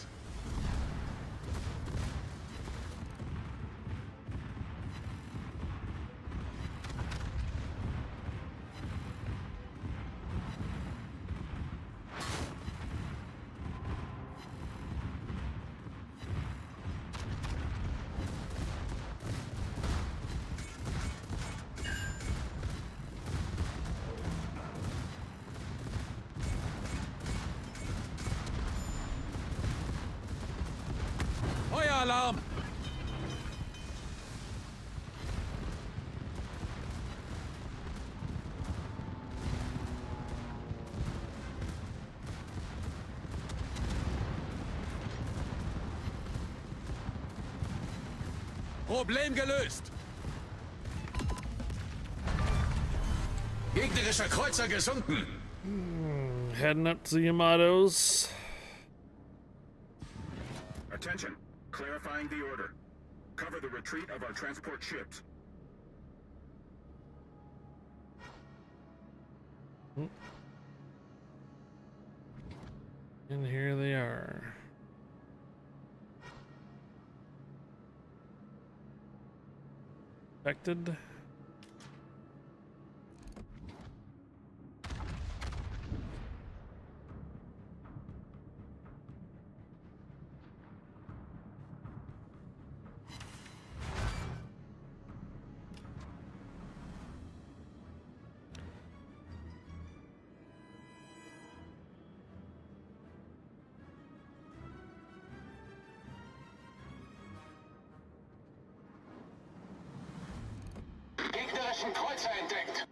Speaker 2: Feueralarm! Problem gelöst. Gegnerischer Kreuzer gesunken.
Speaker 1: Heading up to the Yamatos.
Speaker 10: Attention. Clarifying the order. Cover the retreat of our transport ships.
Speaker 1: And here they are. Affected.
Speaker 5: Gegnerischen Kreuzer entdeckt.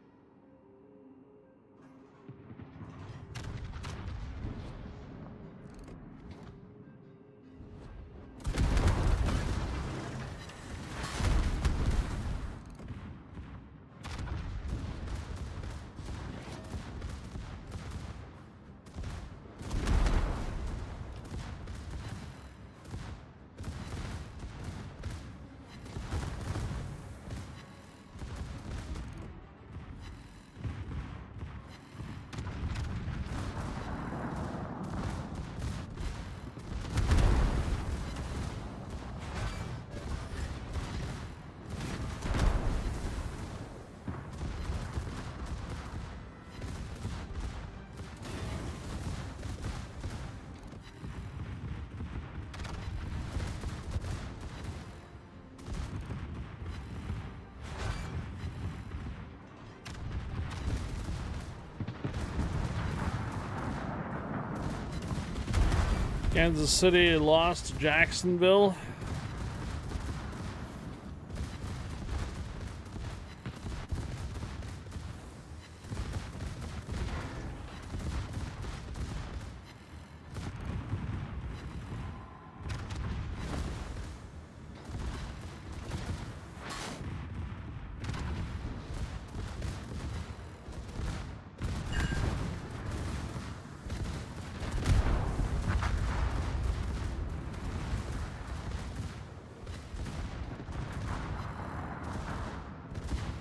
Speaker 5: Kansas City lost to Jacksonville.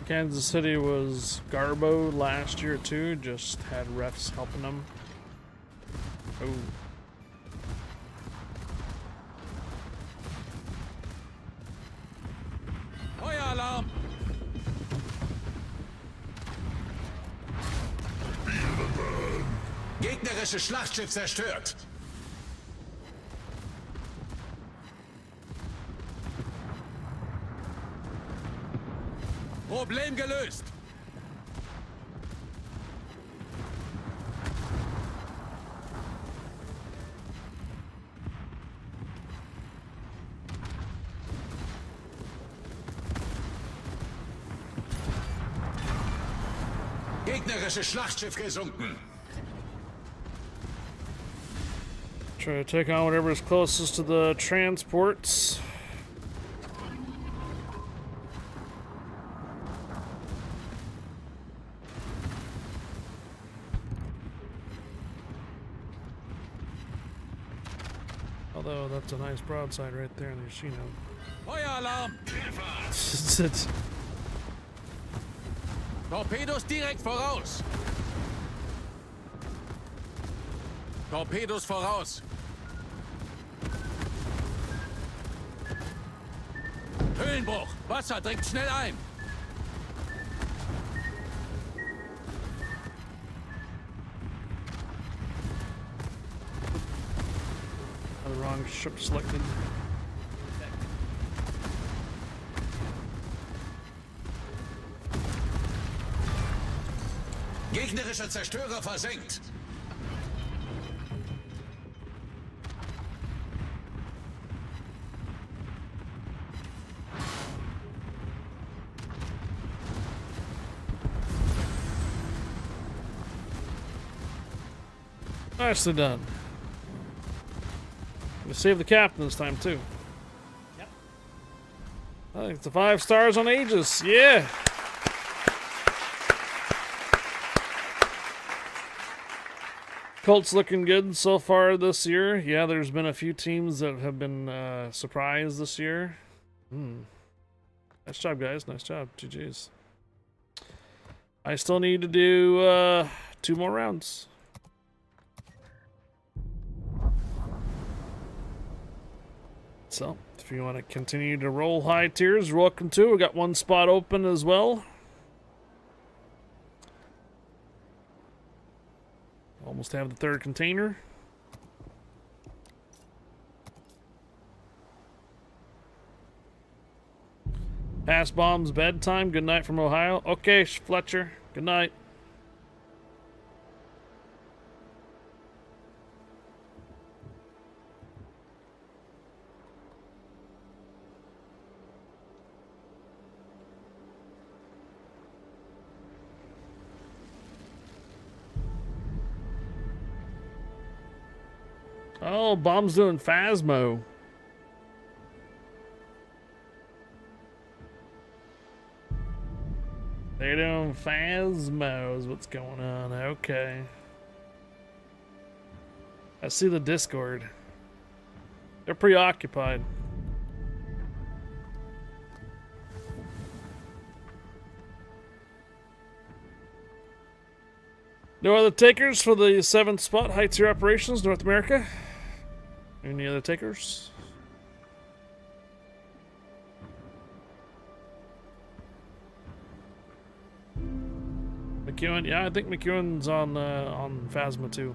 Speaker 5: Kansas City was Garbo last year too, just had refs helping them. Oh.
Speaker 2: Feueralarm! Gegnerisches Schlachtschiff zerstört. Problem gelöst.
Speaker 8: Gegnerisches Schlachtschiff gesunken.
Speaker 1: Try to take on whatever's closest to the transports. Although that's a nice broadside right there, and there's, you know.
Speaker 2: Feueralarm!
Speaker 1: It's
Speaker 2: Torpedos direkt voraus! Torpedos voraus! Höhlenbruch! Wasser dringt schnell ein!
Speaker 1: the wrong ship selected.
Speaker 8: Gegnerischer Zerstörer versenkt.
Speaker 1: Nicely done. We saved the captain this time too.
Speaker 11: Yep.
Speaker 1: I think it's the 5 stars on Aegis. Yeah. Colt's looking good so far this year. Yeah, there's been a few teams that have been surprised this year. Nice job, guys. Nice job. GG's. I still need to do 2 more rounds. So, if you want to continue to roll high tiers, you're welcome to. We got 1 spot open as well. Almost have the 3rd container. Pass bombs, bedtime. Good night from Ohio. Okay, Fletcher. Good night. Oh, Bomb's doing Phasmo. They're doing Phasmos. What's going on? Okay. I see the Discord. They're preoccupied. No other takers for the 7th spot, high tier operations, North America. Any other takers? McEwen, yeah, I think McEwen's on Phasma too.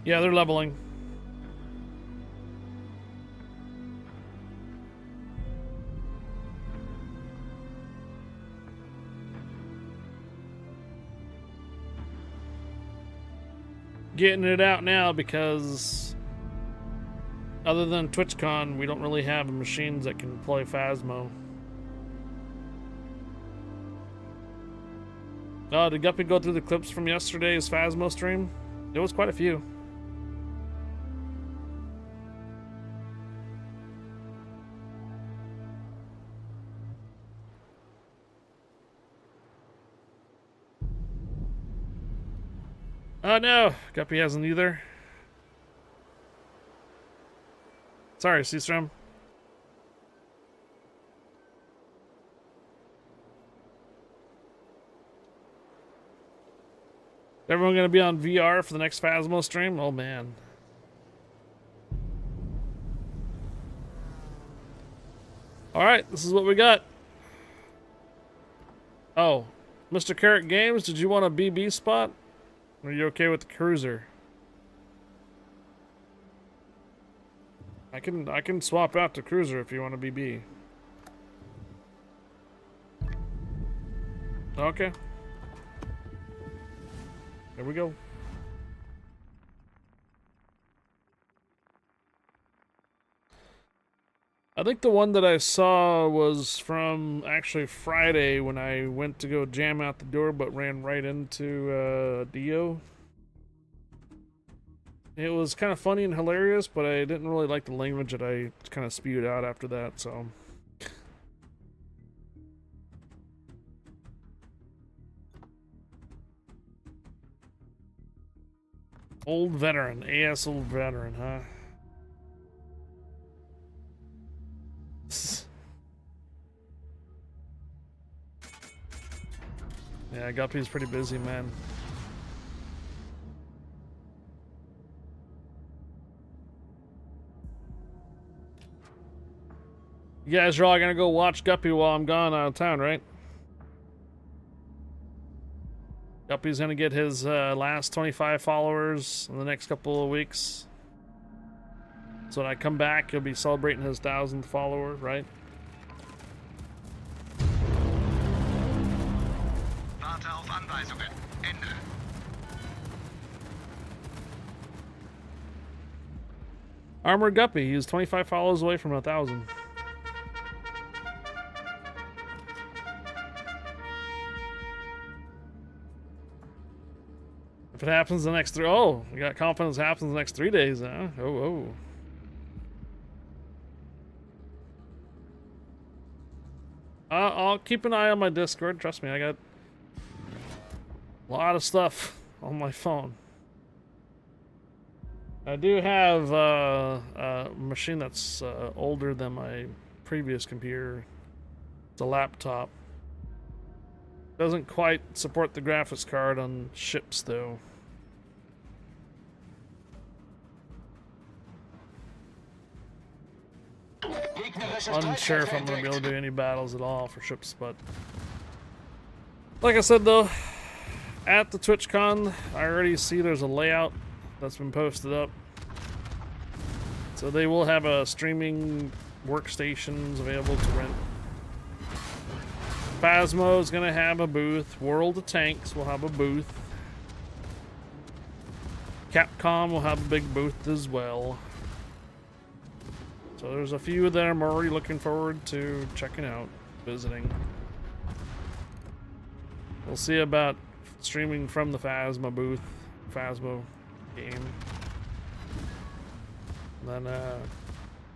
Speaker 1: Yeah, they're leveling. Getting it out now because other than TwitchCon, we don't really have machines that can play Phasmo. Did Guppy go through the clips from yesterday's Phasmo stream? There was quite a few. Oh no, Guppy hasn't either. Sorry, Seastrom. Everyone gonna be on VR for the next Phasmo stream? Oh man. Alright, this is what we got. Oh, Mr. Carrot Games, did you want a BB spot? Are you okay with the cruiser? I can swap out to cruiser if you want to be B. Okay. There we go. I think the one that I saw was from actually Friday when I went to go jam out the door but ran right into Dio. It was kind of funny and hilarious, but I didn't really like the language that I kind of spewed out after that, so. Old veteran, AS old veteran, huh? Yeah, Guppy's pretty busy, man. You guys are all gonna go watch Guppy while I'm gone out of town, right? Guppy's gonna get his last 25 followers in the next couple of weeks. So when I come back, he'll be celebrating his 1,000th follower, right?
Speaker 3: Warte auf Anweisungen. Ende.
Speaker 1: Armored Guppy, he's 25 followers away from 1,000. If it happens the next oh, we got confidence it happens the next 3 days, huh? Oh. I'll keep an eye on my Discord. Trust me, I got a lot of stuff on my phone. I do have a machine that's older than my previous computer. It's a laptop. Doesn't quite support the graphics card on ships, though. Unsure if I'm going to be able to do any battles at all for ships, but... Like I said, though, at the TwitchCon, I already see there's a layout that's been posted up. So they will have a streaming workstations available to rent. Phasmo is going to have a booth. World of Tanks will have a booth. Capcom will have a big booth as well. So there's a few that I'm already looking forward to checking out, visiting. We'll see about streaming from the Phasmo booth, Phasmo game. And then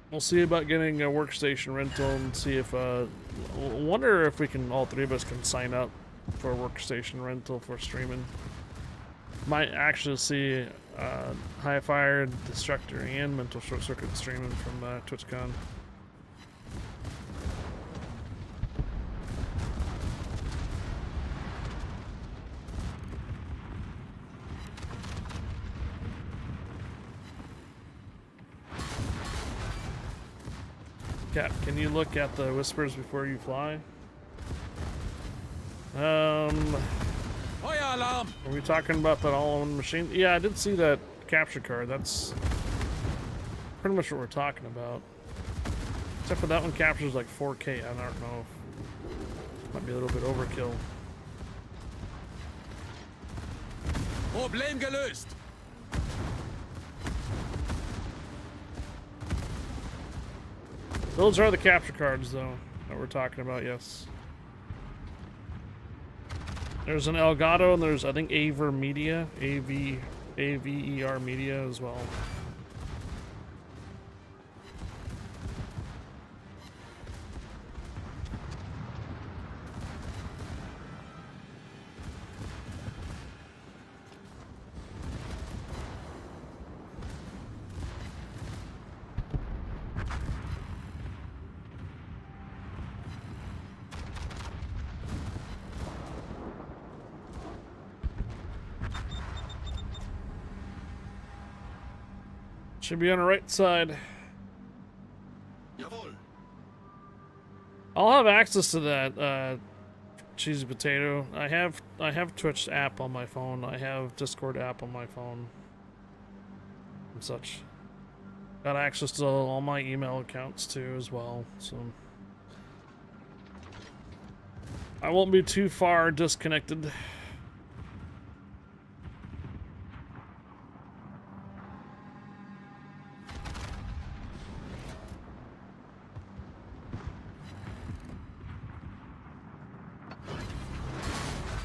Speaker 1: we'll see about getting a workstation rental and see if wonder if we can, all three of us can sign up for a workstation rental for streaming. Might actually see High Fire, Destructor, and Mental Short Circuit streaming from TwitchCon. Cap, can you look at the whispers before you fly?
Speaker 2: Feuer alarm!
Speaker 1: Are we talking about that all-in machine? Yeah, I did see that capture card. That's pretty much what we're talking about. Except for that one captures like 4K. I don't know. Might be a little bit overkill.
Speaker 2: Problem gelöst!
Speaker 1: Those are the capture cards, though, that we're talking about, yes. There's an Elgato, and there's, I think, Aver Media, AVER Media as well. Should be on the right side.
Speaker 2: Jawohl.
Speaker 1: I'll have access to that cheesy potato. I have Twitch app on my phone. I have Discord app on my phone and such. Got access to all my email accounts too as well, so I won't be too far disconnected.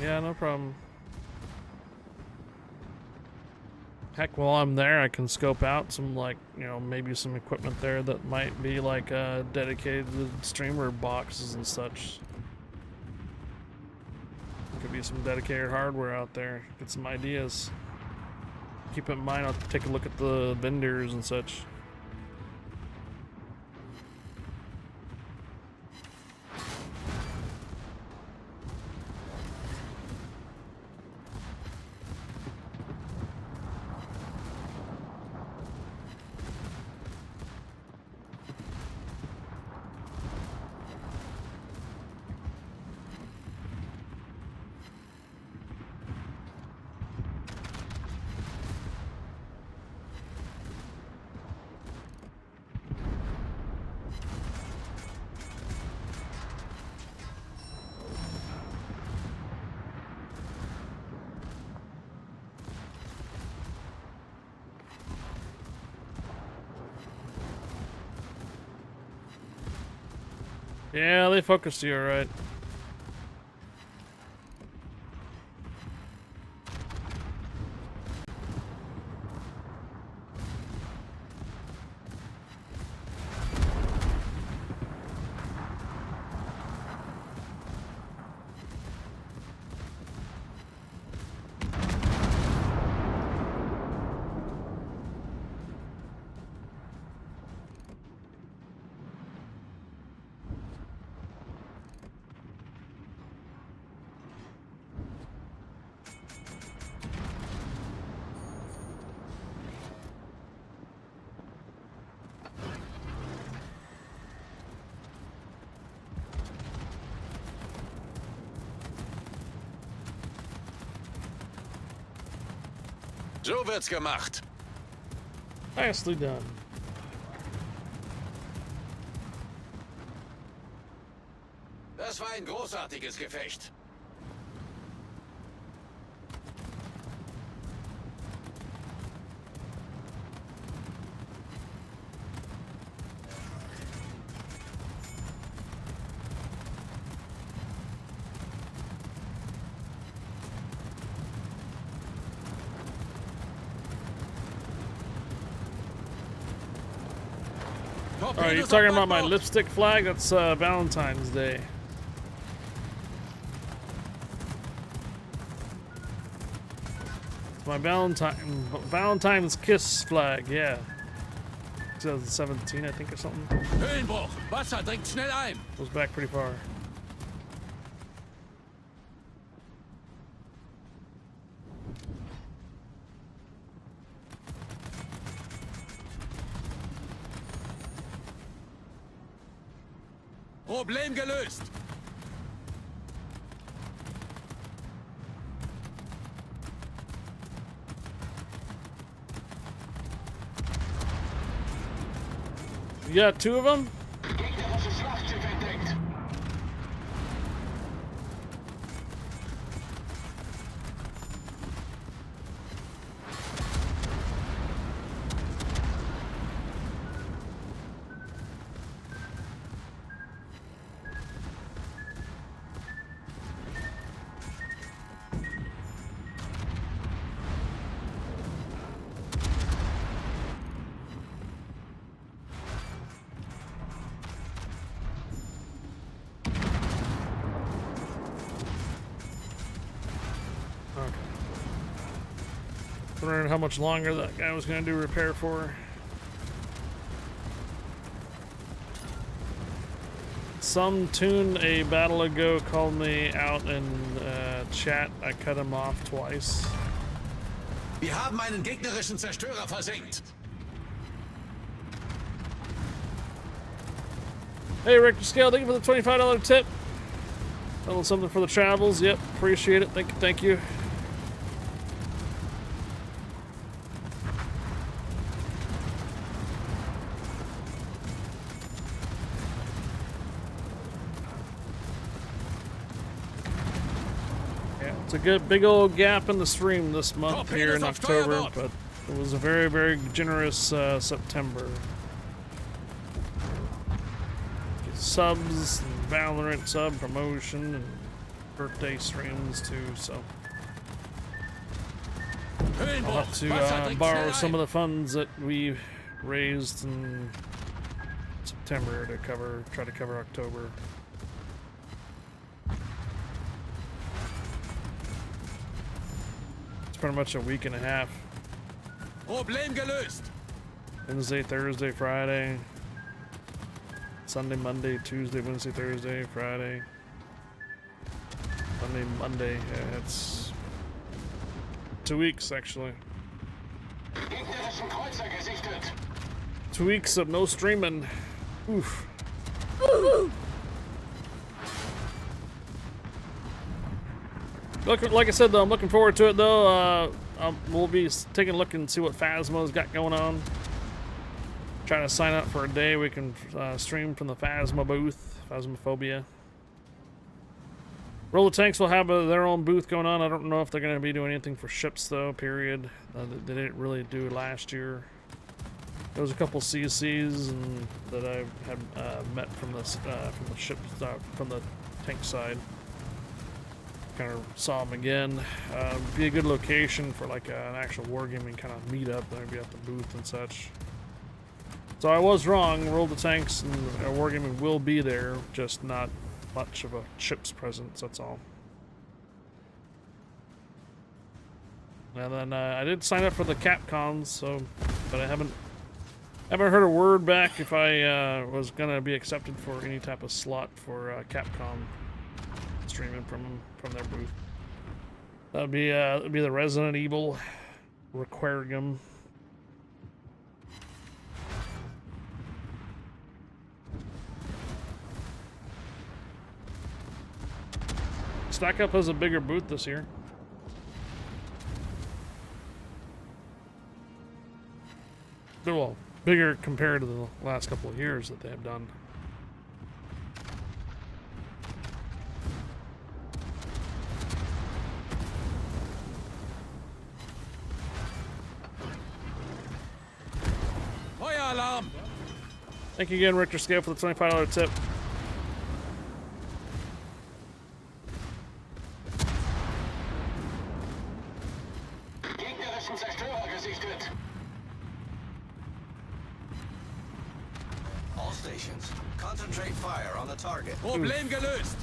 Speaker 1: Yeah, no problem. Heck, while I'm there, I can scope out some, like, you know, maybe some equipment there that might be, like, dedicated streamer boxes and such. Could be some dedicated hardware out there. Get some ideas. Keep in mind, I'll take a look at the vendors and such. Yeah, they focused you alright.
Speaker 2: So wird's gemacht.
Speaker 1: Nicely done.
Speaker 2: Das war ein großartiges Gefecht.
Speaker 1: Oh, you talking about my lipstick flag? That's Valentine's Day. It's my Valentine's kiss flag, yeah. 2017, I think, or something.
Speaker 2: Höhenbruch. Wasser dringt schnell ein.
Speaker 1: Goes back pretty far.
Speaker 2: Problem gelöst.
Speaker 1: You got two of them? Wondering how much longer that guy was going to do repair for. Some tune a battle ago called me out in chat. I cut him off twice.
Speaker 2: Wir haben einen gegnerischen Zerstörer versenkt.
Speaker 1: Hey, Richter Scale, thank you for the $25 tip. A little something for the travels. Yep, appreciate it. Thank you, thank you. It's a good big old gap in the stream this month here in October, but it was a very, very generous September. Subs, and Valorant sub promotion, and birthday streams too, so I'll have to borrow some of the funds that we raised in September to try to cover October. It's pretty much a week and a half.
Speaker 2: Problem gelöst.
Speaker 1: Wednesday, Thursday, Friday, Sunday, Monday, Tuesday, Wednesday, Thursday, Friday, Sunday, Monday. Yeah, it's 2 weeks actually. 2 weeks of no streaming. Oof. Like I said though, I'm looking forward to it though. We'll be taking a look and see what Phasma's got going on. Trying to sign up for a day we can stream from the Phasma booth, Phasmophobia. Roll the Tanks will have their own booth going on. I don't know if they're going to be doing anything for ships though, period. They didn't really do last year. There was a couple CCs that I had met from the ship, from the tank side. Kind of saw them again. Be a good location for like an actual wargaming kind of meetup, maybe at the booth and such. So I was wrong. Roll the Tanks and wargaming will be there, just not much of a ship's presence. That's all. And then I did sign up for the Capcons, so but I haven't heard a word back if I was gonna be accepted for any type of slot for Capcom streaming from their booth. That'd be the Resident Evil Requiem. Stack Up has a bigger booth this year. Well, bigger compared to the last couple of years that they have done.
Speaker 2: Feuer alarm!
Speaker 1: Thank you again, Richter Scale, for the $25 tip.
Speaker 2: All stations, concentrate fire on the target. Problem gelöst.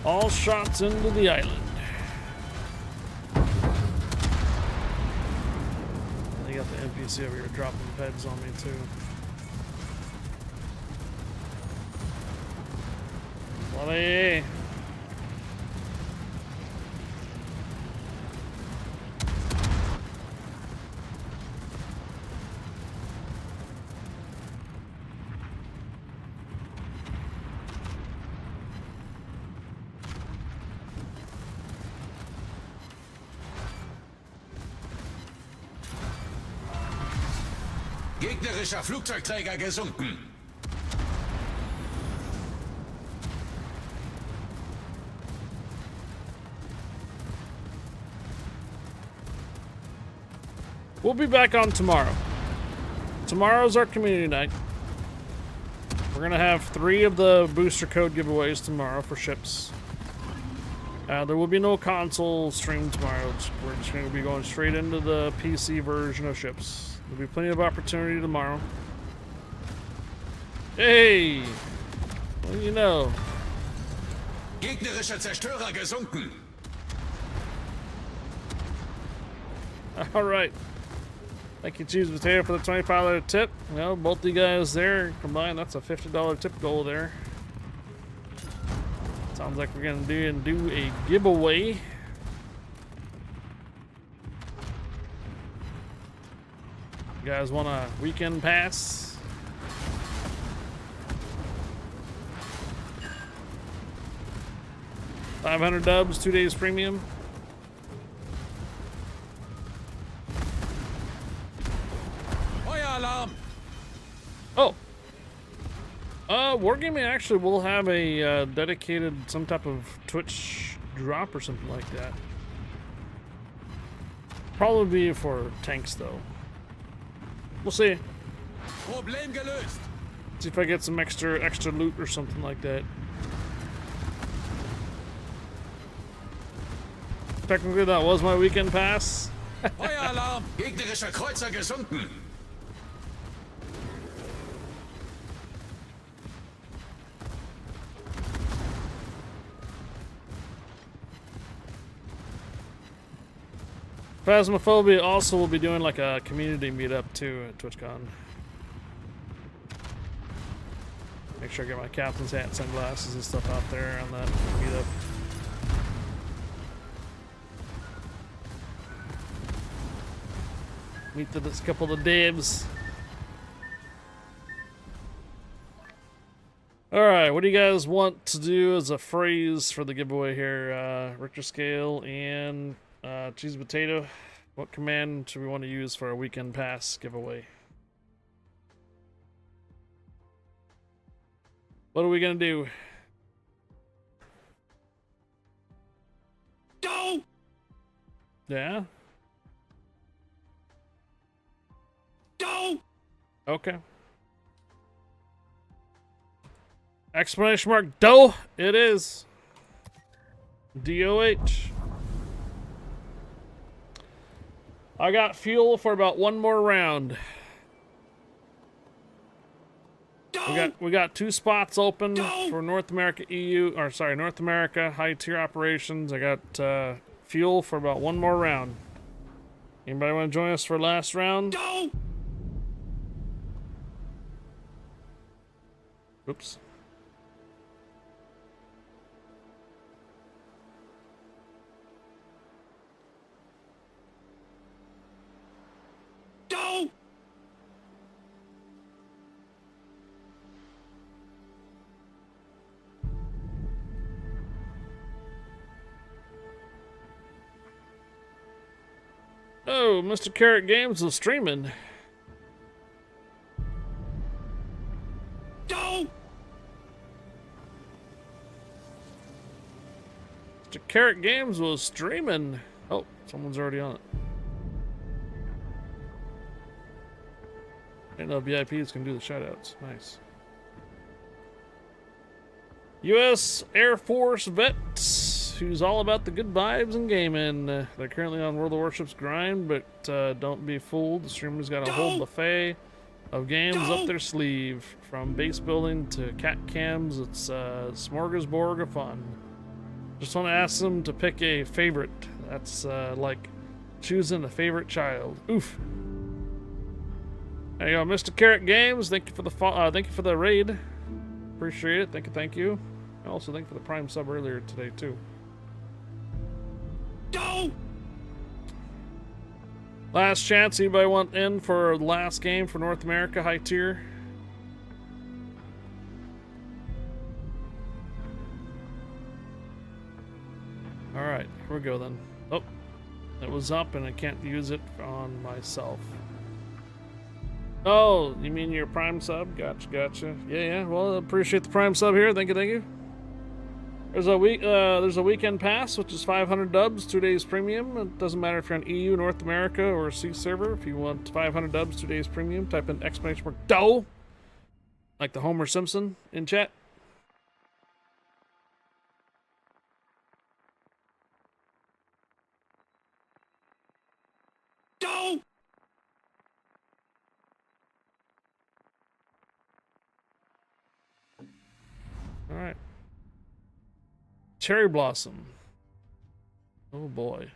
Speaker 1: All shots into the island. They got the NPC over here dropping peds on me too. Bloody.
Speaker 2: Gegnerischer Flugzeugträger gesunken.
Speaker 1: We'll be back on tomorrow. Tomorrow's our community night. We're gonna have 3 of the booster code giveaways tomorrow for ships. There will be no console stream tomorrow. We're just gonna be going straight into the PC version of ships. There'll be plenty of opportunity tomorrow. Hey! What do you know?
Speaker 2: Gegnerischer Zerstörer gesunken.
Speaker 1: Alright. Thank you, Cheese Potato, for the $25 tip. Well, both of you guys there combined, that's a $50 tip goal there. Sounds like we're gonna do a giveaway. You guys want a weekend pass? $500, 2 days premium.
Speaker 2: Feueralarm!
Speaker 1: Oh. Wargaming actually will have a dedicated, some type of Twitch drop or something like that. Probably be for tanks though. We'll see.
Speaker 2: Problem gelöst.
Speaker 1: See if I get some extra loot or something like that. Technically, that was my weekend pass.
Speaker 2: Feueralarm! Gegnerischer Kreuzer gesunken!
Speaker 1: Phasmophobia also will be doing like a community meetup too at TwitchCon. Make sure I get my captain's hat and sunglasses and stuff out there on that meetup. Meet this couple of dabs. Alright, what do you guys want to do as a phrase for the giveaway here? Richter scale and cheese potato. What command should we want to use for a weekend pass giveaway? What are we gonna do?
Speaker 2: Go!
Speaker 1: Yeah?
Speaker 2: Go!
Speaker 1: Okay. Exclamation mark, dough! It is. D-O-H. I got fuel for about one more round. We got 2 spots open for North America North America high tier operations. I got fuel for about one more round. Anybody want to join us for last round? Oops.
Speaker 2: Go!
Speaker 1: Oh, Mr. Carrot Games is streaming.
Speaker 2: Go!
Speaker 1: Mr. Carrot Games was streaming. Oh, someone's already on it. I know VIPs can do the shoutouts. Nice. U.S. Air Force vets, who's all about the good vibes and gaming. They're currently on World of Warships grind, but don't be fooled. The streamer's got a whole buffet of games up their sleeve. From base building to cat cams, it's a smorgasbord of fun. Just want to ask them to pick a favorite. That's like choosing a favorite child. Oof. There you go, Mr. Carrot Games. Thank you for the raid. Appreciate it. Thank you. And also thank you for the Prime sub earlier today too.
Speaker 2: Go!
Speaker 1: Last chance. Anybody want in for the last game for North America high tier? All right, here we go then. Oh, it was up and I can't use it on myself. Oh, you mean your Prime sub? Gotcha. Yeah. Well, I appreciate the Prime sub here. Thank you. There's a weekend pass, which is 500 dubs, 2 days premium. It doesn't matter if you're on EU, North America, or C server. If you want 500 dubs, 2 days premium, type in exclamation mark DOE, like the Homer Simpson in chat.
Speaker 2: Go!
Speaker 1: All right. Cherry Blossom. Oh boy.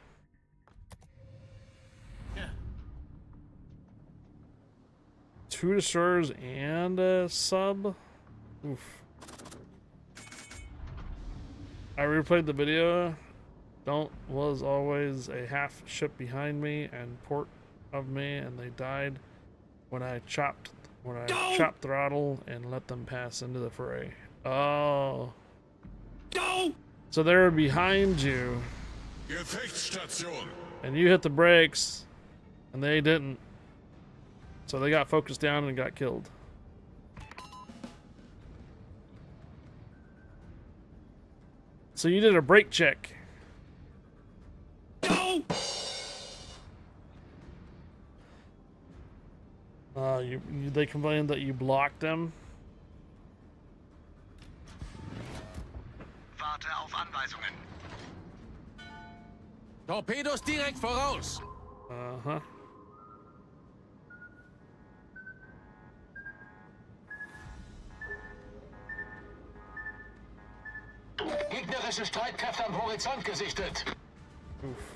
Speaker 2: Yeah.
Speaker 1: 2 destroyers and a sub. Oof. I replayed the video. Was always a half ship behind me and port of me, and they died when I chopped throttle and let them pass into the fray. Oh.
Speaker 2: Go!
Speaker 1: So they were behind you, and you hit the brakes, and they didn't. So they got focused down and got killed. So you did a brake check.
Speaker 8: No!
Speaker 1: They complained that you blocked them.
Speaker 3: Warte auf Anweisungen.
Speaker 2: Torpedos direkt voraus.
Speaker 1: Uh-huh.
Speaker 9: Gegnerische Streitkräfte am Horizont gesichtet.
Speaker 1: Oof.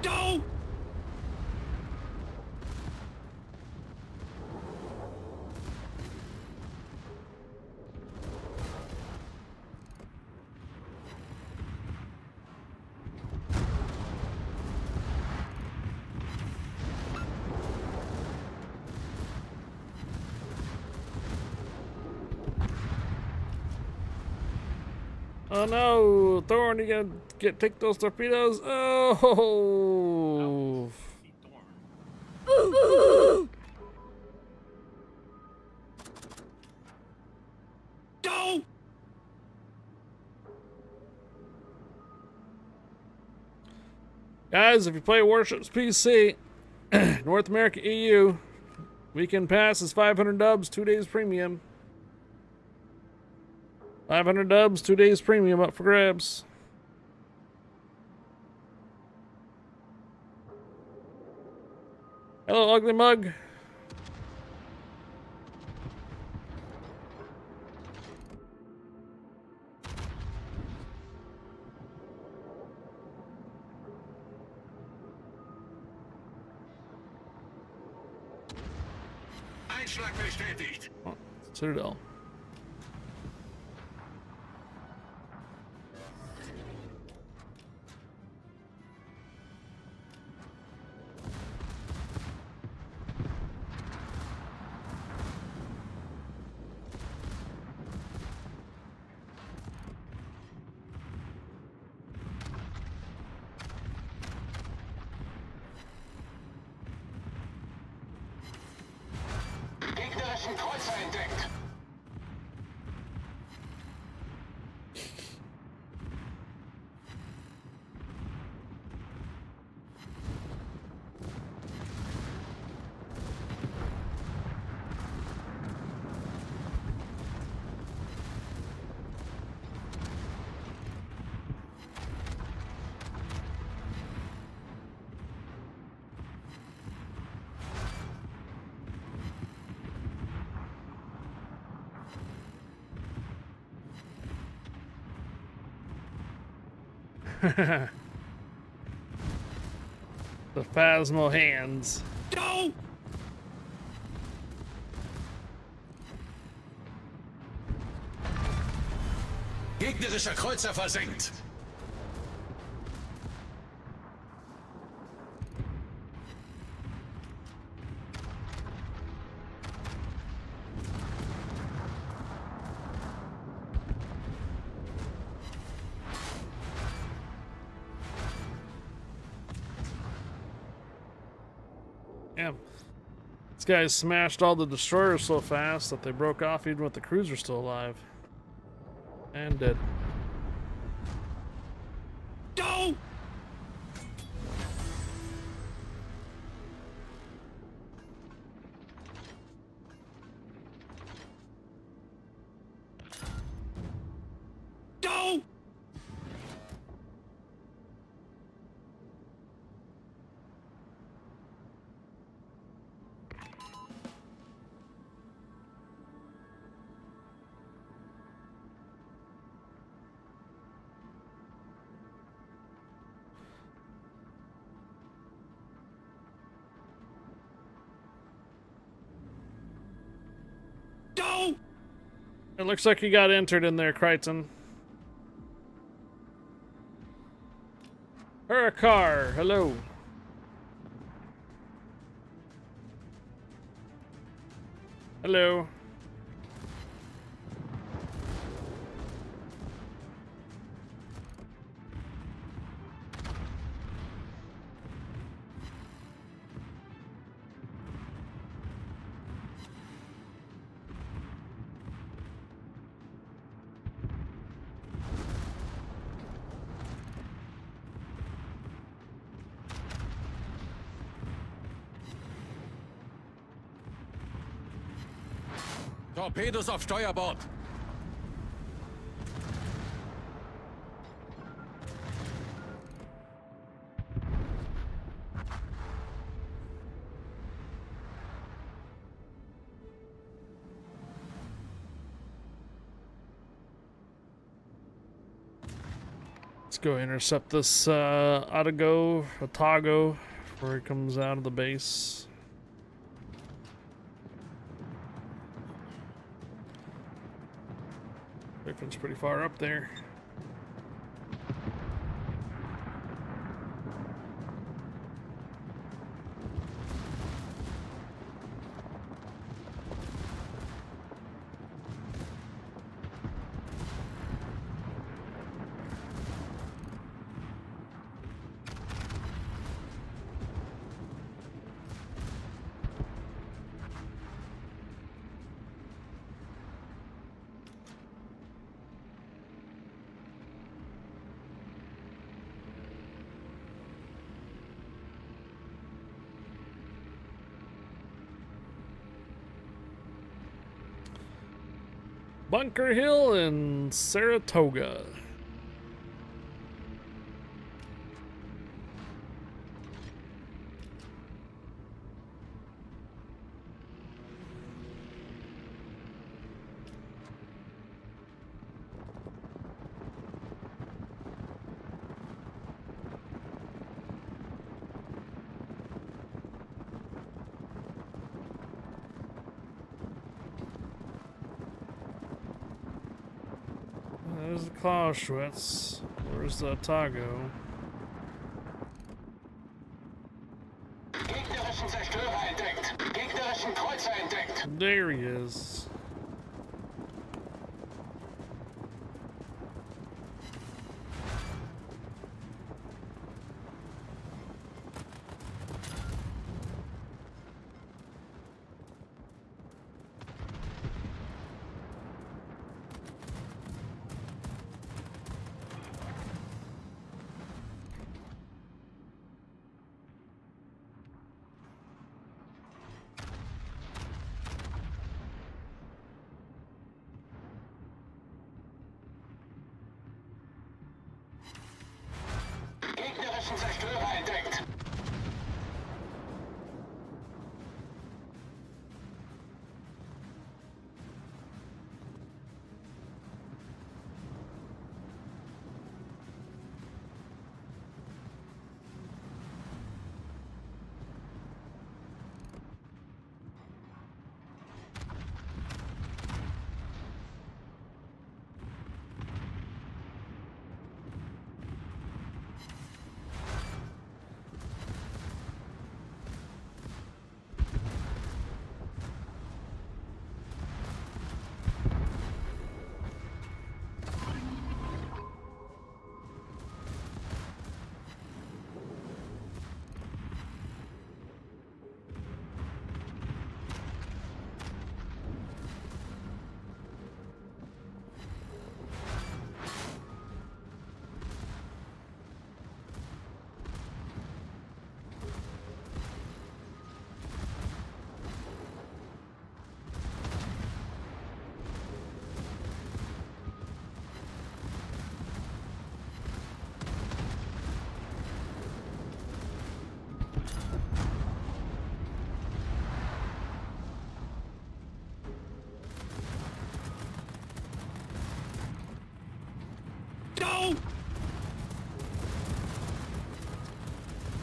Speaker 8: No!
Speaker 1: Oh no, Thorn, you gonna take those torpedoes? Oh.
Speaker 8: No!
Speaker 1: Guys, if you play Warships PC, North America EU, weekend pass is 500 dubs, 2 days premium. 500 dubs, 2 days premium up for grabs. Hello, Ugly Mug.
Speaker 9: Einschlag bestätigt.
Speaker 1: Oh, Citadel.
Speaker 9: Gegnerischen Kreuzer entdeckt.
Speaker 1: The Phasmo hands.
Speaker 8: No!
Speaker 2: Gegnerischer Kreuzer versenkt.
Speaker 1: Yeah. This guy smashed all the destroyers so fast that they broke off even with the cruiser still alive. And dead.
Speaker 8: No! No! No!
Speaker 1: It looks like you got entered in there, Crichton. Hurricane, hello. Hello.
Speaker 2: Torpedos auf Steuerbord.
Speaker 1: Let's go intercept this Otago before he comes out of the base. Griffin's pretty far up there. Bunker Hill and Saratoga. There's the Clausewitz. Where's the Otago?
Speaker 7: Gegnerischen Zerstörer entdeckt. Gegnerischen Kreuzer entdeckt.
Speaker 1: There he is.
Speaker 7: Gegnerischen Zerstörer entdeckt.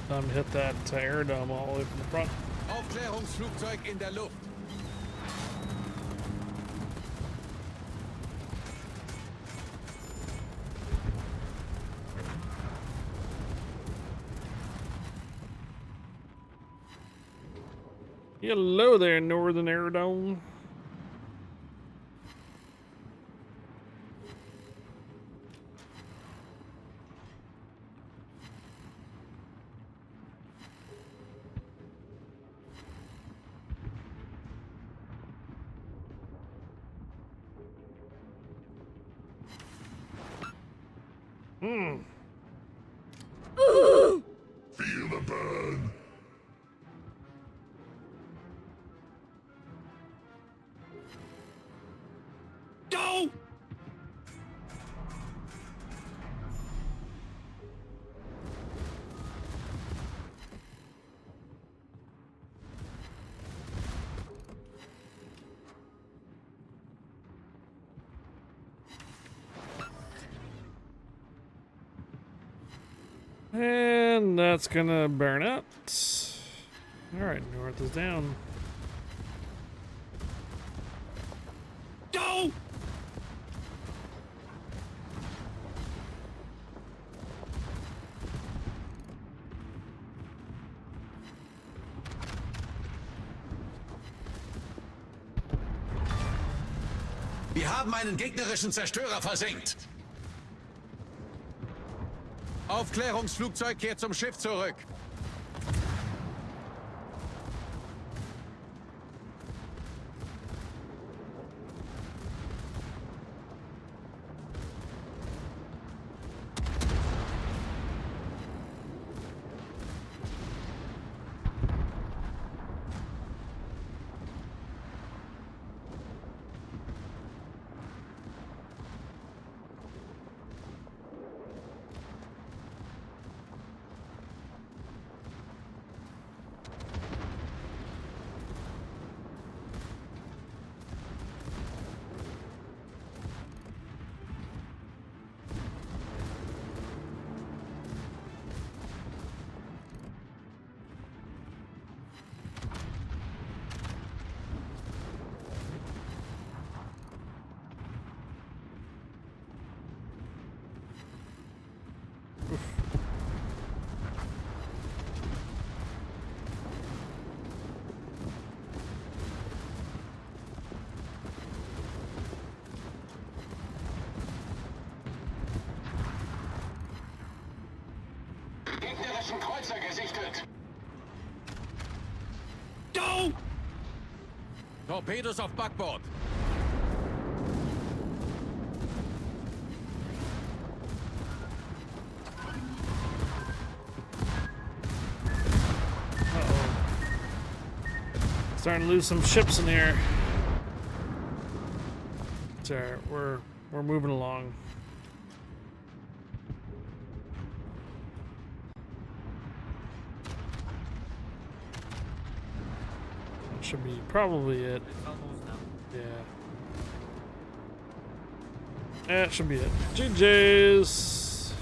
Speaker 1: Time to hit that aerodome all the way from the front.
Speaker 2: Aufklärungsflugzeug in der Luft.
Speaker 1: Hello there, Northern Aerodome.
Speaker 4: Feel the burn.
Speaker 1: And that's gonna burn out. Alright, north is down.
Speaker 2: Go! Wir haben einen gegnerischen Zerstörer versenkt. Aufklärungsflugzeug kehrt zum Schiff zurück.
Speaker 7: Gegnerischen Kreuzer gesichtet.
Speaker 2: Go! Torpedos auf Backbord.
Speaker 1: Starting to lose some ships in here. It's alright, we're moving along. That should be probably it. Yeah. That should be it. GG's.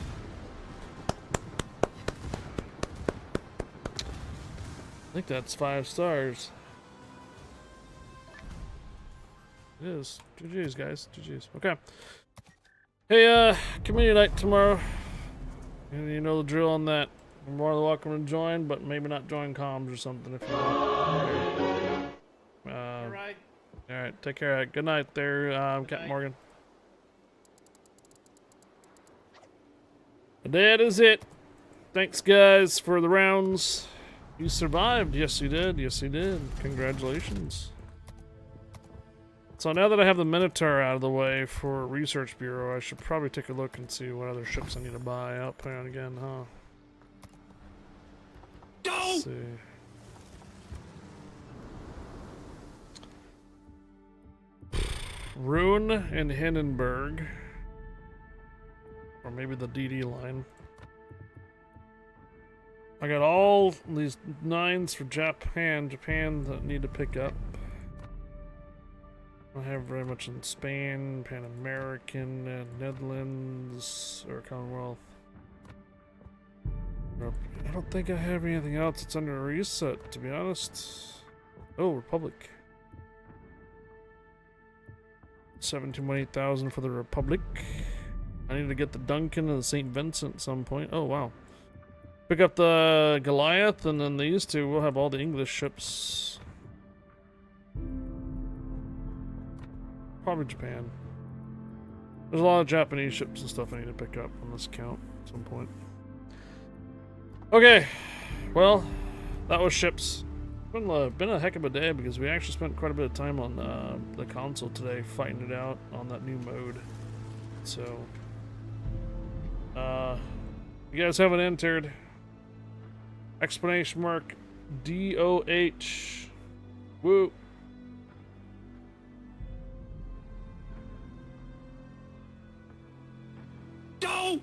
Speaker 1: I think that's 5 stars. It is. GG's, guys. GG's. Okay. Hey, community night tomorrow. And you know the drill on that. You're more than welcome to join, but maybe not join comms or something if you want.
Speaker 11: Alright.
Speaker 1: Alright, take care. Good night there, Captain Morgan. That is it. Thanks, guys, for the rounds. You survived. Yes, you did. Yes, you did. Congratulations. So now that I have the Minotaur out of the way for Research Bureau, I should probably take a look and see what other ships I need to buy. Outbound again, huh? Let's see. Rune and Hindenburg. Or maybe the DD line. I got all these 9s for Japan that need to pick up. I don't have very much in Spain, Pan American, Netherlands, or Commonwealth. I don't think I have anything else that's under reset, to be honest. Oh, Republic. 17,000 for the Republic. I need to get the Duncan and the St. Vincent at some point. Oh, wow. Pick up the Goliath, and then these two, we'll have all the English ships. Probably Japan. There's a lot of Japanese ships and stuff I need to pick up on this account at some point. Okay, well, that was ships. Been a heck of a day because we actually spent quite a bit of time on the console today fighting it out on that new mode. So, you guys haven't entered. Explanation mark DOH. Woo.
Speaker 2: Go!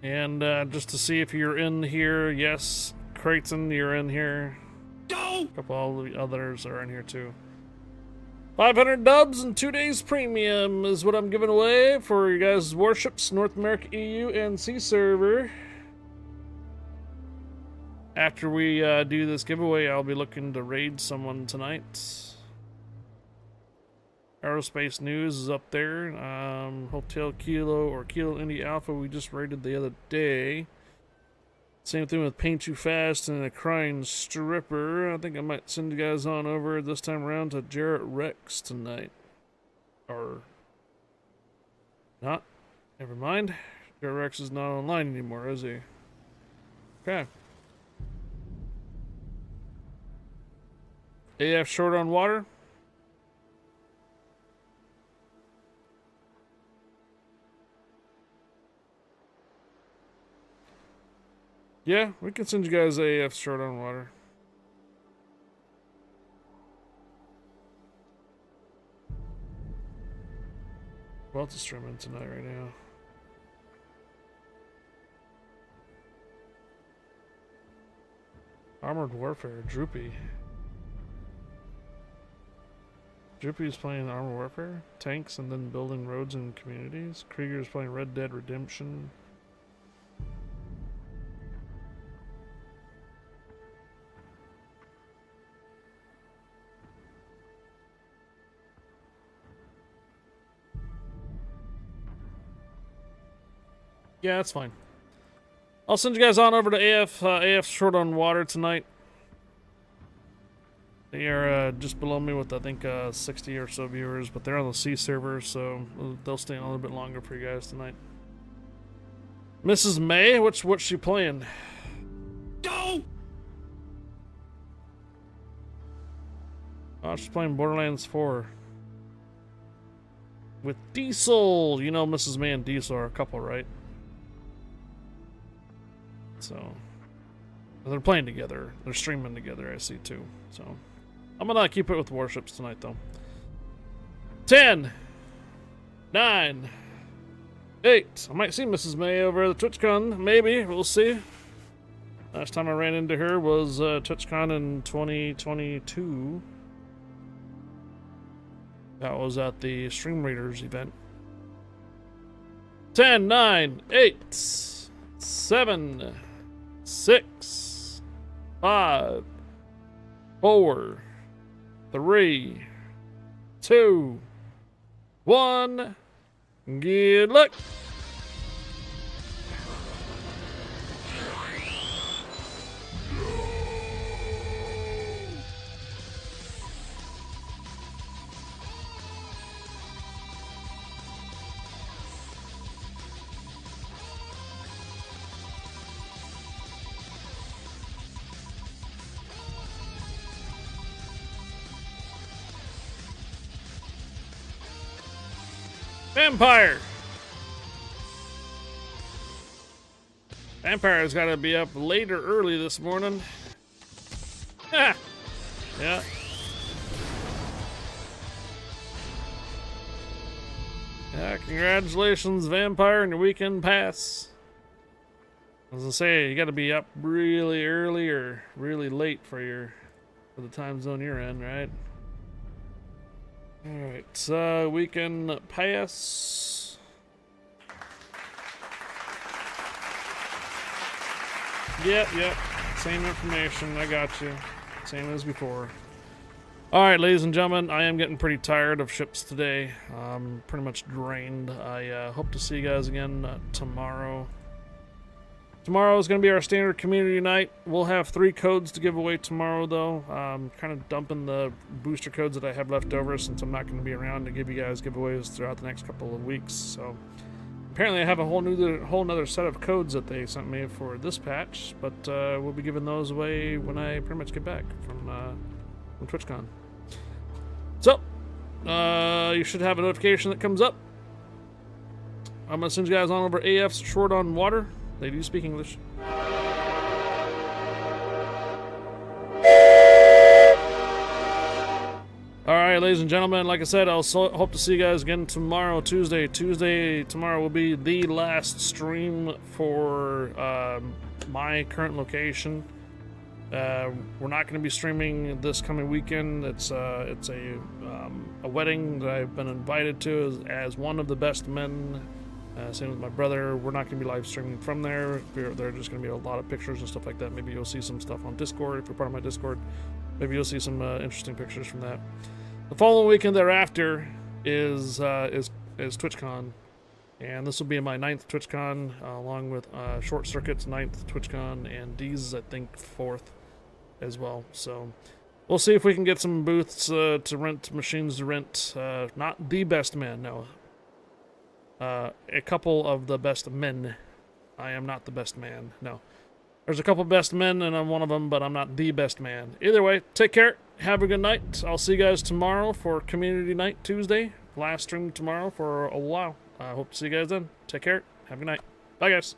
Speaker 1: And just to see if you're in here, yes, Creighton, you're in here.
Speaker 2: Go!
Speaker 1: A couple of the others are in here too. 500 dubs and 2 days premium is what I'm giving away for you guys' Warships, North America, EU, and C server. After we do this giveaway, I'll be looking to raid someone tonight. Aerospace News is up there. Hotel Kilo or Kilo Indy Alpha we just raided the other day. Same thing with Paint You Fast and a Crying Stripper. I think I might send you guys on over this time around to Jarrett Rex tonight. Or not. Never mind. Jarrett Rex is not online anymore, is he? Okay. AF short on water. Yeah, we can send you guys AF short on water. Well, it's streaming tonight right now. Armored Warfare, Droopy. Droopy is playing Armored Warfare, tanks, and then building roads and communities. Krieger is playing Red Dead Redemption. Yeah, that's fine. I'll send you guys on over to AF short on water tonight. They are just below me with, I think, 60 or so viewers, but they're on the C server, so they'll stay on a little bit longer for you guys tonight. Mrs. May, what's she playing? Go! Oh, she's playing Borderlands 4. With Diesel! You know Mrs. May and Diesel are a couple, right? So, they're playing together. They're streaming together, I see, too. So, I'm gonna keep it with Warships tonight, though. 10, 9, 8. I might see Mrs. May over at the TwitchCon. Maybe. We'll see. Last time I ran into her was TwitchCon in 2022. That was at the Stream Raiders event. 10, 9, 8, 7, 6, 5, 4, 3, 2, 1. Good luck. Vampire! Vampire's gotta be up late or early this morning. Ah! Yeah. Yeah, congratulations, Vampire, on your weekend pass. As I say, you gotta be up really early or really late for the time zone you're in, right? Alright, weekend pass. Yep. Same information, I got you. Same as before. Alright, ladies and gentlemen, I am getting pretty tired of ships today. I'm pretty much drained. I hope to see you guys again tomorrow. Tomorrow is going to be our standard community night. We'll have 3 codes to give away tomorrow, though. I'm kind of dumping the booster codes that I have left over since I'm not going to be around to give you guys giveaways throughout the next couple of weeks. So apparently I have a whole nother set of codes that they sent me for this patch, but we'll be giving those away when I pretty much get back from TwitchCon. So you should have a notification that comes up. I'm going to send you guys on over AF's Short on Water. They do speak English. Alright, ladies and gentlemen, like I said, I'll hope to see you guys again tomorrow, Tuesday. Tomorrow will be the last stream for my current location. We're not going to be streaming this coming weekend. It's a wedding that I've been invited to as one of the best men. Same with my brother. We're not going to be live streaming from there. There are just going to be a lot of pictures and stuff like that. Maybe you'll see some stuff on Discord if you're part of my Discord. Maybe you'll see some interesting pictures from that. The following weekend thereafter is TwitchCon, and this will be my 9th TwitchCon, along with Short Circuit's 9th TwitchCon, and D's, I think, 4th as well. So we'll see if we can get some booths to rent, machines to rent. Not the best man, no. A couple of the best men. I am not the best man, no. There's a couple best men, and I'm one of them, but I'm not the best man. Either way, take care. Have a good night. I'll see you guys tomorrow for Community Night Tuesday. Last stream tomorrow for a while. I hope to see you guys then. Take care. Have a good night. Bye, guys.